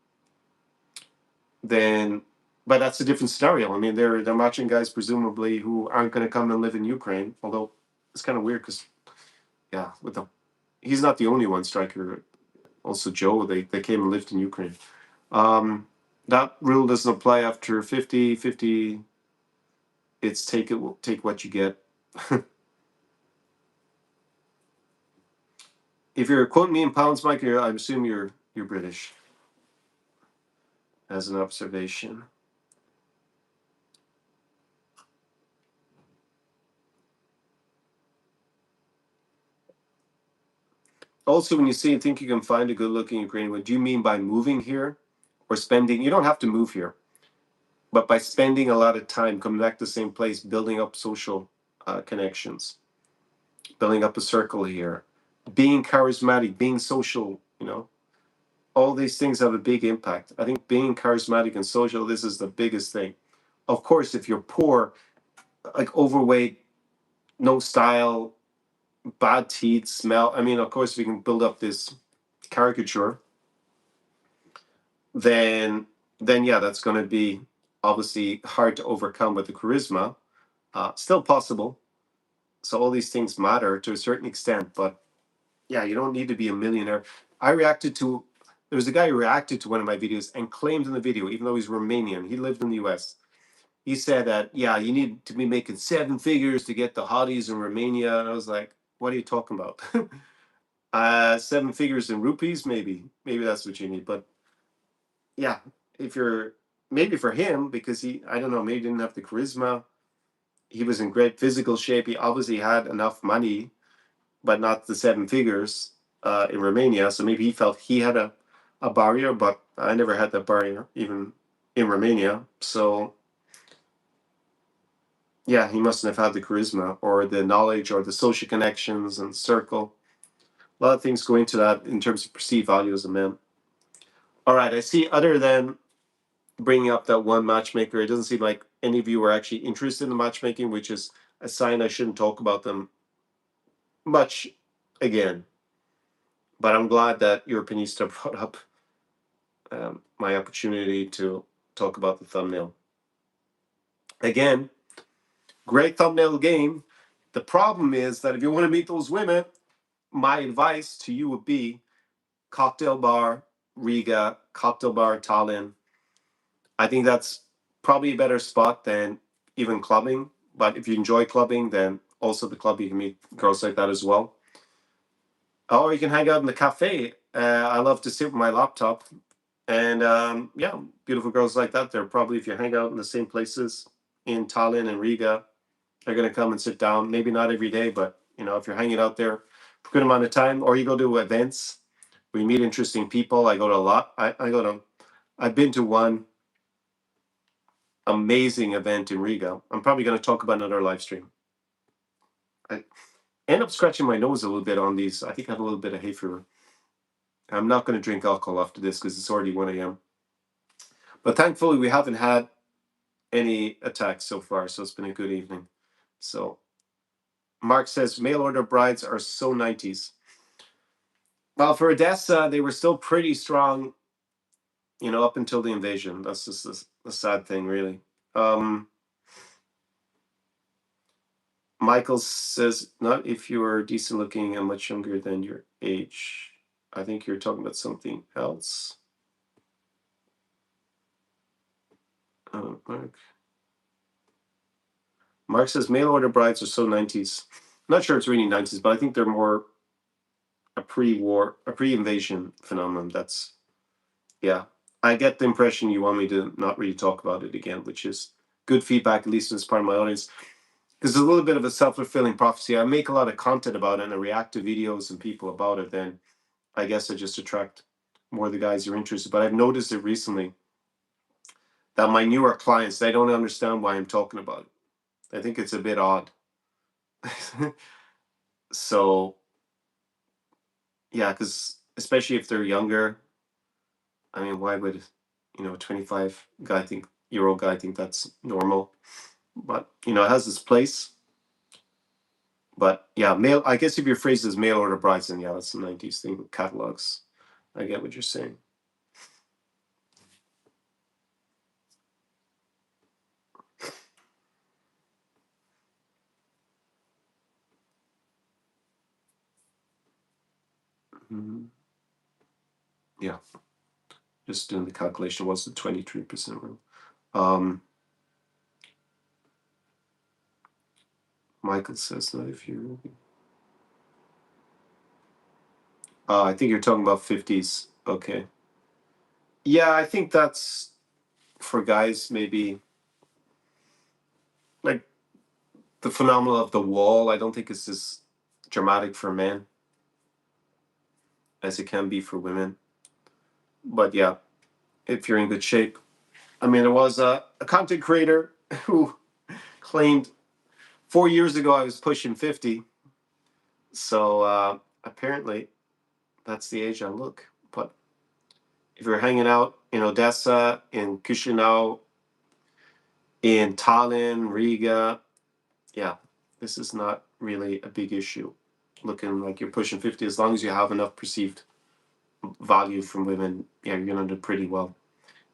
then, but that's a different scenario. I mean, they're matching guys presumably who aren't going to come and live in Ukraine. Although it's kind of weird because, yeah, with the he's not the only one striker. Also, Joe, they came and lived in Ukraine. That rule doesn't apply after 50. 50, it's take what you get. If you're quoting me in pounds, Mike, I assume you're British. As an observation. Also, when you say you think you can find a good-looking Ukrainian, what do you mean by moving here or spending? You don't have to move here, but by spending a lot of time coming back to the same place, building up social connections, building up a circle here, being charismatic, being social, all these things have a big impact. I think being charismatic and social, this is the biggest thing. Of course, if you're poor, like overweight, no style, bad teeth, smell, I mean, of course, we can build up this caricature, then yeah, that's going to be obviously hard to overcome with the charisma. Still possible. So all these things matter to a certain extent, but yeah, you don't need to be a millionaire. There was a guy who reacted to one of my videos and claimed in the video, even though he's Romanian, he lived in the US. He said that, yeah, you need to be making 7 figures to get the hotties in Romania. And I was like, what are you talking about? 7 figures in rupees, maybe. Maybe that's what you need. But yeah, if you're, maybe for him, because I don't know, maybe didn't have the charisma. He was in great physical shape. He obviously had enough money, but not the 7 figures in Romania. So maybe he felt he had a barrier, but I never had that barrier, even in Romania. So yeah, he mustn't have had the charisma or the knowledge or the social connections and circle. A lot of things go into that in terms of perceived value as a man. All right, I see other than bringing up that one matchmaker, it doesn't seem like any of you are actually interested in matchmaking, which is a sign I shouldn't talk about them much again. But I'm glad that Europeanista brought up my opportunity to talk about the thumbnail. Again, great thumbnail game. The problem is that if you want to meet those women, my advice to you would be cocktail bar Riga, cocktail bar Tallinn. I think that's probably a better spot than even clubbing. But if you enjoy clubbing, then also the club, you can meet girls like that as well. Or you can hang out in the cafe. I love to sit with my laptop. And yeah, beautiful girls like that. They're probably, if you hang out in the same places in Tallinn and Riga, they're going to come and sit down. Maybe not every day, but if you're hanging out there for a good amount of time, or you go to events where you meet interesting people. I go to a lot. I've been to one amazing event in Riga. I'm probably going to talk about another live stream. I end up scratching my nose a little bit on these. I think I have a little bit of hay fever. I'm not going to drink alcohol after this because it's already 1 a.m. But thankfully, we haven't had any attacks so far, so it's been a good evening. So Mark says mail order brides are so 90s. Well, for Odessa, they were still pretty strong, up until the invasion. That's just a sad thing, really. Michael says, not if you are decent looking and much younger than your age. I think you're talking about something else. Mark. Mark says mail order brides are so 90s. I'm not sure it's really 90s, but I think they're more a pre-invasion phenomenon. That's, yeah. I get the impression you want me to not really talk about it again, which is good feedback, at least as part of my audience. Because it's a little bit of a self-fulfilling prophecy. I make a lot of content about it and I react to videos and people about it, then I guess I just attract more of the guys who are interested. But I've noticed it recently that my newer clients, they don't understand why I'm talking about it. I think it's a bit odd. So, yeah, because especially if they're younger, I mean, why would, a 25-year-old guy think that's normal? But, it has its place. But yeah, I guess if your phrase is mail order brides, then yeah, that's the 90s thing with catalogs. I get what you're saying. Mhm. Yeah. Just doing the calculation. What's the 23% rule? Michael says, not if you're. I think you're talking about 50s. Okay. Yeah, I think that's for guys, maybe like the phenomenon of the wall. I don't think it's as dramatic for men as it can be for women. But yeah, if you're in good shape. I mean, there was a content creator who claimed 4 years ago I was pushing 50. So apparently that's the age I look. But if you're hanging out in Odessa, in Chisinau, in Tallinn, Riga, yeah, this is not really a big issue. Looking like you're pushing 50, as long as you have enough perceived value from women, yeah, you're gonna do pretty well.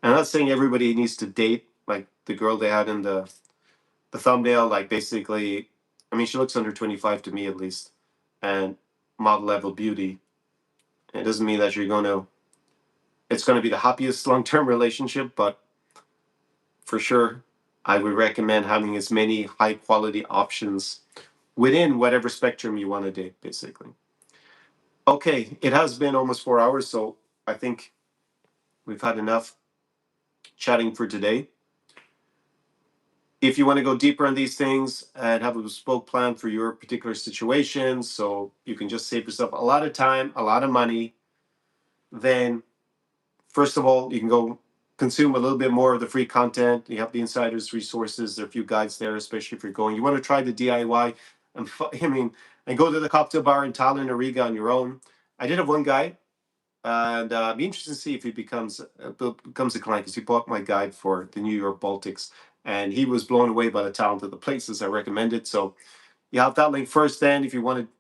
And I'm not saying everybody needs to date like the girl they had in the thumbnail. Like basically, I mean, she looks under 25 to me at least, and model level beauty. It doesn't mean that it's gonna be the happiest long term relationship, but for sure, I would recommend having as many high quality options within whatever spectrum you want to date, basically. Okay, it has been almost 4 hours, so I think we've had enough chatting for today. If you want to go deeper on these things and have a bespoke plan for your particular situation, so you can just save yourself a lot of time, a lot of money, then first of all, you can go consume a little bit more of the free content. You have the insiders resources. There are a few guides there, especially if you're going. You want to try the DIY, and go to the cocktail bar in Tallinn or Riga on your own. I did have one guy, and be interested to see if he becomes a client, because he bought my guide for the New York Baltics, and he was blown away by the talent of the places I recommended. So you have that link first. Then, if you want to